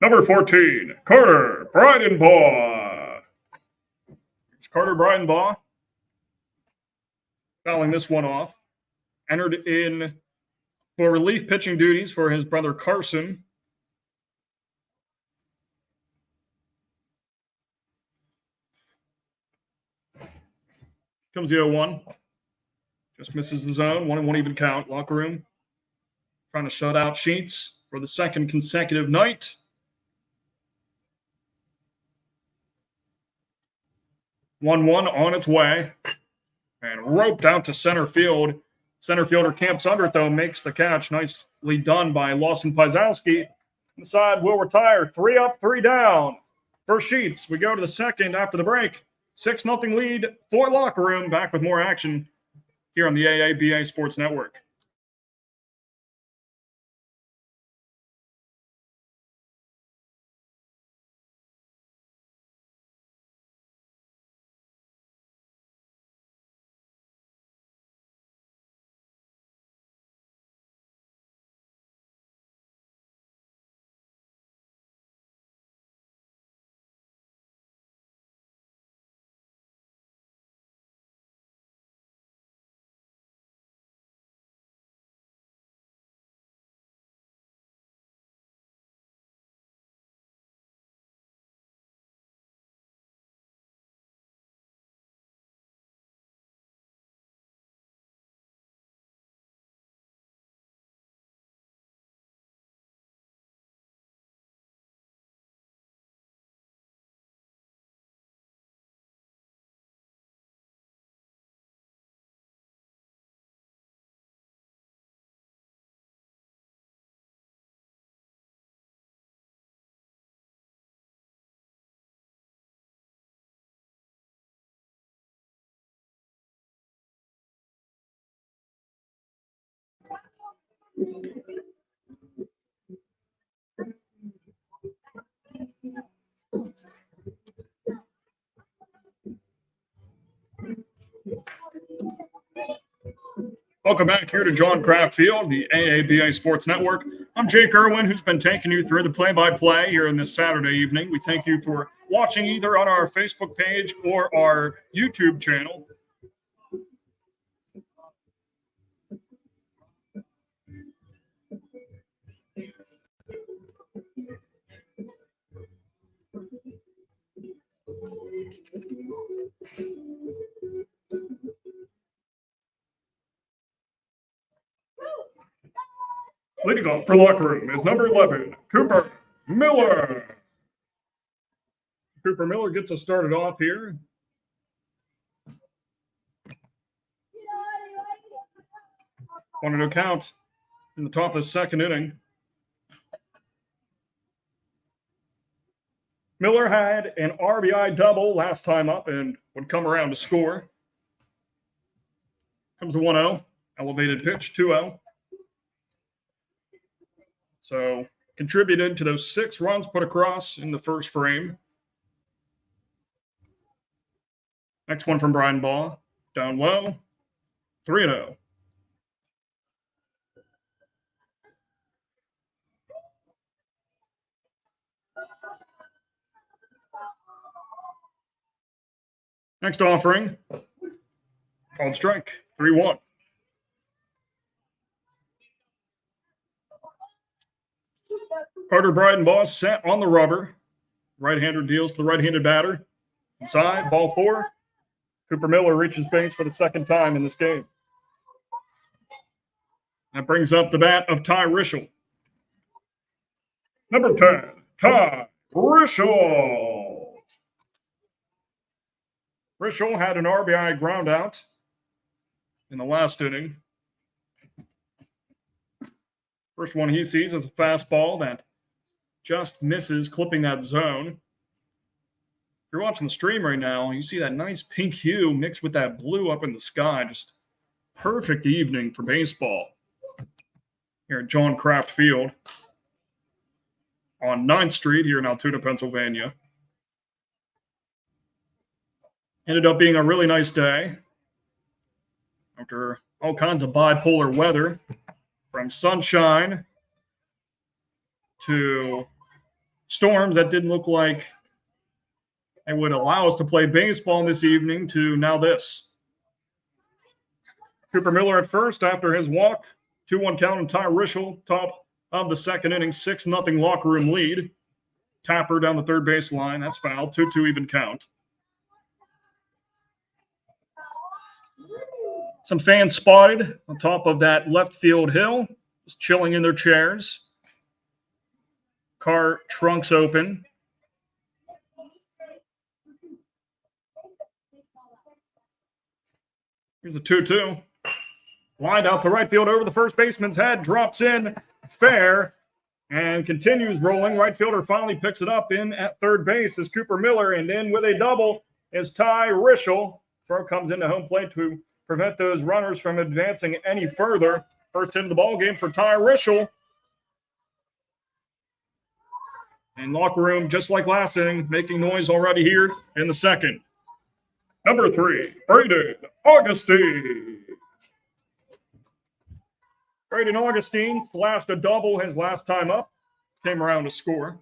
Number 14, Carter Breidenbaugh. It's Carter Breidenbaugh fouling this one off. Entered in for relief pitching duties for his brother Carson. Comes the 0-1. Just misses the zone. 1-1 even count. Locker room trying to shut out Sheets for the second consecutive night. 1-1 on its way. And roped out to center field. Center fielder camps under it, though, makes the catch. Nicely done by Lawson Pizowski. Inside will retire. 3 up, 3 down. For Sheets, we go to the second after the break. 6-0 lead for Locker Room. Back with more action here on the AABA Sports Network. Welcome back here to John Kraft Field, the AABA Sports Network. I'm Jake Irwin, who's been taking you through the play-by-play here in this Saturday evening. We thank you for watching either on our Facebook page or our YouTube channel. Leading off for locker room is number 11, Cooper Miller. Cooper Miller gets us started off here. Wanted to count in the top of the second inning. Miller had an RBI double last time up and would come around to score. Comes a 1-0, elevated pitch, 2-0. So contributed to those 6 runs put across in the first frame. Next one from Brian Baugh, down low, 3-0. Next offering, called strike, 3-1. Carter Brydenbaugh sat on the rubber. Right-hander deals to the right-handed batter. Inside, ball 4. Cooper Miller reaches base for the second time in this game. That brings up the bat of Ty Rischel. Number 10, Ty Rischel. Rischel had an RBI ground out in the last inning. First one he sees is a fastball that just misses, clipping that zone. If you're watching the stream right now, you see that nice pink hue mixed with that blue up in the sky. Just perfect evening for baseball here at John Kraft Field on 9th Street here in Altoona, Pennsylvania. Ended up being a really nice day after all kinds of bipolar weather, from sunshine to storms that didn't look like they would allow us to play baseball this evening, to now this. Cooper Miller at first after his walk. 2-1 count on Ty Rischel, top of the second inning, 6-0 locker room lead. Tapper down the third base line. That's foul. 2-2 even count. Some fans spotted on top of that left field hill, just chilling in their chairs. Car trunks open. Here's a 2-2. Lined out to right field over the first baseman's head. Drops in fair and continues rolling. Right fielder finally picks it up in at third base is Cooper Miller. And in with a double is Ty Rischel. Throw comes into home plate to prevent those runners from advancing any further. First hit of the ball game for Ty Rischel. And locker room, just like last inning, making noise already here in the second. Number 3, Braden Augustine. Braden Augustine flashed a double his last time up. Came around to score.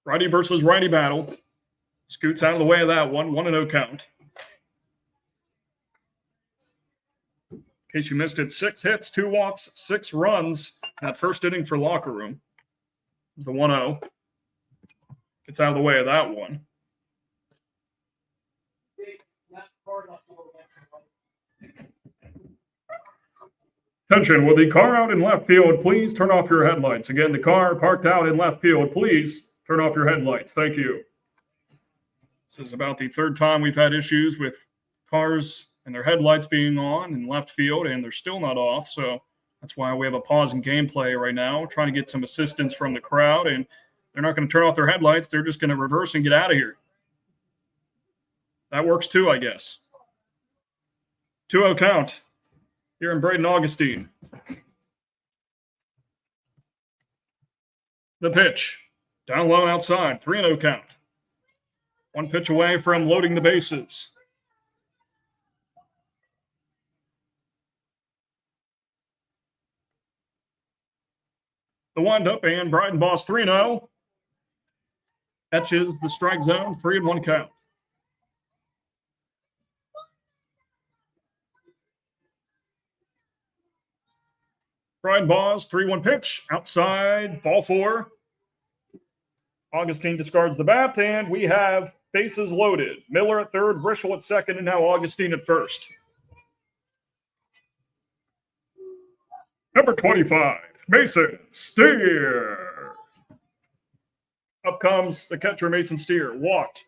Righty versus righty battle. Scoots out of the way of that one. 1-0 count. In case you missed it, 6 hits, 2 walks, 6 runs in that first inning for locker room. It was a 1-0. Gets out of the way of that one. Attention, with the car out in left field, please turn off your headlights. Again, the car parked out in left field, please turn off your headlights. Thank you. This is about the third time we've had issues with cars and their headlights being on in left field, and they're still not off. So that's why we have a pause in gameplay right now, trying to get some assistance from the crowd and They're not going to turn off their headlights. They're just going to reverse and get out of here. That works too, I guess. 2-0 count here in Braden Augustine. The pitch. Down low and outside. 3-0 count. One pitch away from loading the bases. The windup and Brighton Boss 3-0. Etches the strike zone. 3-1 count. Brighton Boss 3-1 pitch. Outside. Ball 4. Augustine discards the bat, and we have bases loaded. Miller at third, Brishel at second, and now Augustine at first. Number 25, Mason Steer. Up comes the catcher, Mason Steer. Walked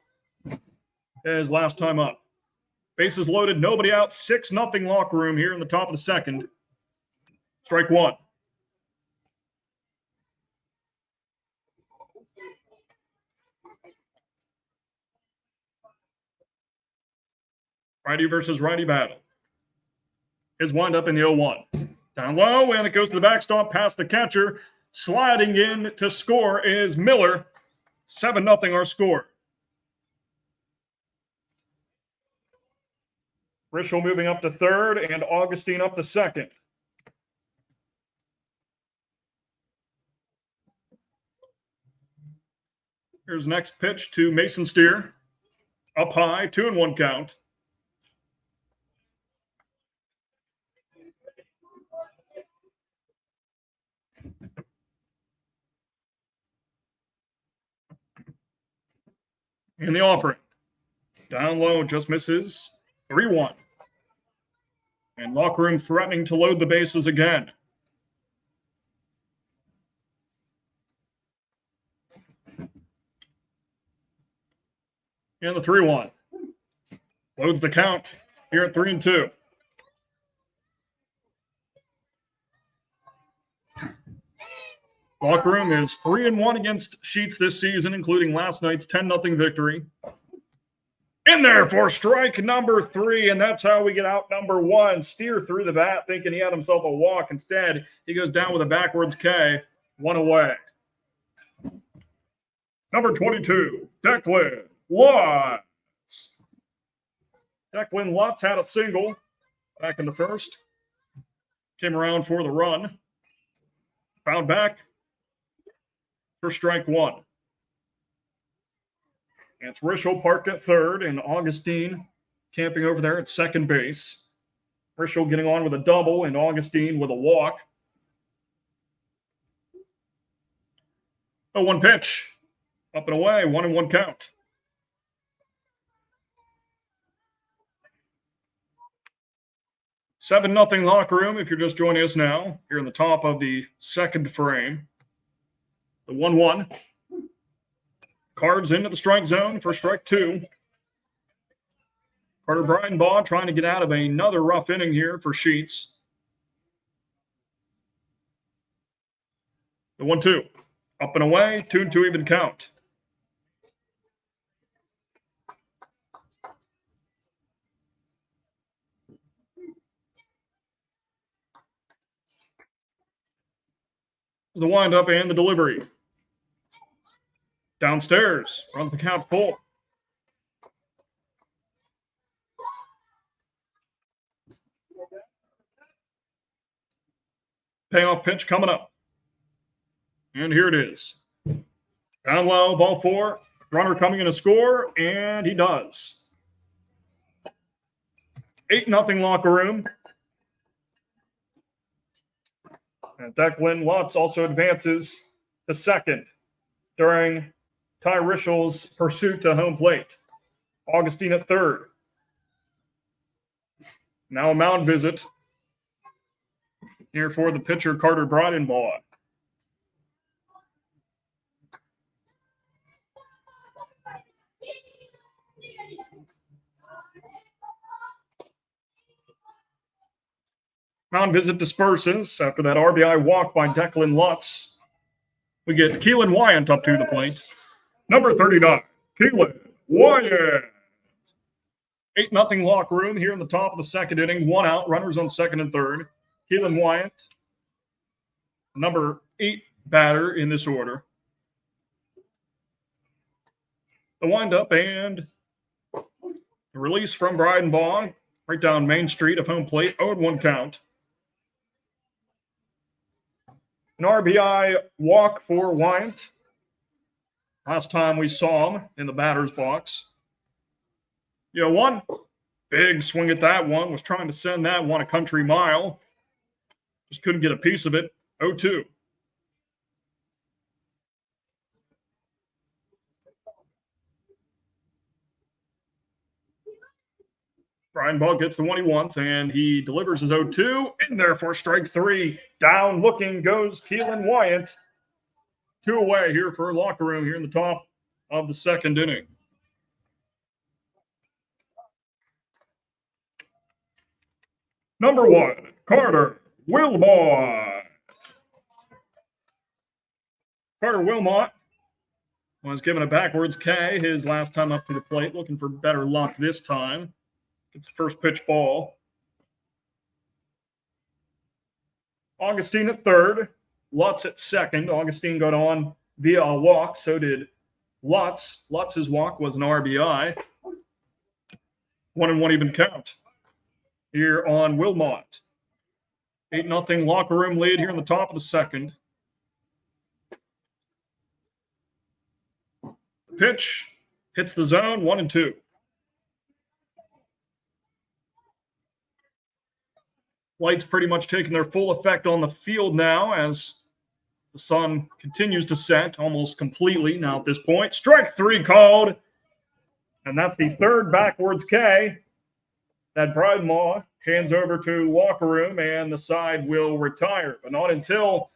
his last time up. Bases loaded, nobody out. 6-0 locker room here in the top of the second. Strike one. Righty versus righty battle. His windup in the 0-1. Down low, and it goes to the backstop past the catcher. Sliding in to score is Miller. 7-0 our score. Brishel moving up to third, and Augustine up to second. Here's next pitch to Mason Steer. Up high, 2-1 count. In the offering. Down low, just misses. 3-1. And locker room threatening to load the bases again. And the 3-1. Loads the count here at 3-2. Locker room is 3-1 against Sheets this season, including last night's 10-0 victory. In there for strike number 3, and that's how we get out number 1. Steer through the bat, thinking he had himself a walk. Instead, he goes down with a backwards K. 1 away. Number 22, Declan Lutz. Declan Lutz had a single back in the first. Came around for the run. Found back for strike 1. And it's Brishel parked at third, and Augustine camping over there at second base. Brishel getting on with a double, and Augustine with a walk. 0-1 pitch. Up and away, 1-1 count. Seven nothing locker room if you're just joining us now. Here in the top of the second frame. The 1-1. Cards into the strike zone for strike 2. Carter Brighton-Baugh trying to get out of another rough inning here for Sheets. The 1-2. Up and away, 2-2 even count. The windup and the delivery. Downstairs, runs the count full. Payoff pitch coming up. And here it is. Down low, ball 4. Runner coming in to score, and he does. 8-0 locker room. And Declan Lutz also advances to second during Ty Rischel's pursuit to home plate. Augustine at third. Now a mound visit here for the pitcher, Carter Brighton-Baugh. Mound visit disperses after that RBI walk by Declan Lutz. We get Keelan Wyant up to the plate. Number 39, Keelan Wyant. 8-0 locker room here in the top of the second inning. 1 out, runners on second and third. Keelan Wyant, number 8 batter in this order. The windup and the release from Bryden Baugh right down Main Street of home plate. 0-1 count. An RBI walk for Wyant. Last time we saw him in the batter's box. 1 big swing at that one. Was trying to send that one a country mile. Just couldn't get a piece of it. 0-2. Brian Ball gets the one he wants, and he delivers his 0-2 in there for strike 3. Down looking goes Keelan Wyant. 2 away here for locker room here in the top of the second inning. Number 1, Carter Wilmot. Carter Wilmot was given a backwards K his last time up to the plate, looking for better luck this time. Gets the first pitch ball. Augustine at third. Lutz at second. Augustine got on via a walk. So did Lutz. Lutz's walk was an RBI. 1-1 even count here on Wilmot. 8-0 locker room lead here in the top of the second. The pitch hits the zone. 1-2. Lights pretty much taking their full effect on the field now as the sun continues to set almost completely now at this point. Strike 3 called, and that's the third backwards K that Bryden Baugh hands over to locker room, and the side will retire. But not until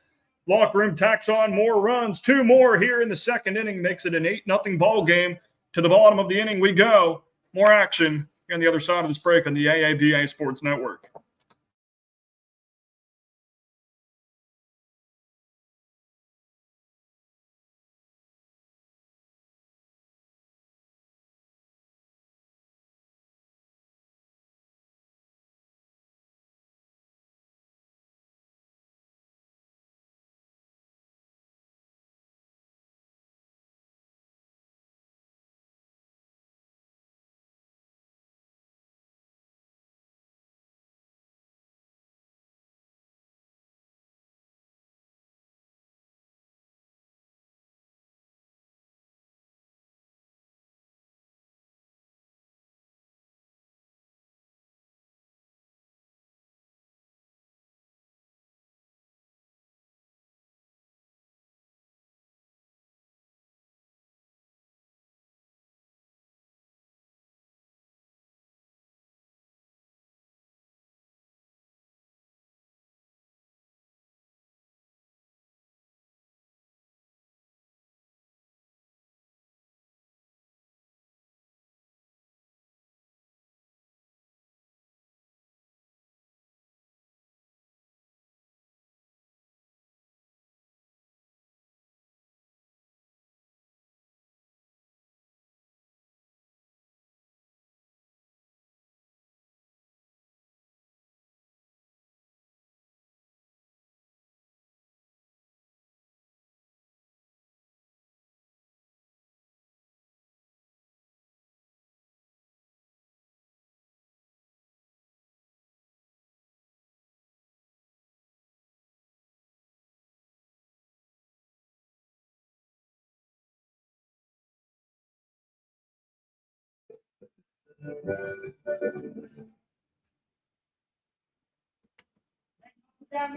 locker room tacks on more runs. 2 more here in the second inning makes it an 8-0 ball game. To the bottom of the inning we go. More action on the other side of this break on the AABA Sports Network.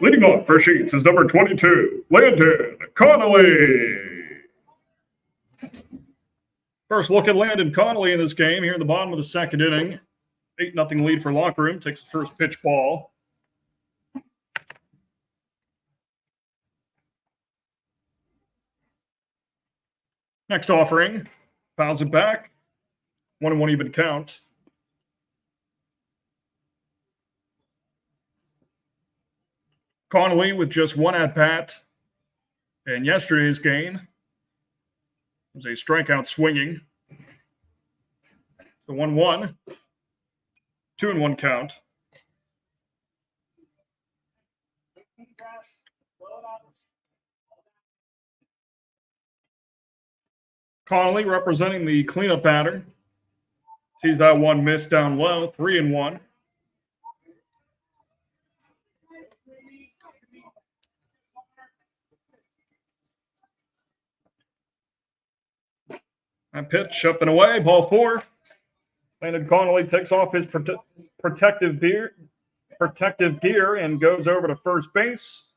Leading off for Sheets is number 22, Landon Connolly. First look at Landon Connolly in this game here in the bottom of the second inning. 8-0 lead for locker room. Takes the first pitch ball. Next offering. Fouls it back. 1-1 even count. Connolly with just 1 at-bat In yesterday's game, was a strikeout swinging. The 1-1, 2-1 count. Connolly representing the cleanup batter. Sees that one miss down low, 3-1. That pitch up and away, ball 4. Landon Connolly takes off his protective gear and goes over to first base.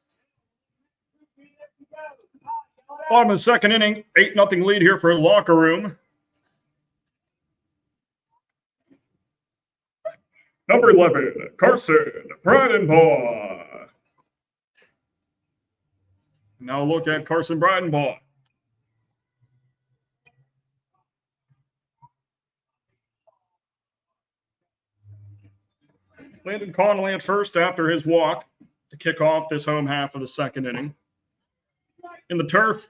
Bottom of the second inning, 8-0 lead here for Locker Room. Number 11, Carson Bridenbaugh. Now look at Carson Bridenbaugh. Landon Connolly at first after his walk to kick off this home half of the second inning. In the turf,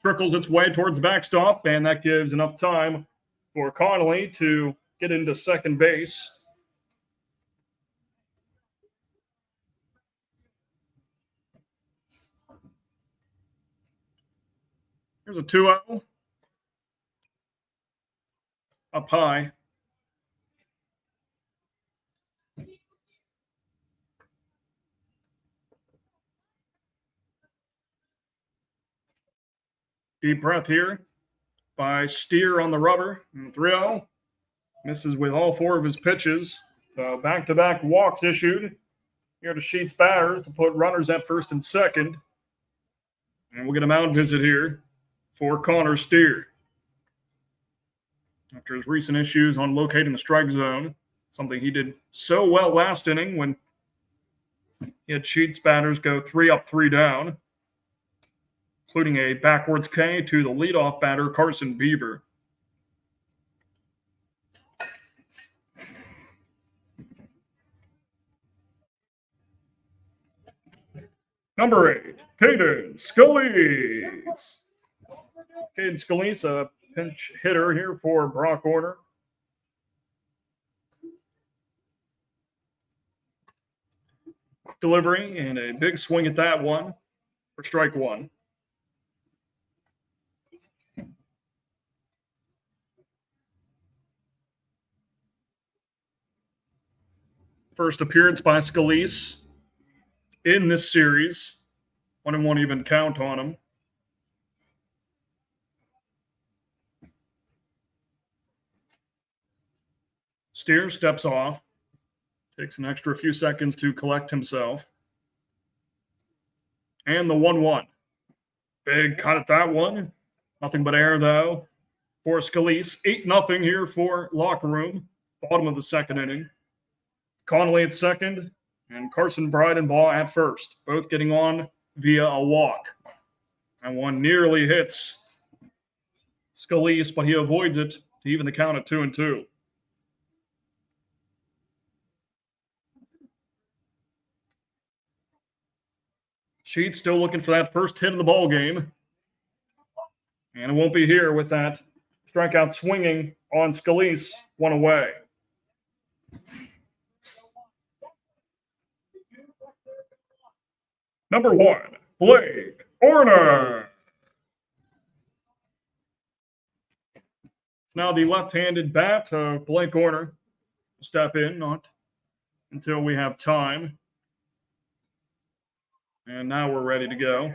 trickles its way towards the backstop, and that gives enough time for Connolly to get into second base. Here's a 2-0. Up high. Deep breath here by Steer on the rubber. And 3-0. Misses with all 4 of his pitches. So back-to-back walks issued here to Sheets batters to put runners at first and second. And we'll get a mound visit here for Connor Steer. After his recent issues on locating the strike zone, something he did so well last inning when he had Sheets batters go 3 up, 3 down, including a backwards K to the leadoff batter, Carson Beaver. Number 8, Caden Scalise. Caden Scalise, a pinch hitter here for Brock Orner. Delivery and a big swing at that one for strike 1. First appearance by Scalise in this series. 1-1 even count on him. Steer steps off. Takes an extra few seconds to collect himself. And the 1-1. Big cut at that one. Nothing but air, though, for Scalise. 8-0 here for Locker Room. Bottom of the second inning. Connolly at second and Carson Bridenbaugh at first. Both getting on via a walk. And one nearly hits Scalise, but he avoids it to even the count at 2-2. Sheets still looking for that first hit of the ball game. And it won't be here with that strikeout swinging on Scalise, 1 away. Number 1, Blake Orner. It's now the left-handed bat of Blake Orner. Step in, not until we have time. And now we're ready to go.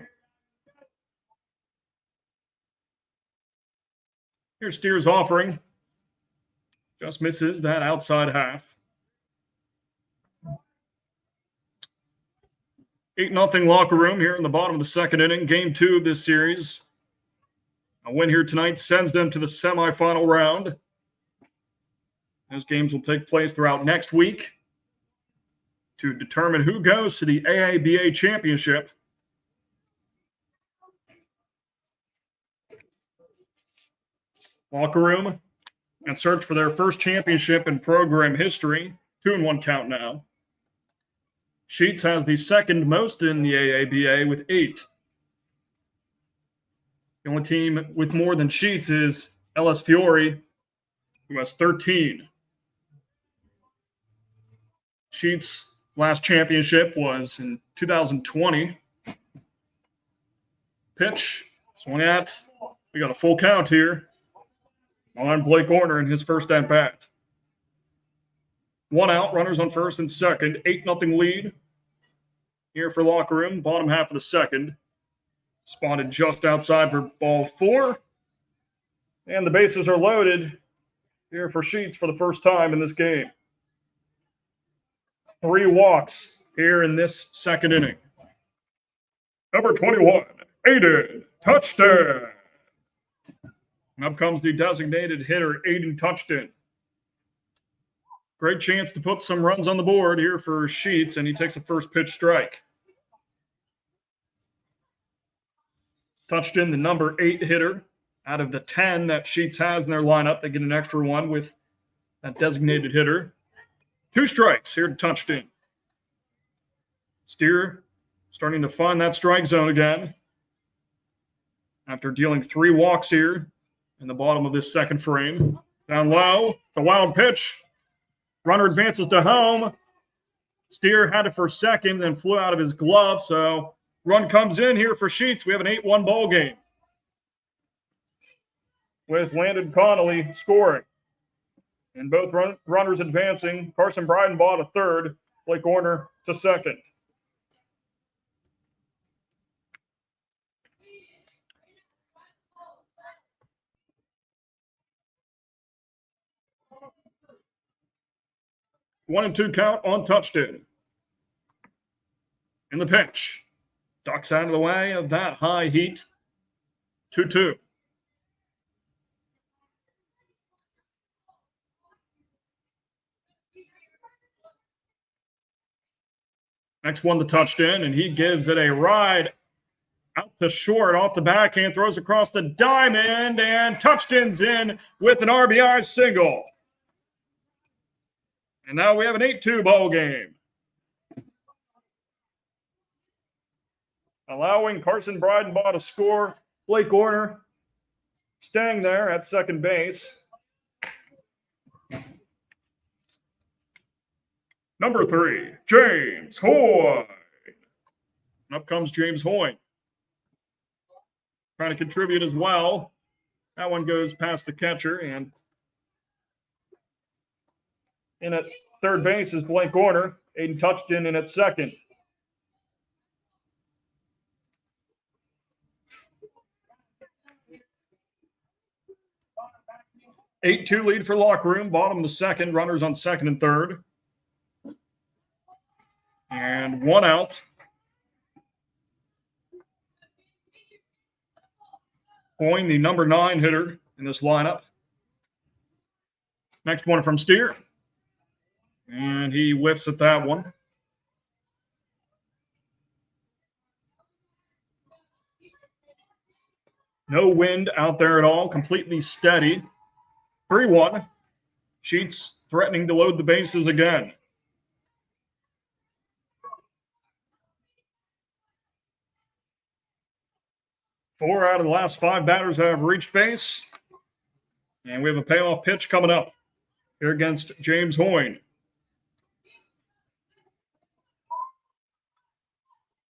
Here's Steer's offering. Just misses that outside half. 8-0 Locker Room here in the bottom of the second inning. Game 2 of this series. A win here tonight sends them to the semifinal round. Those games will take place throughout next week to determine who goes to the AABA championship. Locker Room and search for their first championship in program history. 2-1 count now. Sheets has the second most in the AABA with 8. The only team with more than Sheets is LS Fiore, who has 13. Sheets' last championship was in 2020. Pitch, swing at. We got a full count here on Blake Orner in his first at bat. 1 out, runners on first and second. 8-0 lead here for locker room. Bottom half of the second. Spotted just outside for ball 4. And the bases are loaded here for Sheets for the first time in this game. 3 walks here in this second inning. Number 21, Aiden, touchdown. And up comes the designated hitter, Aiden Touchdown. Great chance to put some runs on the board here for Sheets, and he takes a first pitch strike. Touchdown, the number 8 hitter. Out of the 10 that Sheets has in their lineup, they get an extra one with that designated hitter. 2 strikes here to Touchdown. Steer starting to find that strike zone again after dealing 3 walks here in the bottom of this second frame. Down low, it's a wild pitch. Runner advances to home. Steer had it for second, then flew out of his glove, so run comes in here for Sheets. We have an 8-1 ball game with Landon Connolly scoring. And both runners advancing. Carson Breidenbaugh to third, Blake Orner to second. One and 2 count on Touchdown. In the pitch. Ducks out of the way of that high heat. 2-2. Next one to Touchdown, and he gives it a ride out to short off the backhand, throws across the diamond, and Touchdown's in with an RBI single. And now we have an 8-2 ball game. Allowing Carson Breidenbaugh to score. Blake Orner staying there at second base. Number 3, James Hoy. And up comes James Hoy. Trying to contribute as well. That one goes past the catcher, and in at third base is Blake Orner. Aiden Touchdown in at second. Eight-2 lead for locker room. Bottom of the second. Runners on second and third. And 1 out. Hoying, the number 9 hitter in this lineup. Next one from Steer. And he whiffs at that one. No wind out there at all. Completely steady. 3-1. Sheets threatening to load the bases again. Four out of the last 5 batters have reached base. And we have a payoff pitch coming up here against James Hoy.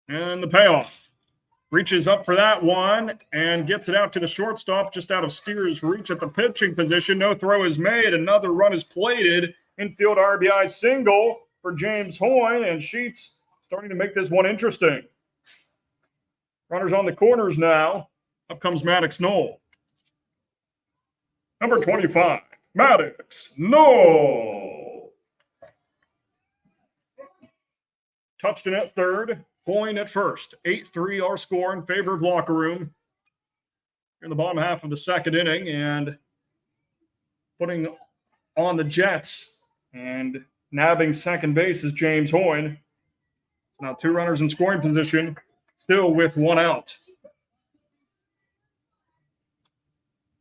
And the payoff. Reaches up for that one and gets it out to the shortstop, just out of Steer's reach at the pitching position. No throw is made. Another run is plated. Infield RBI single for James Hoy, and Sheets starting to make this one interesting. Runners on the corners now. Up comes Maddox Knoll. Number 25, Maddox Knoll. Touchdown at third. Point at first. 8-3 our score in favor of locker room. In the bottom half of the second inning, and putting on the Jets and nabbing second base is James Hoy. Now 2 runners in scoring position, still with 1 out.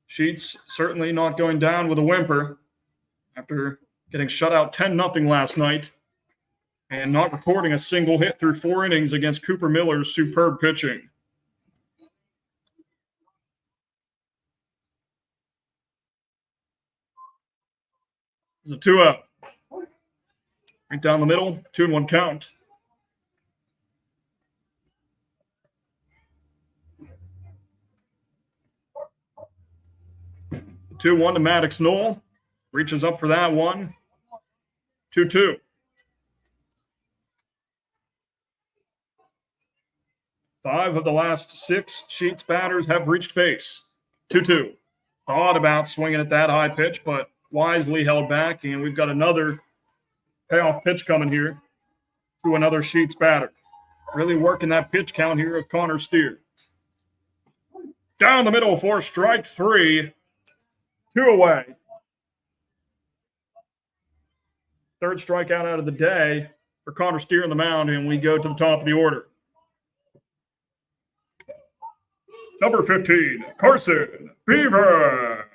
Sheets certainly not going down with a whimper after getting shut out 10-0 last night. And not recording a single hit through 4 innings against Cooper Miller's superb pitching. It's a 2-0. Right down the middle, 2-1 count. The 2-1 to Maddox Knoll. Reaches up for that one. 2-2. Five of the last 6 Sheets batters have reached base. 2-2. Thought about swinging at that high pitch, but wisely held back, and we've got another payoff pitch coming here to another Sheets batter. Really working that pitch count here of Connor Steer. Down the middle for strike 3. 2 away. Third strikeout out of the day for Connor Steer on the mound, and we go to the top of the order. Number 15, Carson Beaver.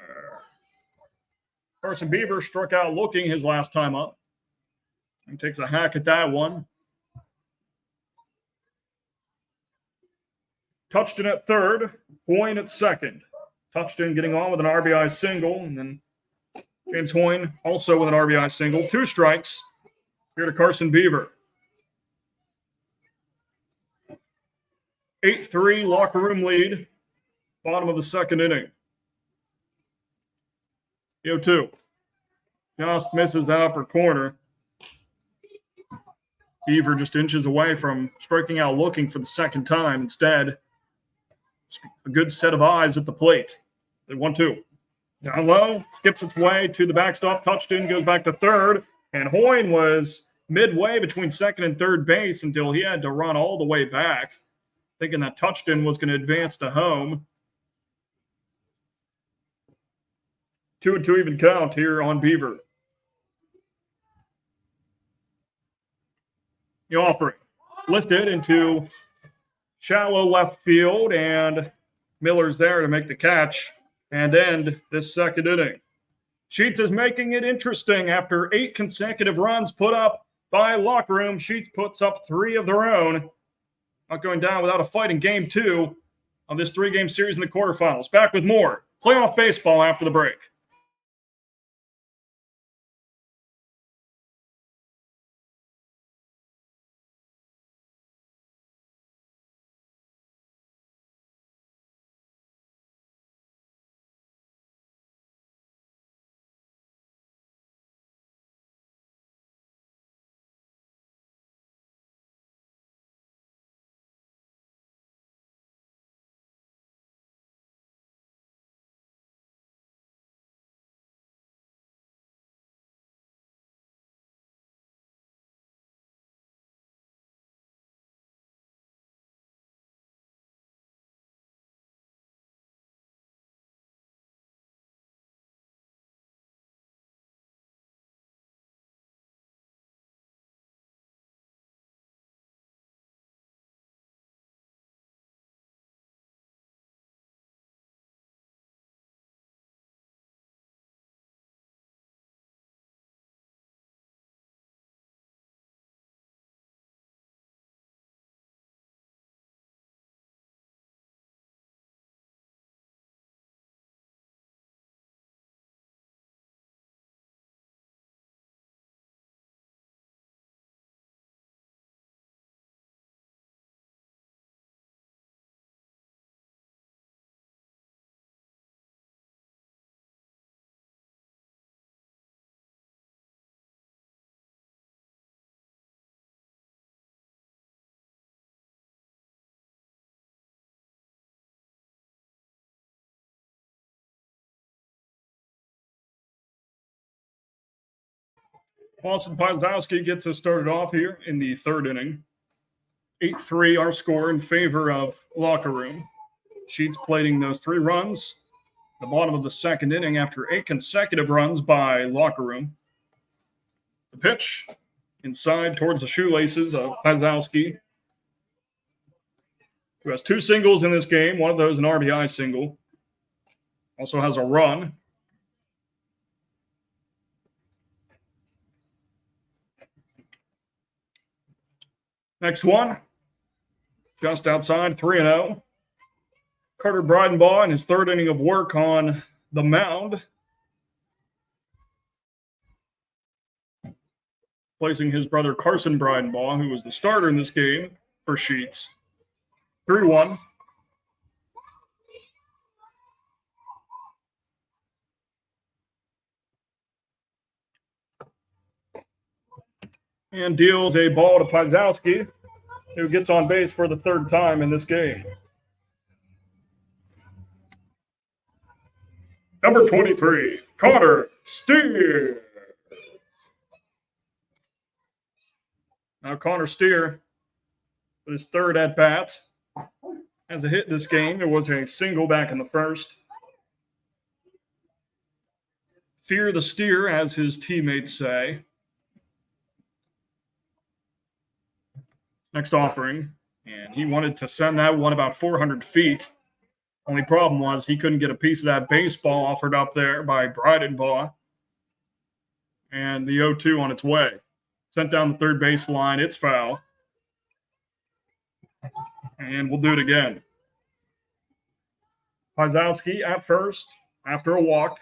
Carson Beaver struck out looking his last time up. He takes a hack at that one. Touched in at third, Hoyne at second. Touched in getting on with an RBI single, and then James Hoyne also with an RBI single. 2 strikes here to Carson Beaver. 8-3 locker room lead. Bottom of the second inning. 0-2. Just misses that upper corner. Beaver just inches away from striking out looking for the second time. Instead, a good set of eyes at the plate. 1-2. Down low, skips its way to the backstop. Touched in, goes back to third. And Hoyne was midway between second and third base until he had to run all the way back, thinking that Touchton was going to advance to home. 2-2 even count here on Beaver. The offering lifted into shallow left field, and Miller's there to make the catch and end this second inning. Sheets is making it interesting after 8 consecutive runs put up by locker room. Sheets puts up 3 of their own. Not going down without a fight in game 2 of this 3-game series in the quarterfinals. Back with more playoff baseball after the break. Austin Pazowski gets us started off here in the third inning. 8-3 our score in favor of locker room. Sheets plating those 3 runs. The bottom of the second inning after 8 consecutive runs by locker room. The pitch inside towards the shoelaces of Pazowski, who has 2 singles in this game. One of those an RBI single. Also has a run. Next one, just outside, 3-0. Carter Breidenbaugh in his third inning of work on the mound. placing his brother Carson Breidenbaugh, who was the starter in this game, for Sheets. 3-1. And deals a ball to Pazowski, who gets on base for the third time in this game. Number 23, Connor Steer. Now Connor Steer, with his third at-bat, has a hit this game. There was a single back in the first. Fear the steer, as his teammates say. Next offering, and he wanted to send that one about 400 feet. Only problem was he couldn't get a piece of that baseball offered up there by Breidenbaugh. And the 0-2 on its way. Sent down the third base line. It's foul. And we'll do it again. Pazowski at first after a walk.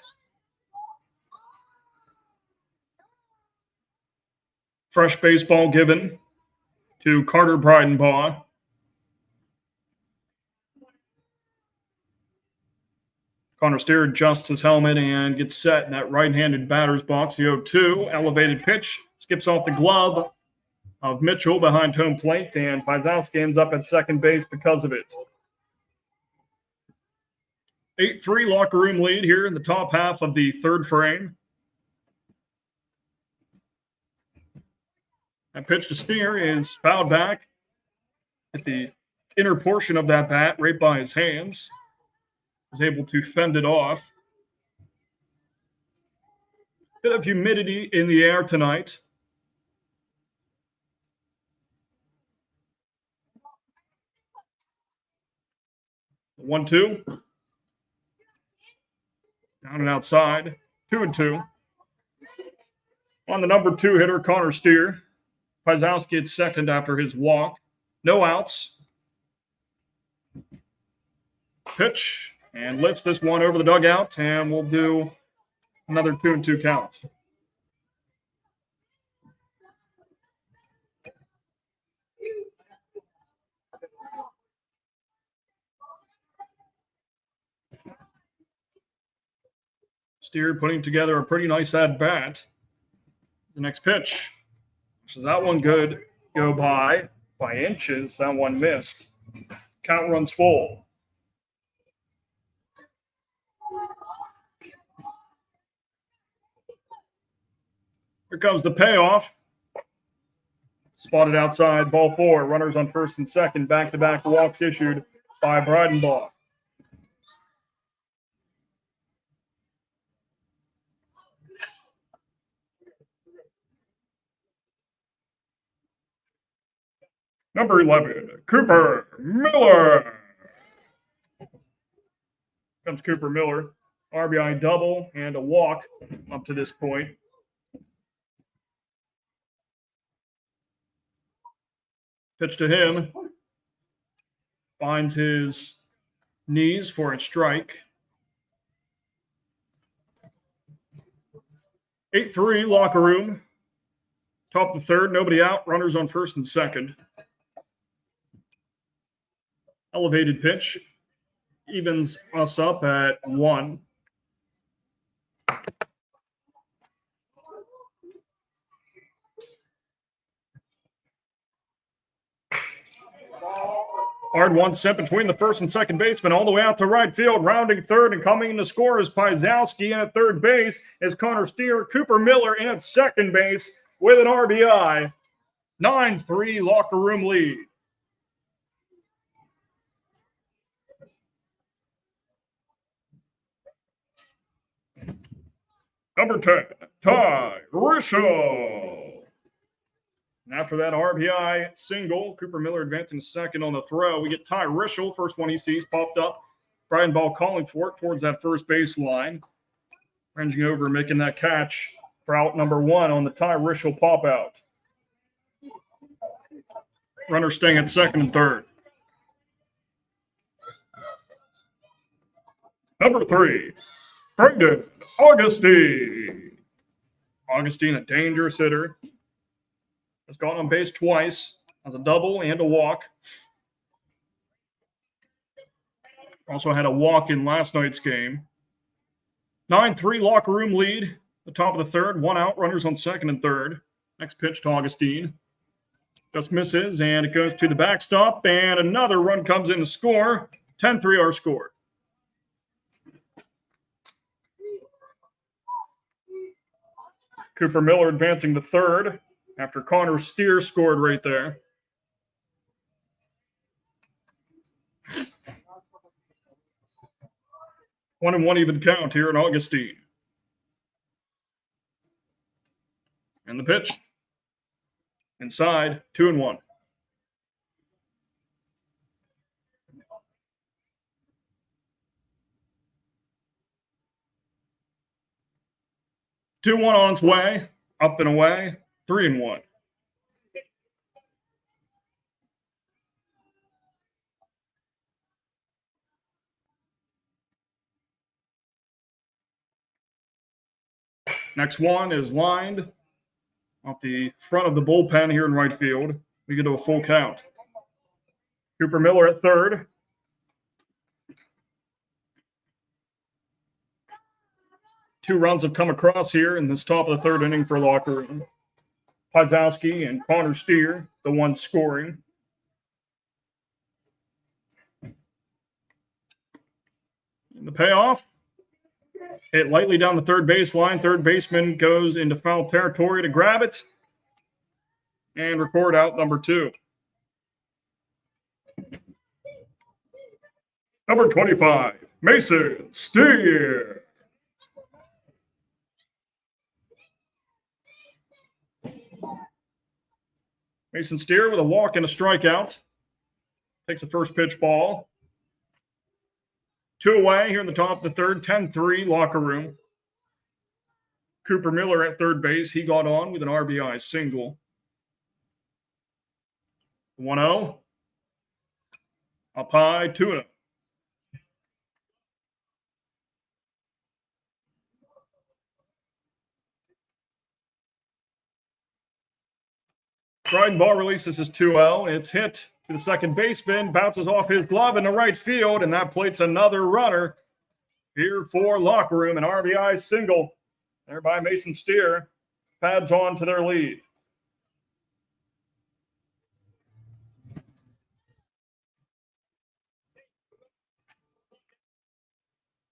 Fresh baseball given to Carter Breidenbaugh. Connor Steer adjusts his helmet and gets set in that right-handed batter's box. The 0-2, elevated pitch, skips off the glove of Mitchell behind home plate, and Pazowski ends up at second base because of it. 8-3 locker room lead here in the top half of the third frame. That pitch to Steer is fouled back at the inner portion of that bat, right by his hands. Was able to fend it off. Bit of humidity in the air tonight. The 1-2. Down and outside. 2-2. On the number 2 hitter, Connor Steer. Pazowski at second after his walk. No outs. Pitch. And lifts this one over the dugout, and we'll do another 2-2 count. Steer putting together a pretty nice at-bat. The next pitch. Is that one good? Go by inches. That one missed. Count runs full. Here comes the payoff. Spotted outside, ball 4. Runners on first and second. Back-to-back walks issued by Breidenbaugh. Number 11, Cooper Miller. Comes Cooper Miller. RBI double and a walk up to this point. Pitch to him. Finds his knees for a strike. 8-3 locker room. Top of the third, nobody out. Runners on first and second. Elevated pitch. Evens us up at 1. Hard one sent between the first and second baseman all the way out to right field, rounding third and coming in to score is Pazowski, and at third base is Connor Steer. Cooper Miller in at second base with an RBI. 9-3 locker room lead. Number 10, Ty Rischel. And after that RBI single, Cooper Miller advancing second on the throw. We get Ty Rischel, first one he sees, popped up. Breidenbaugh calling for it towards that first base line. Ranging over, making that catch for out number 1 on the Ty Rischel pop out. Runner staying at second and third. Number 3, Brendan Augustine. Augustine, a dangerous hitter. Has gone on base twice, has a double and a walk. Also had a walk in last night's game. 9-3 locker room lead. The top of the third, 1 out, runners on second and third. Next pitch to Augustine. Just misses, and it goes to the backstop, and another run comes in to score. 10-3 our score. Cooper Miller advancing to third after Connor Steer scored right there. One and one even count here in Augustine. And the pitch. Inside, 2-1. Two one on its way, up and away, 3-1. Next one is lined off the front of the bullpen here in right field. We get to a full count. Cooper Miller at third. Two runs have come across here in this top of the third inning for locker room. Pazowski and Connor Steer, the ones scoring. And the payoff, hit lightly down the third baseline. Third baseman goes into foul territory to grab it and record out number 2. Number 25, Mason Steer. Mason Steer with a walk and a strikeout. Takes the first pitch ball. 2 away here in the top of the third, 10-3 locker room. Cooper Miller at third base. He got on with an RBI single. 1-0. Up high, 2-0. Dryden ball releases his 2-0. It's hit to the second baseman, bounces off his glove into right field, and that plates another runner here for locker room. An RBI single there by Mason Steer. Pads on to their lead.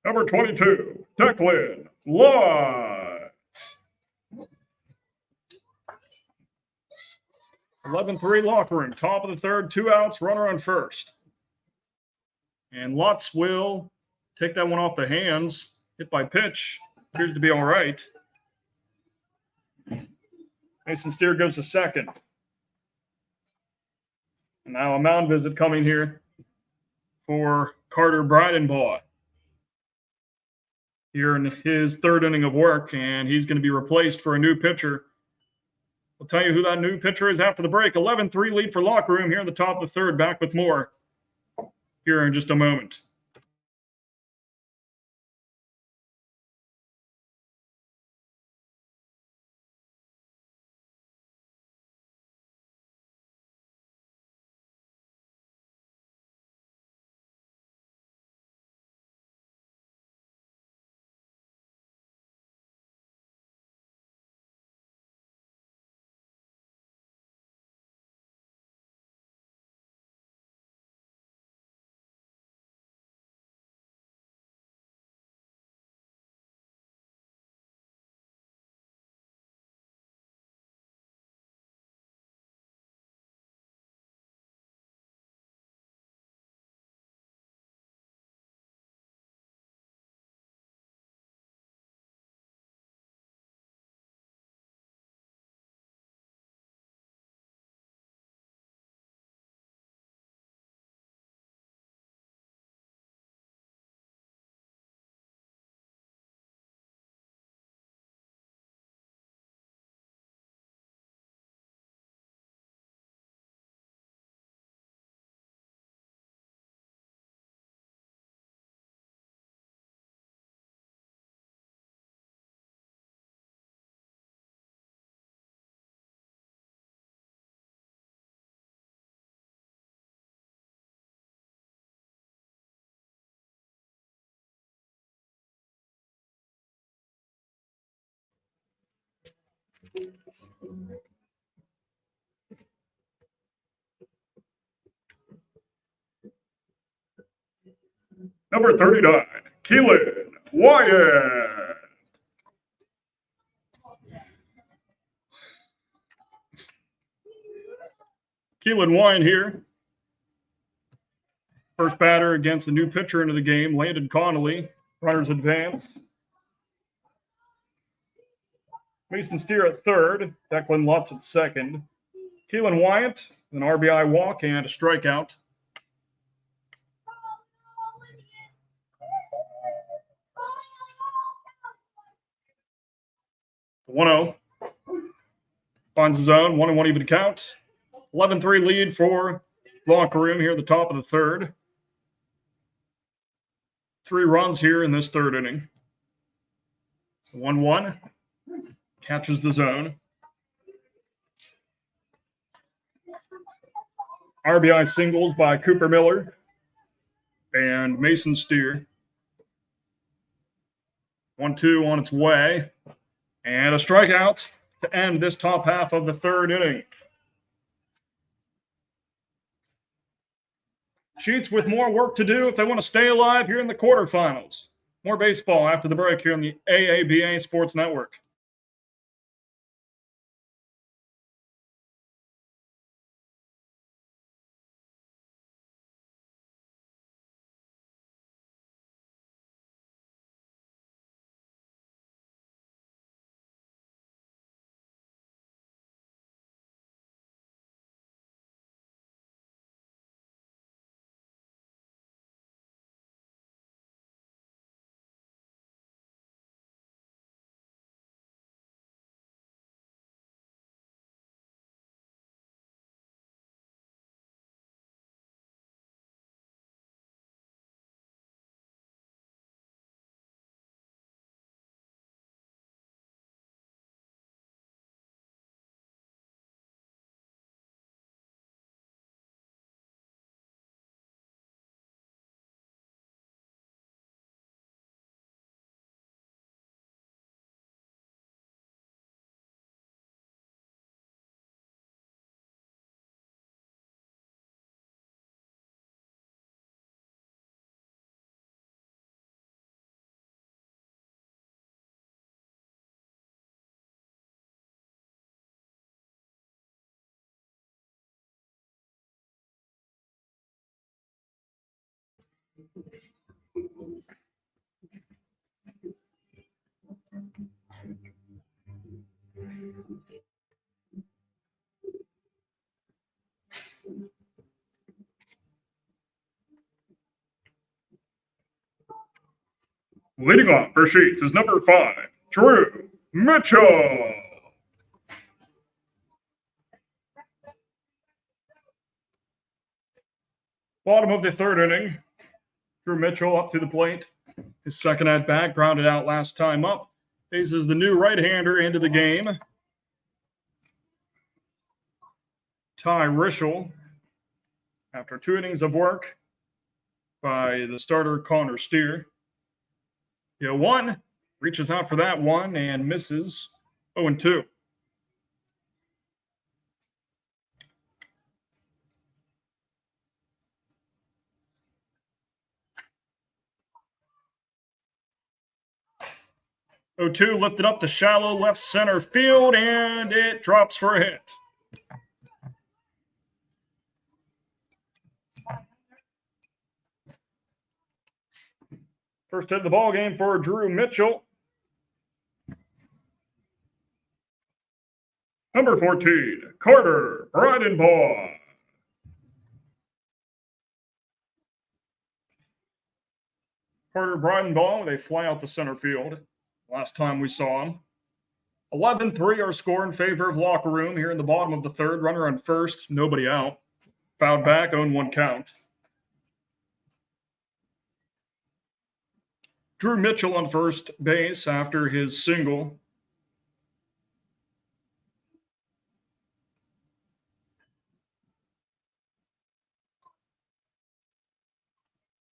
Number 22, Declan Lott. 11-3 locker room, top of the third, 2 outs, runner on first. And Lotz will take that one off the hands. Hit by pitch. Appears to be all right. Mason Steer goes to second. And now a mound visit coming here for Carter Breidenbaugh here in his third inning of work, and he's going to be replaced for a new pitcher. We'll tell you who that new pitcher is after the break. 11-3 lead for locker room here in the top of the third. Back with more here in just a moment. Number 39, Keelan Wyatt. Keelan Wyatt here. First batter against the new pitcher into the game, Landon Connolly. Runners advance. Mason Steer at third. Declan Lutz at second. Keelan Wyatt, an RBI walk and a strikeout. The 1-0. Finds his own. 1-1 even count. 11-3 lead for locker room here at the top of the third. 3 runs here in this third inning. 1-1. Catches the zone. RBI singles by Cooper Miller and Mason Steer. 1-2 on its way. And a strikeout to end this top half of the third inning. Sheets with more work to do if they want to stay alive here in the quarterfinals. More baseball after the break here on the AABA Sports Network. Leading off for Sheets is number 5, Drew Mitchell. Bottom of the third inning. Drew Mitchell up to the plate. His second at bat, grounded out last time up. Faces the new right-hander into the game, Ty Rischel. After 2 innings of work by the starter Connor Steer. 1 reaches out for that one and misses. 0-2. O2 lifted up to shallow left center field, and it drops for a hit. First hit of the ball game for Drew Mitchell. Number 14, Carter Breidenbaugh. Carter Breidenbaugh with a fly out to center field. Last time we saw him. 11-3 our score in favor of locker room here in the bottom of the third. Runner on first, nobody out. Fouled back, 0-1 count. Drew Mitchell on first base after his single.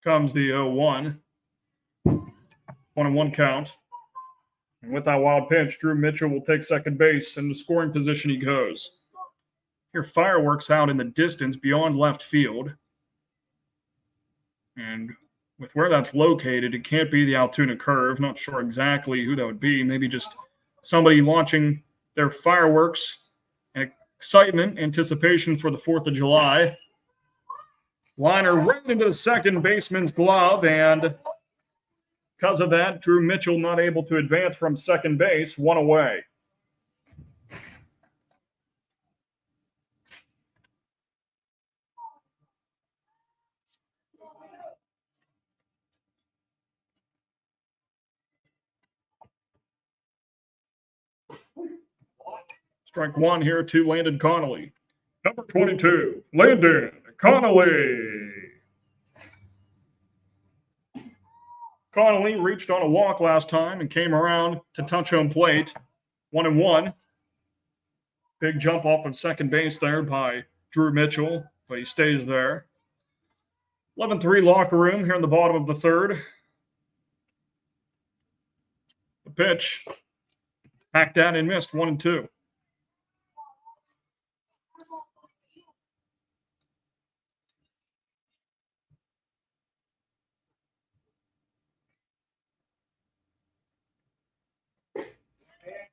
Comes the 0-1. 1-1 count. And with that wild pitch, Drew Mitchell will take second base, and the scoring position he goes. Here, fireworks out in the distance beyond left field. And with where that's located, it can't be the Altoona Curve. Not sure exactly who that would be. Maybe just somebody launching their fireworks and excitement, anticipation for the 4th of July. Liner right into the second baseman's glove, and because of that, Drew Mitchell not able to advance from second base, one away. Strike one here to Landon Connolly. Number 22, Landon Connolly. Connolly reached on a walk last time and came around to touch home plate. 1-1. Big jump off of second base there by Drew Mitchell, but he stays there. 11-3 locker room here in the bottom of the third. The pitch hacked at and missed, 1-2.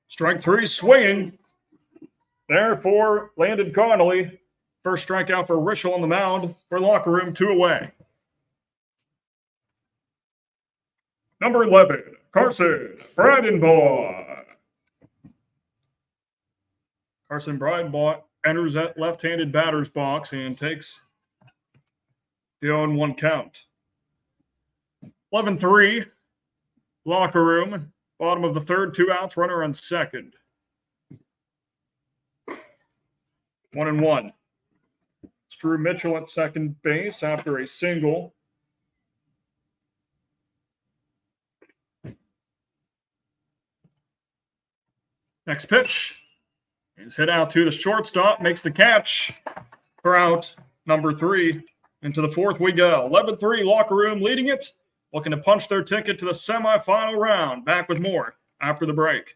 Strike three, swinging there for Landon Connolly. First strikeout for Rischel on the mound for locker room, 2 away. Number 11, Carson Breidenbach. Carson Breidenbach enters that left-handed batter's box and takes the 0-1 count. 11-3, locker room. Bottom of the third, 2 outs, runner on second. 1-1. It's Drew Mitchell at second base after a single. Next pitch is hit out to the shortstop, makes the catch for out number 3. Into the 4th we go. 11-3, locker room leading it. Looking to punch their ticket to the semifinal round. Back with more after the break.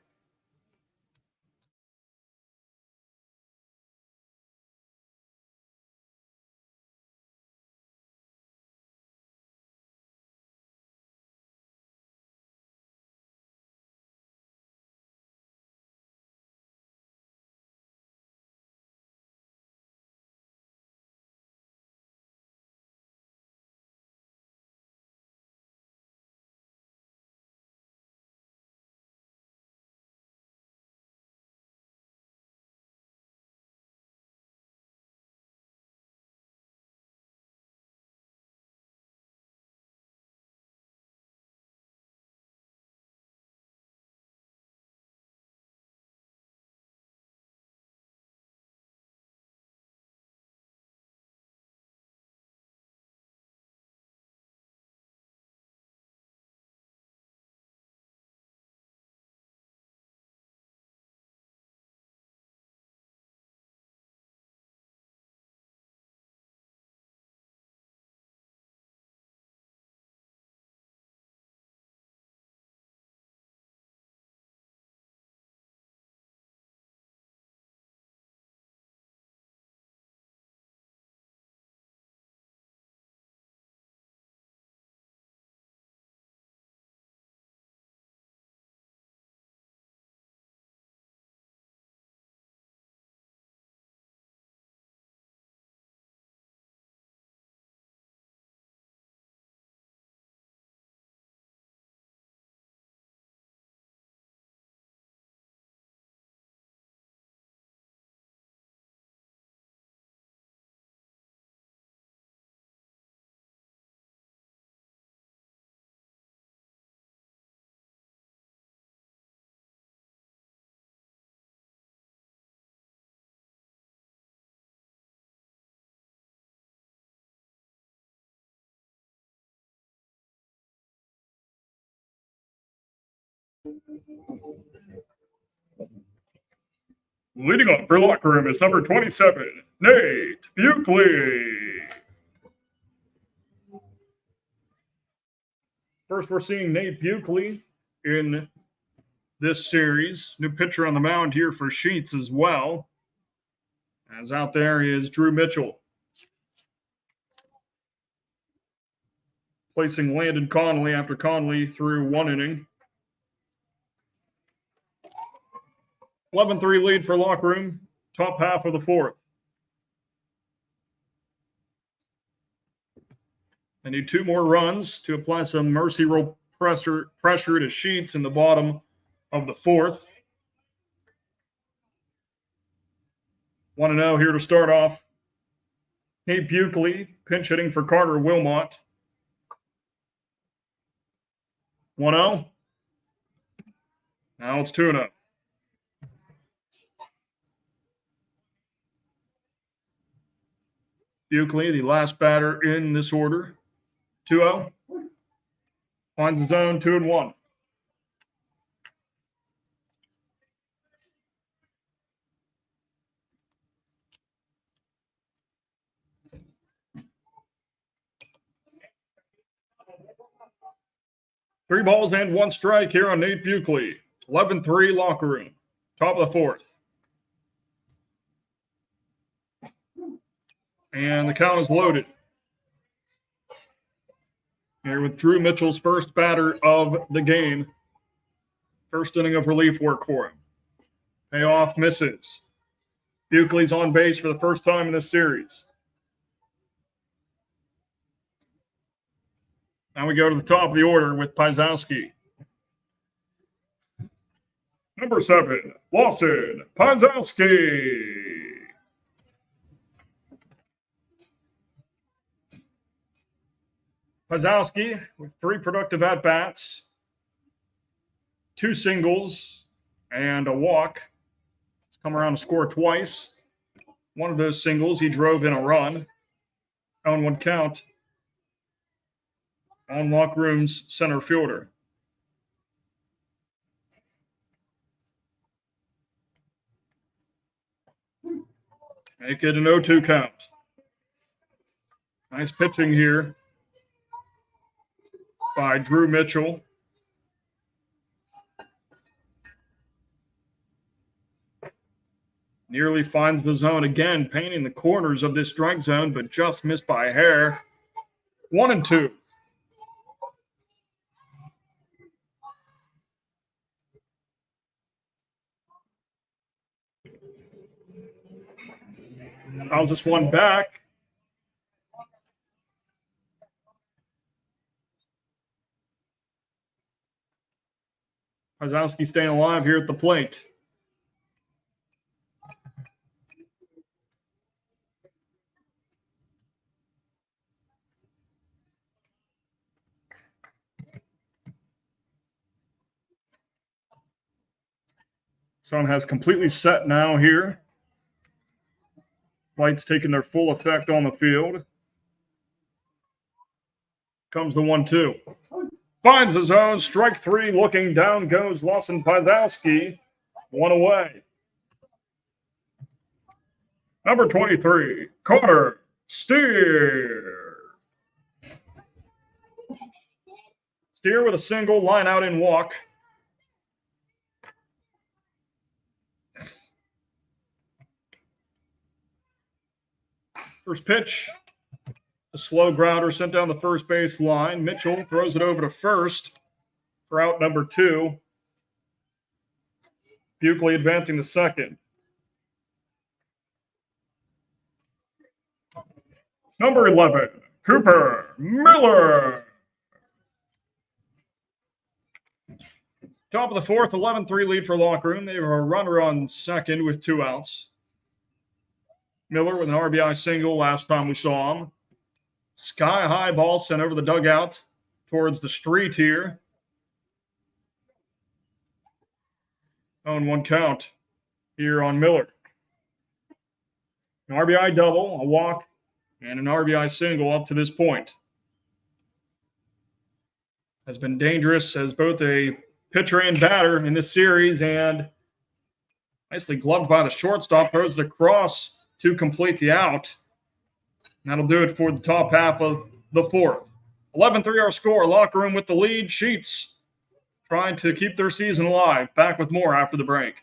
Leading off for locker room is number 27, Nate Buckley. First, we're seeing Nate Buckley in this series. New pitcher on the mound here for Sheets as well. As out there is Drew Mitchell. Placing Landon Conley after Conley threw 1 inning. 11-3 lead for Locker Room. Top half of the 4th. They need 2 more runs to apply some mercy rule pressure to Sheets in the bottom of the 4th. 1-0 here to start off. Nate Buckley pinch hitting for Carter Wilmot. 1-0. Now it's 2-0. Buckley, the last batter in this order. 2-0. Finds his own 2-1. Three balls and 1 strike here on Nate Buckley. 11-3 Locker Room. Top of the 4th. And the count is loaded. Here with Drew Mitchell's first batter of the game. First inning of relief work for him. Payoff misses. Buckley's on base for the first time in this series. Now we go to the top of the order with Pazowski. Number 7, Lawson Pazowski. Pazowski with 3 productive at-bats, 2 singles, and a walk. He's come around to score twice. One of those singles, he drove in a run. On 1 count on Locker Room's center fielder. Make it an 0-2 count. Nice pitching here by Drew Mitchell. Nearly finds the zone again, painting the corners of this strike zone, but just missed by a hair. 1-2. Fouls this one back. Pazowski staying alive here at the plate. Sun has completely set now here. Lights taking their full effect on the field. Comes the 1-2. Finds his own. Strike 3. Looking down goes Lawson Pazowski. 1 away. Number 23, Carter Steer. Steer with a single, line out and walk. First pitch, a slow grounder sent down the first base line. Mitchell throws it over to first for out number 2. Buckley advancing to second. Number 11, Cooper Miller. Top of the 4th, 11-3 lead for Locker Room. They have a runner on second with 2 outs. Miller with an RBI single last time we saw him. Sky-high ball sent over the dugout towards the street here. 0-1 count here on Miller. An RBI double, a walk, and an RBI single up to this point. Has been dangerous as both a pitcher and batter in this series, and nicely gloved by the shortstop, throws it across to complete the out. And that'll do it for the top half of the 4th. 11-3 our score. Locker Room with the lead. Sheets trying to keep their season alive. Back with more after the break.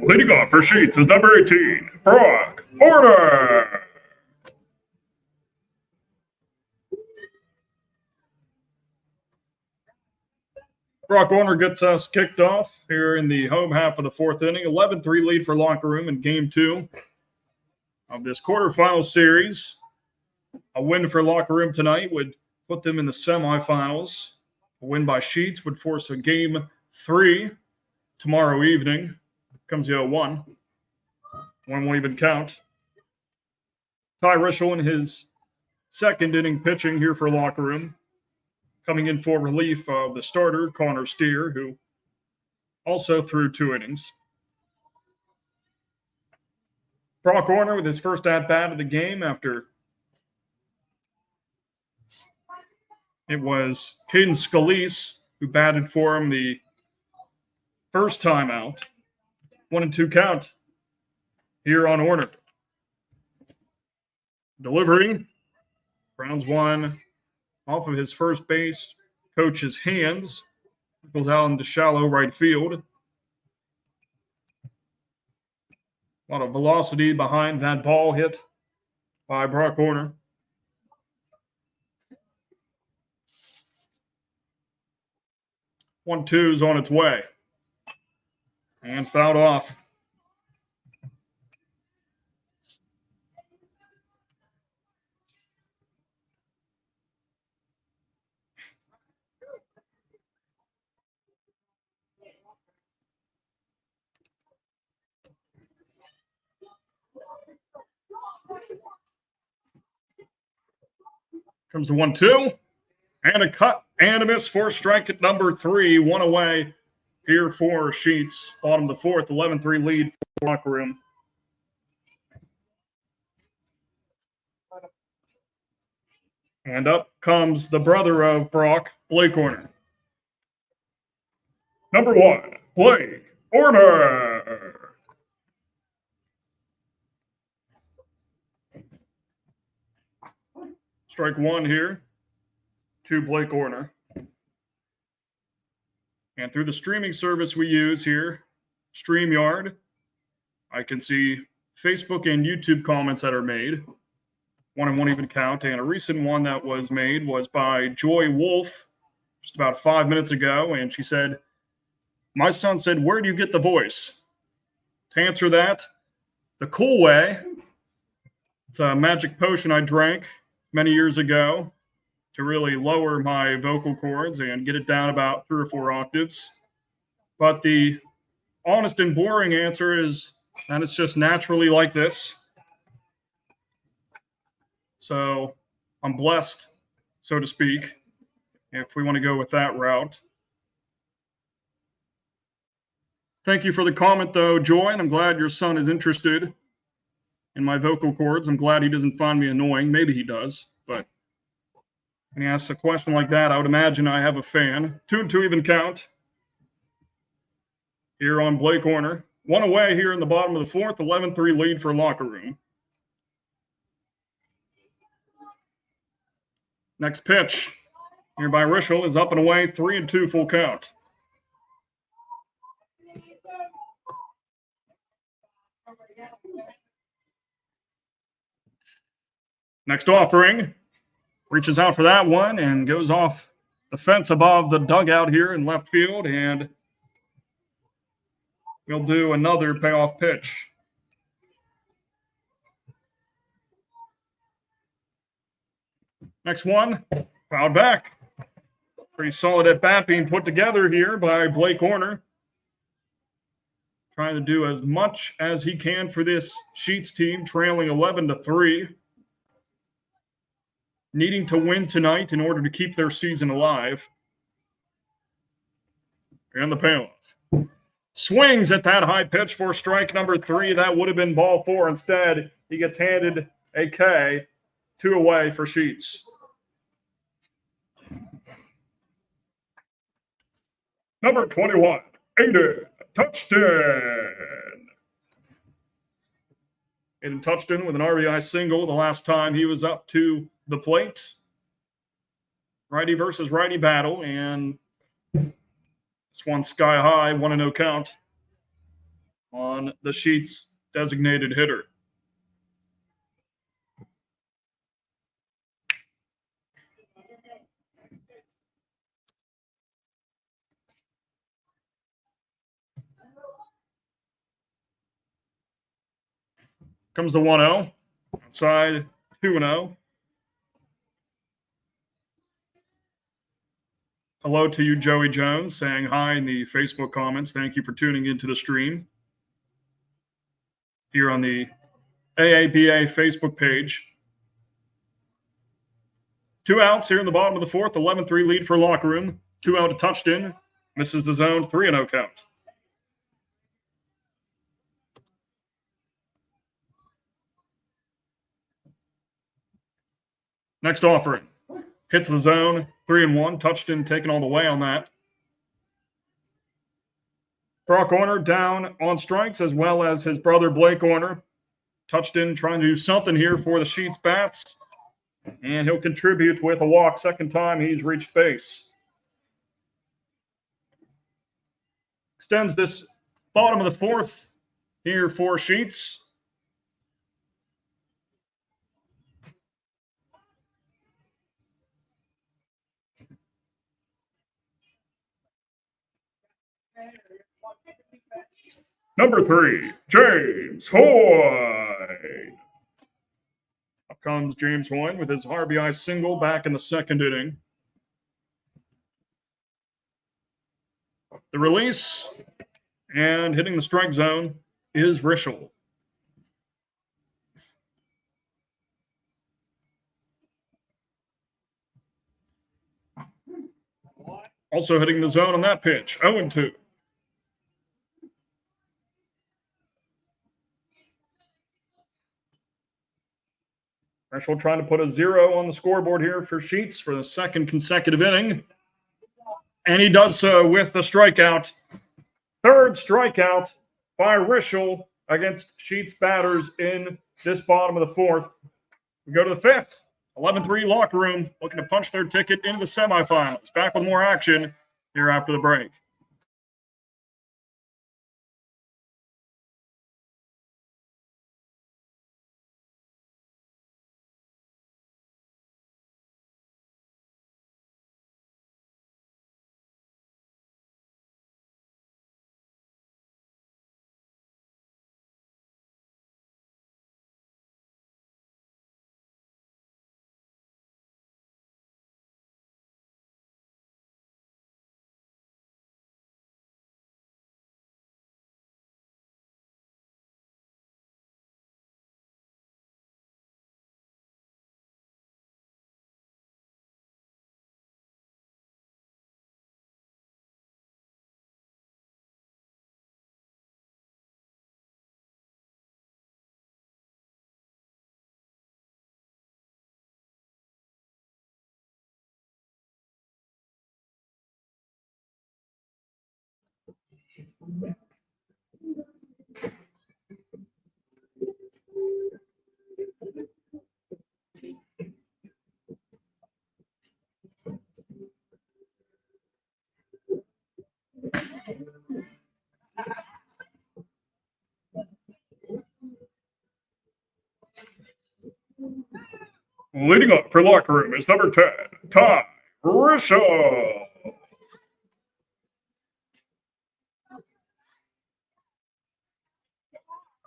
Leading off for Sheets is number 18, Brock Horner. Brock Horner gets us kicked off here in the home half of the fourth inning. 11-3 lead for Locker Room in Game 2 of this quarterfinal series. A win for Locker Room tonight would put them in the semifinals. A win by Sheets would force a Game 3 tomorrow evening. Comes the 0-1. One won't even count. Ty Rischel in his second inning pitching here for Locker Room. Coming in for relief of the starter, Connor Steer, who also threw 2 innings. Brock Horner with his first at-bat of the game after it was Caden Scalise who batted for him the first time out. 1-2 count here on Horner. Delivery. Browns one off of his first base coach's hands. Goes out into shallow right field. A lot of velocity behind that ball hit by Brock Horner. 1-2 is on its way. And fouled off. Comes the 1-2. And a cut and a miss for strike at number 3. 1 away here for Sheets. Bottom of the fourth, 11-3 lead for Locker Room. And up comes the brother of Brock, Blake Horner. Number 1, Blake Horner. Strike 1 here to Blake Horner. And through the streaming service we use here, StreamYard, I can see Facebook and YouTube comments that are made. 1-1 even count. And a recent one that was made was by Joy Wolf just about 5 minutes ago. And she said, "My son said, 'Where do you get the voice?' To answer that, the cool way. It's a magic potion I drank many years ago to really lower my vocal cords and get it down about 3 or 4 octaves. But the honest and boring answer is that it's just naturally like this. So I'm blessed, so to speak, if we want to go with that route." Thank you for the comment, though, Joy, and I'm glad your son is interested in my vocal cords. I'm glad he doesn't find me annoying. Maybe he does, but when he asks a question like that, I would imagine I have a fan. 2-2 even count here on Blake Horner. One away here in the bottom of the fourth, 11-3 lead for Locker Room. Next pitch here by Rischel is up and away, 3-2 full count. Next offering, reaches out for that one and goes off the fence above the dugout here in left field, and we'll do another payoff pitch. Next one, fouled back. Pretty solid at bat being put together here by Blake Horner. Trying to do as much as he can for this Sheets team, trailing 11-3. Needing to win tonight in order to keep their season alive. And the payoff. Swings at that high pitch for strike number 3. That would have been ball 4. Instead, he gets handed a K. 2 away for Sheets. Number 21, Aiden Touchton. Aiden Touchton with an RBI single the last time he was up to the plate. Righty versus righty battle, and this one sky high, 1-0 count on the Sheets designated hitter. Comes the 1-0. Outside 2-0. Hello to you, Joey Jones, saying hi in the Facebook comments. Thank you for tuning into the stream here on the AABA Facebook page. 2 outs here in the bottom of the fourth, 11-3 lead for Locker Room. 2 out to Touchton. Misses the zone, 3-0 count. Next offering. Hits the zone, 3-1. Touchton taking all the way on that. Brock Horner down on strikes, as well as his brother Blake Horner. Touchton trying to do something here for the Sheets bats. And he'll contribute with a walk. Second time he's reached base. Extends this bottom of the fourth here for Sheets. Number 3, James Hoyne. Up comes James Hoyne with his RBI single back in the second inning. The release and hitting the strike zone is Rischel. Also hitting the zone on that pitch, 0-2. Rischel trying to put a 0 on the scoreboard here for Sheets for the second consecutive inning. And he does so with the strikeout. Third strikeout by Rischel against Sheets batters in this bottom of the fourth. We go to the fifth. 11-3 Locker Room looking to punch their ticket into the semifinals. Back with more action here after the break. Leading up for locker room is number 10, Ty Risha.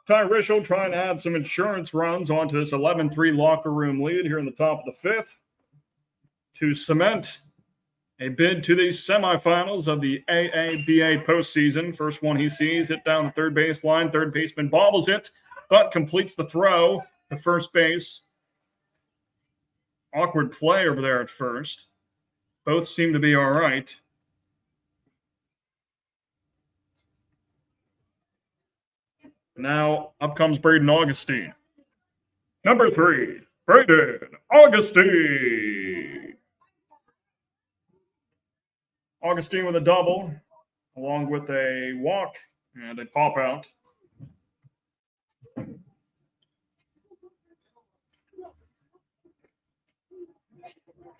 Ty Risha trying to add some insurance runs onto this 11-3 locker room lead here in the top of the fifth to cement a bid to the semifinals of the AABA postseason. First one he sees, hit down the third base line. Third baseman bobbles it, but completes the throw to first base. Awkward play over there at first. Both seem to be all right. Now up comes Braden Augustine. Number 3, Braden Augustine. Augustine with a double, along with a walk and a pop out.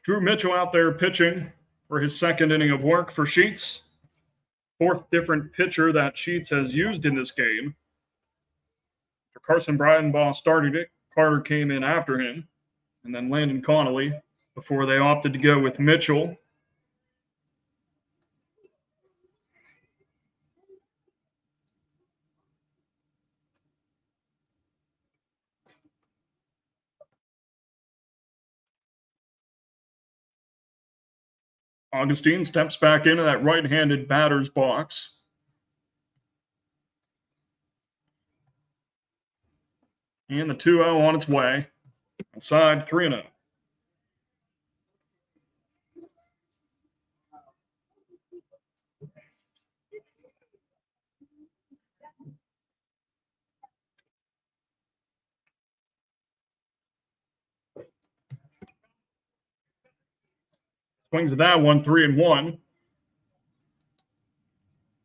Drew Mitchell out there pitching for his second inning of work for Sheets. Fourth different pitcher that Sheets has used in this game. Carson Bridenbaugh started it. Carter came in after him, and then Landon Connolly before they opted to go with Mitchell. Augustine steps back into that right-handed batter's box. And the 2-0 on its way. Outside 3-0. Swings at that one, 3-1.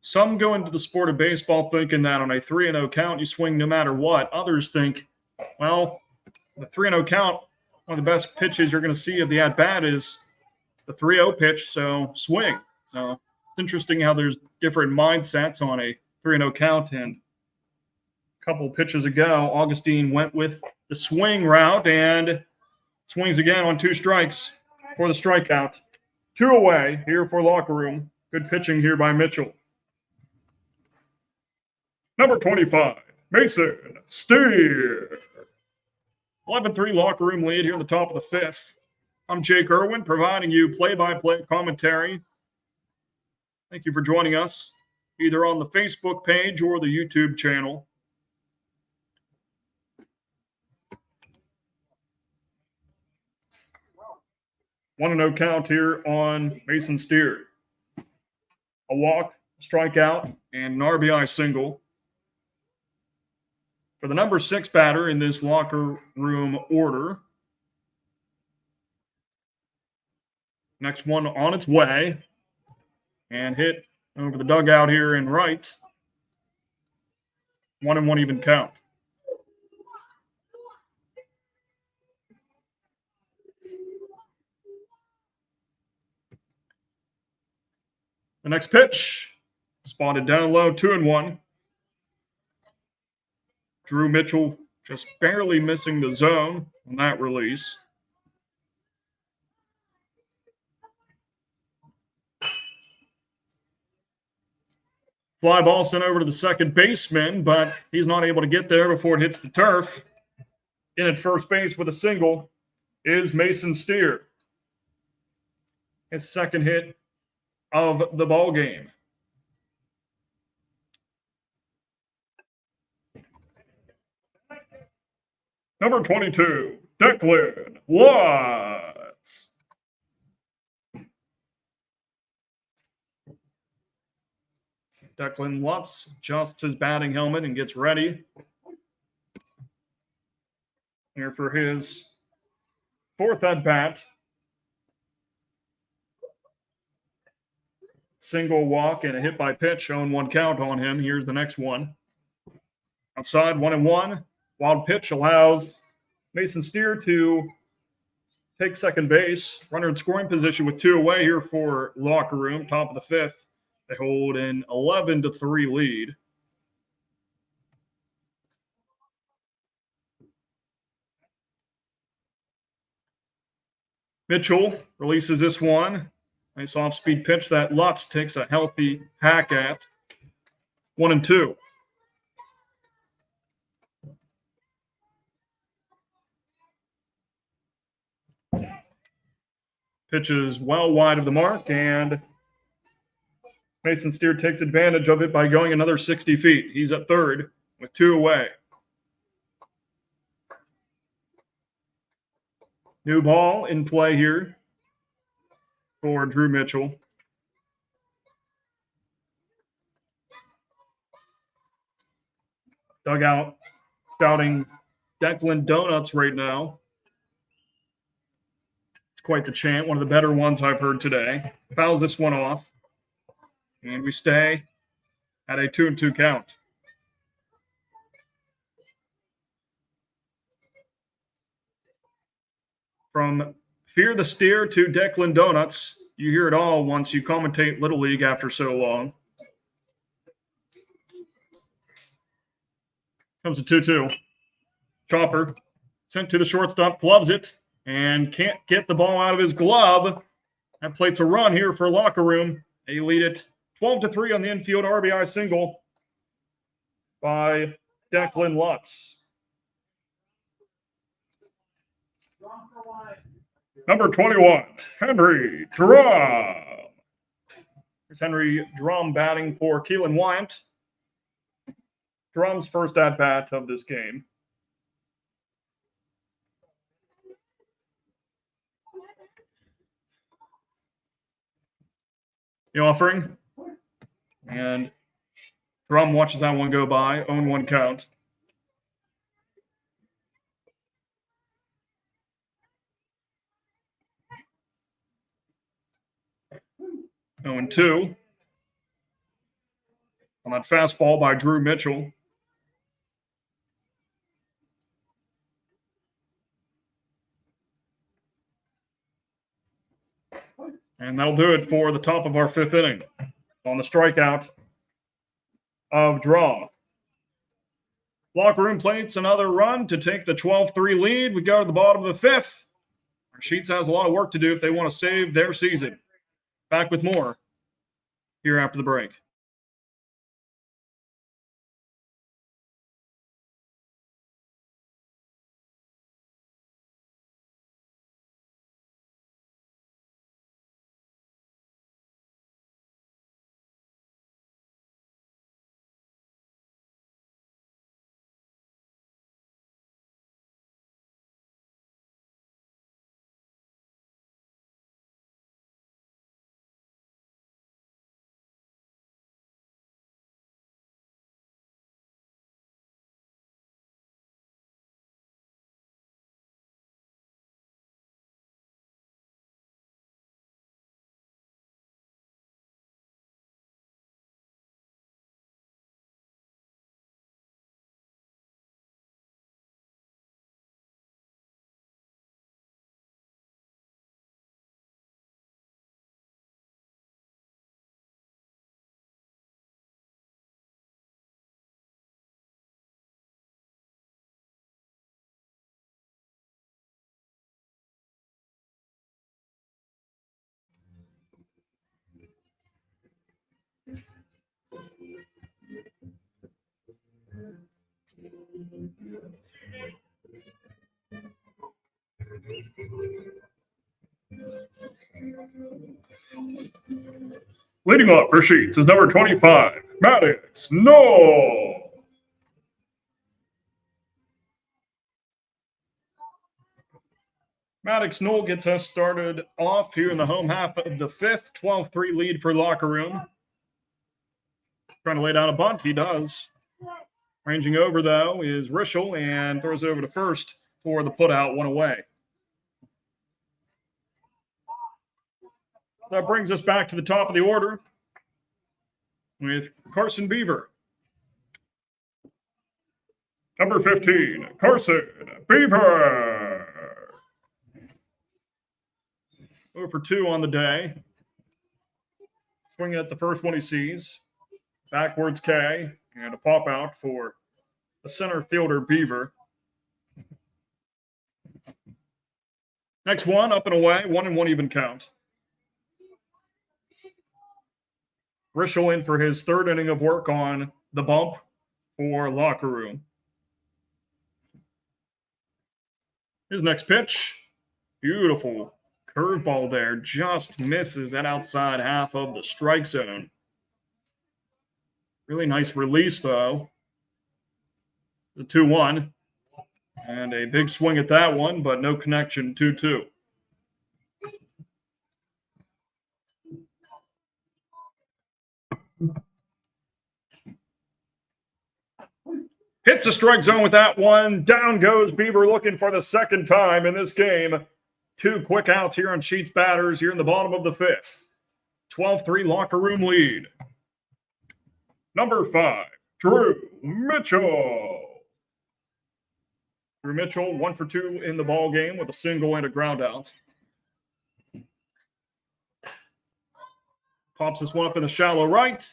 Some go into the sport of baseball thinking that on a 3-0 count, you swing no matter what. Others think, well, the 3-0 count, one of the best pitches you're going to see of the at-bat is the 3-0 pitch, so swing. So it's interesting how there's different mindsets on a 3-0 count. And a couple pitches ago, Augustine went with the swing route and swings again on 2 strikes for the strikeout. 2 away here for locker room. Good pitching here by Mitchell. Number 25, Mason Steer. 11-3 locker room lead here in the top of the fifth. I'm Jake Irwin, providing you play-by-play commentary. Thank you for joining us, either on the Facebook page or the YouTube channel. One and 0 count here on Mason Steer. A walk, strikeout, and an RBI single. For the number 6 batter in this locker room order. Next one on its way. And hit over the dugout here in right. 1-1 even count. The next pitch, spotted down low, 2-1. Drew Mitchell just barely missing the zone on that release. Fly ball sent over to the second baseman, but he's not able to get there before it hits the turf. In at first base with a single is Mason Steer. His second hit of the ball game. Number 22, Declan Watts. Declan Watts adjusts his batting helmet and gets ready here for his 4th at-bat. single, walk, and a hit by pitch, 0-1 count on him. Here's the next one. Outside, 1-1. Wild pitch allows Mason Steer to take second base. Runner in scoring position with 2 away here for Locker Room. Top of the 5th. They hold an 11-3 lead. Mitchell releases this one. Nice off-speed pitch that Lutz takes a healthy hack at. 1-2. Pitch is well wide of the mark, and Mason Steer takes advantage of it by going another 60 feet. He's at third with 2 away. New ball in play here for Drew Mitchell. Dugout shouting Declan Donuts right now. It's quite the chant, one of the better ones I've heard today. Fouls this one off, and we stay at a 2-2 count. From Fear the Steer to Declan Donuts, you hear it all once you commentate Little League after so long. Comes a 2-2. Chopper sent to the shortstop, gloves it, and can't get the ball out of his glove. That plates a run here for Locker Room. They lead it 12-3 on the infield RBI single by Declan Lutz. Number 21, Henry Drum. Here's Henry Drum batting for Keelan Wyant. Drum's first at-bat of this game. The offering. And Drum watches that one go by. 0-1 count. And 2 on that fastball by Drew Mitchell. And that'll do it for the top of our 5th inning. On the strikeout of Draw. Locker Room plates another run to take the 12-3 lead. We go to the bottom of the 5th. Our Sheets has a lot of work to do if they want to save their season. Back with more here after the break. Leading off for Sheets is number 25, Maddox Knoll. Maddox Knoll gets us started off here in the home half of the 5th. 12-3 lead for Locker Room. Trying to lay down a bunt. He does. Ranging over, though, is Rischel and throws it over to first for the putout, 1 away. That brings us back to the top of the order. with Carson Beaver. Number 15, Carson Beaver. 0 for 2 on the day. Swinging at the first one he sees. Backwards K, and a pop out for the center fielder Beaver. Next one, up and away, 1-1 even count. Rischel in for his third inning of work on the bump for Locker Room. His next pitch, beautiful curveball there, just misses that outside half of the strike zone. Really nice release, though. The 2-1. And a big swing at that one, but no connection, 2-2. Hits the strike zone with that one. Down goes Beaver looking for the second time in this game. 2 quick outs here on Sheets batters here in the bottom of the 5th. 12-3 Locker Room lead. Number 5, Drew Mitchell. Drew Mitchell, 1 for 2 in the ball game with a single and a ground out. Pops this one up in the shallow right.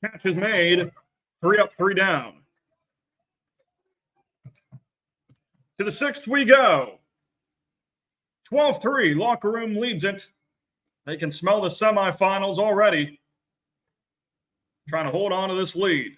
Catch is made. 3 up, 3 down. To the 6th we go. 12-3, Locker Room leads it. They can smell the semifinals already. Trying to hold on to this lead.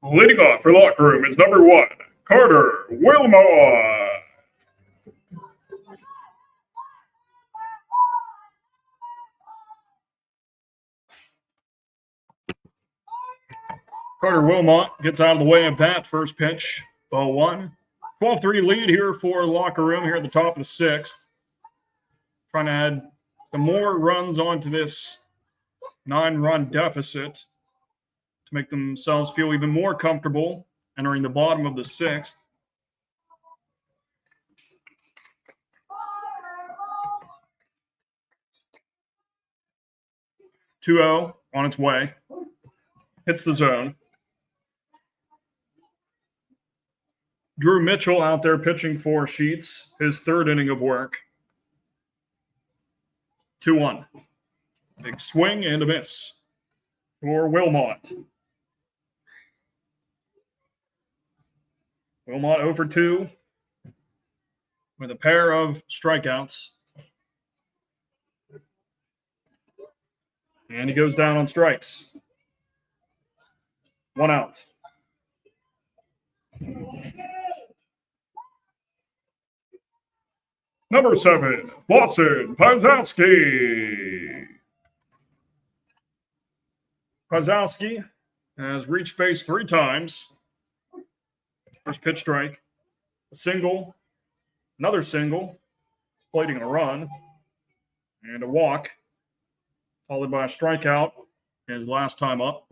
Leading off for Locker Room is number 1, Carter Wilmot. Carter Wilmot gets out of the way of that first pitch. Ball 1. 12-3 lead here for Locker Room here at the top of the 6th. Trying to add some more runs onto this 9-run deficit to make themselves feel even more comfortable entering the bottom of the 6th. (2-0) on its way. Hits the zone. Drew Mitchell out there pitching for Sheets, his third inning of work. 2-1. Big swing and a miss for Wilmot. Wilmot 0 for 2 with a pair of strikeouts. And he goes down on strikes. 1 out. Number 7, Lawson Pazowski. Pazowski has reached base 3 times. First pitch strike. A single, another single, plating a run, and a walk, followed by a strikeout his last time up.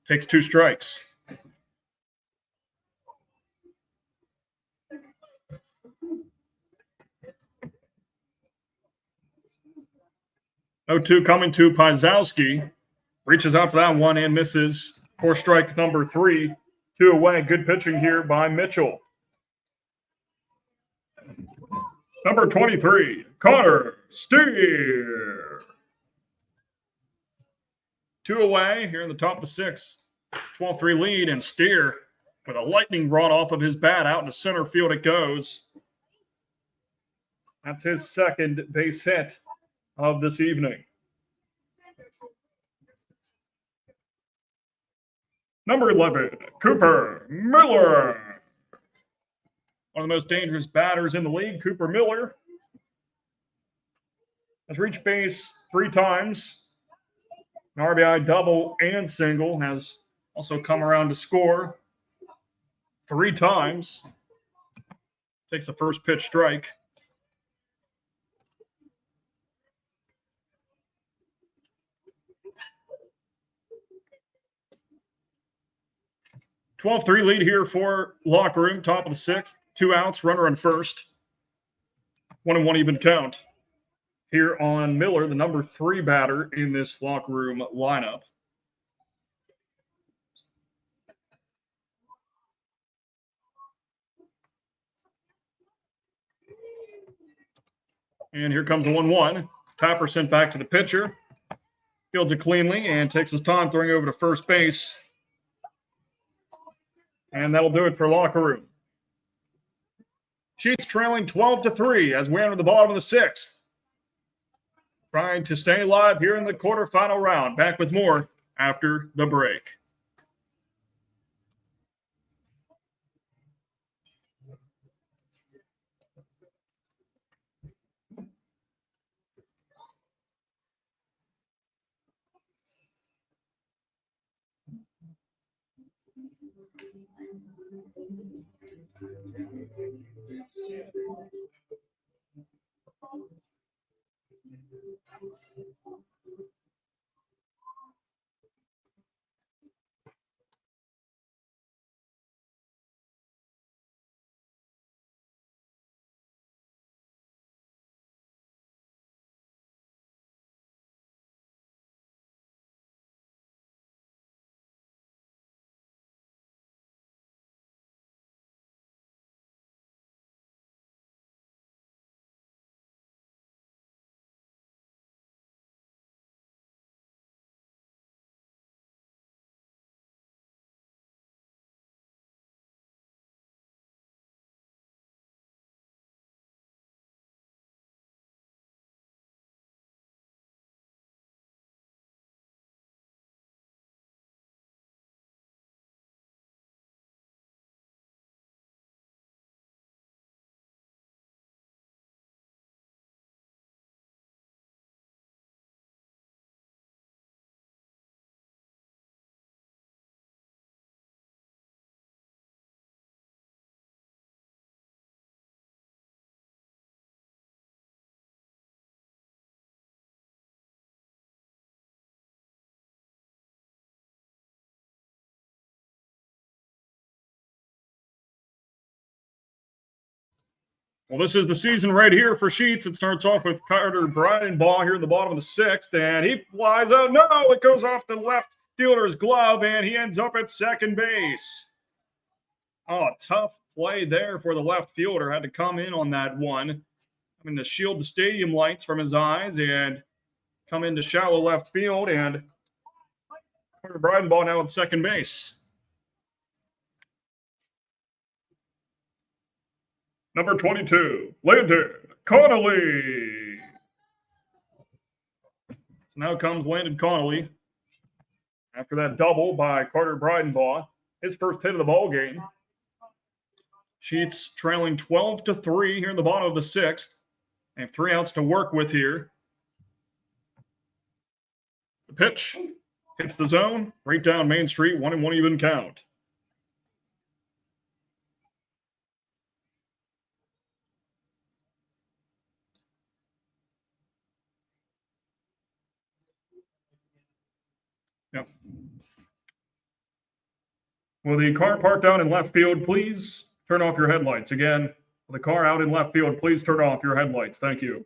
Takes 2 strikes. No-2 coming to Pizowski. Reaches out for that one and misses for strike number 3. 2 away. Good pitching here by Mitchell. Number 23, Connor Steer. 2 away here in the top of the 6th. 12-3 lead, and Steer with a lightning rod off of his bat out into center field it goes. That's his second base hit of this evening. Number 11, Cooper Miller. One of the most dangerous batters in the league, Cooper Miller, has reached base 3 times. An RBI double and single, has also come around to score 3 times. Takes the first pitch strike. (12-3) lead here for locker room, top of the 6th. 2 outs, runner on first. 1-1 even count here on Miller, the number 3 batter in this locker room lineup. And here comes the 1-1. Tapper sent back to the pitcher. Fields it cleanly and takes his time throwing over to first base. And that'll do it for locker room. Sheets trailing 12-3 as we enter the bottom of the 6th. Trying to stay alive here in the quarterfinal round. Back with more after the break. Well, this is the season right here for Sheets. It starts off with Carter Breidenbaugh here in the bottom of the 6th, and he flies out. No, it goes off the left fielder's glove, and he ends up at second base. Oh, tough play there for the left fielder. Had to come in on that one. I mean, to shield the stadium lights from his eyes and come into shallow left field, and Carter Breidenbaugh now at second base. Number 22, Landon Connolly. So now comes Landon Connolly after that double by Carter Breidenbaugh. His first hit of the ball game. Sheets trailing 12-3 here in the bottom of the 6th. They have 3 outs to work with here. The pitch hits the zone right down Main Street, 1-1 even count. Will the car parked out in left field please turn off your headlights? Again, will the car out in left field please turn off your headlights? Thank you.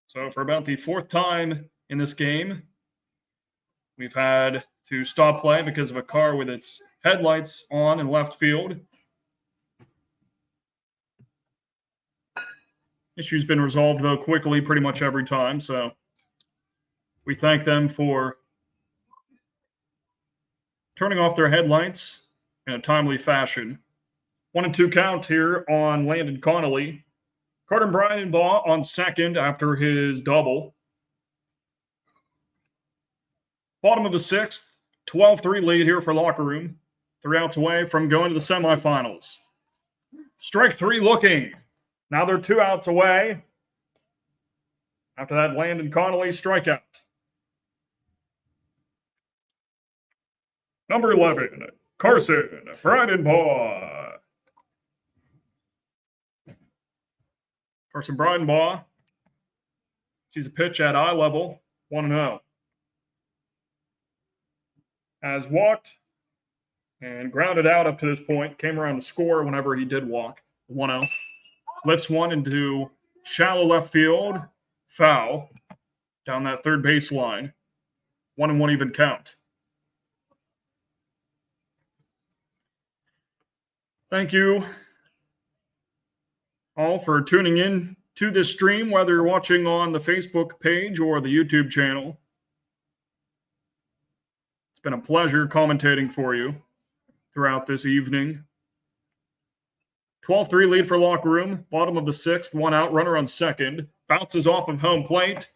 So for about the fourth time in this game, we've had to stop play because of a car with its headlights on in left field. Issue's been resolved, though, quickly pretty much every time, so we thank them for turning off their headlights in a timely fashion. 1-2 count here on Landon Connolly. Carter Bryanbaugh on second after his double. Bottom of the sixth, 12-3 lead here for Locker Room. 3 outs away from going to the semifinals. Strike 3 looking. Now they're 2 outs away after that Landon Connolly strikeout. Number 11, Carson Bryanbaugh. Carson Bryanbaugh sees a pitch at eye level, 1-0. Has walked and grounded out up to this point. Came around to score whenever he did walk, 1-0. Lifts one into shallow left field, foul, down that third base line. 1-1 even count. Thank you all for tuning in to this stream, whether you're watching on the Facebook page or the YouTube channel. It's been a pleasure commentating for you throughout this evening. 12-3 lead for Locker Room. Bottom of the sixth, 1 out, runner on second. Bounces off of home plate.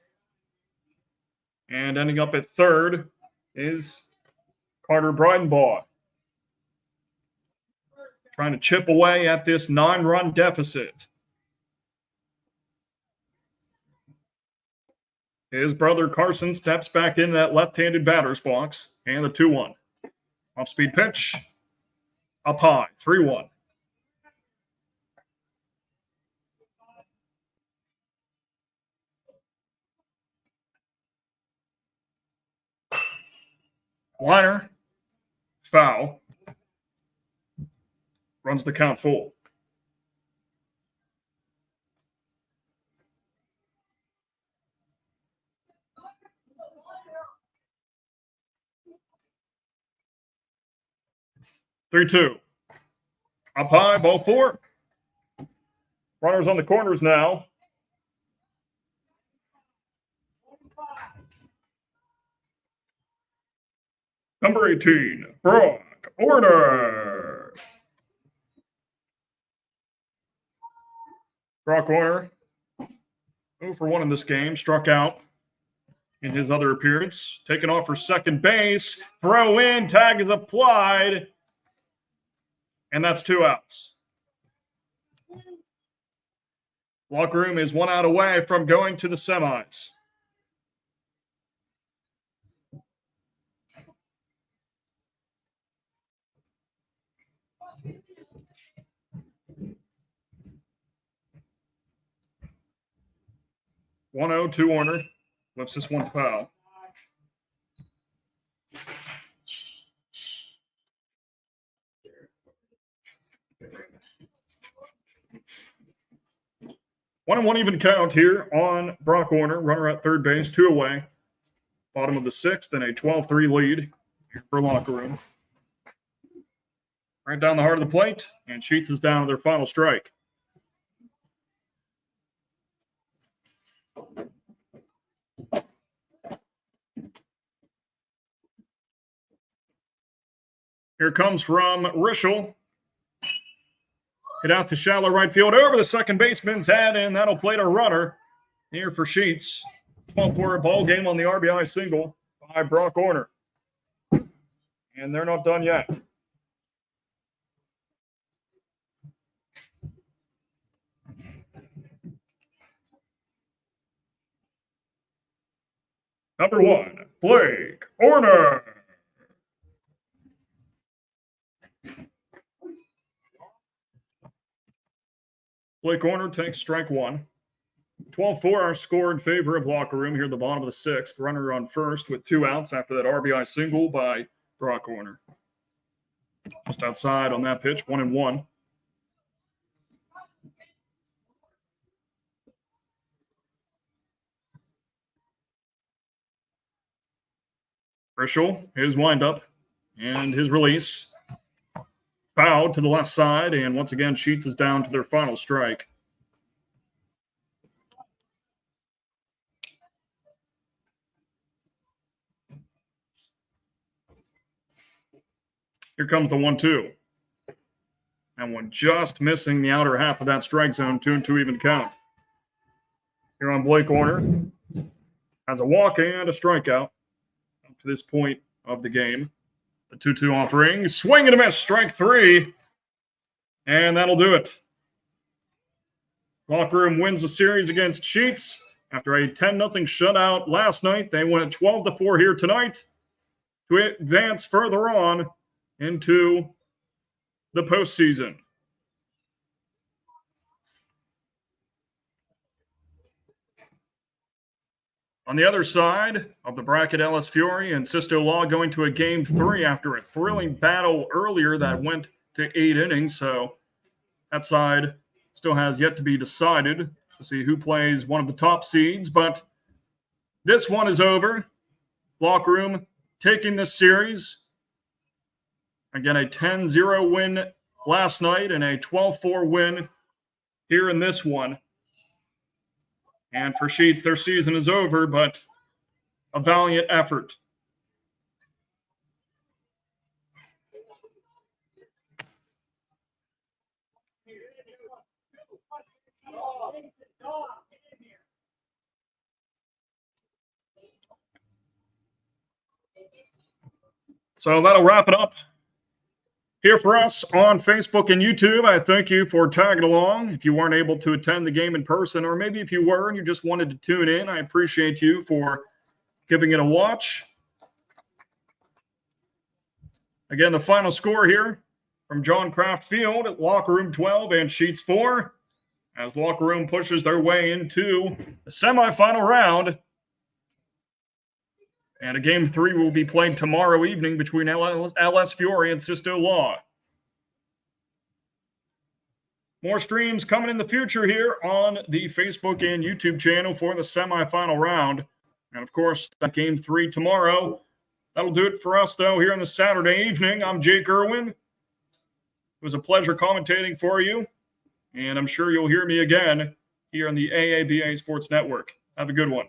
And ending up at third is Carter Bryanbaugh, trying to chip away at this 9-run deficit. His brother Carson steps back in that left-handed batter's box, and the 2-1. Off-speed pitch, up high, 3-1. Liner, foul. Runs the count full. Three-two. Up high, ball 4. Runners on the corners now. Number 18, Brock Orner. Brock Orner, 0 for 1 in this game, struck out in his other appearance. Taken off for second base. Throw in, tag is applied. And that's 2 outs. Locker Room is 1 out away from going to the semis. One 0 to Warner. Lifts this one foul. One and one even count here on Brock Warner. Runner at third base, 2 away. Bottom of the sixth and a 12-3 lead here for Locker Room. Right down the heart of the plate, and Sheets is down to their final strike. Here comes from Rischel. Hit out to shallow right field over the second baseman's head, and that'll plate a runner here for Sheets. 12-4 ball game on the RBI single by Brock Orner. And they're not done yet. Number 1, Blake Orner. Blake Orner takes strike 1. 12-4 our score in favor of Locker Room here at the bottom of the sixth. Runner on first with 2 outs after that RBI single by Brock Orner. Just outside on that pitch, 1-1. Frischel, his windup and his release. Fouled to the left side, and once again, Sheets is down to their final strike. Here comes the 1-2. And one just missing the outer half of that strike zone, 2-2 even count. Here on Blake Warner has a walk and a strikeout up to this point of the game. The 2-2 offering, swing and a miss, strike 3. And that'll do it. Locker Room wins the series against Sheets after a 10-0 shutout last night. They win at 12-4 here tonight to advance further on into the postseason. On the other side of the bracket, LS Fury and Sisto Law going to a Game 3 after a thrilling battle earlier that went to 8 innings. So that side still has yet to be decided to see who plays one of the top seeds. But this one is over. Locker Room taking this series. Again, a 10-0 win last night and a 12-4 win here in this one. And for Sheets, their season is over, but a valiant effort. So that'll wrap it up here for us on Facebook and YouTube. I thank you for tagging along. If you weren't able to attend the game in person, or maybe if you were and you just wanted to tune in, I appreciate you for giving it a watch. Again, the final score here from John Kraft Field at Locker Room 12 and Sheets 4, as Locker Room pushes their way into the semifinal round. And a Game 3 will be played tomorrow evening between LS Fury and Sisto Law. More streams coming in the future here on the Facebook and YouTube channel for the semifinal round. And, of course, that Game 3 tomorrow. That'll do it for us, though, here on the Saturday evening. I'm Jake Irwin. It was a pleasure commentating for you. And I'm sure you'll hear me again here on the AABA Sports Network. Have a good one.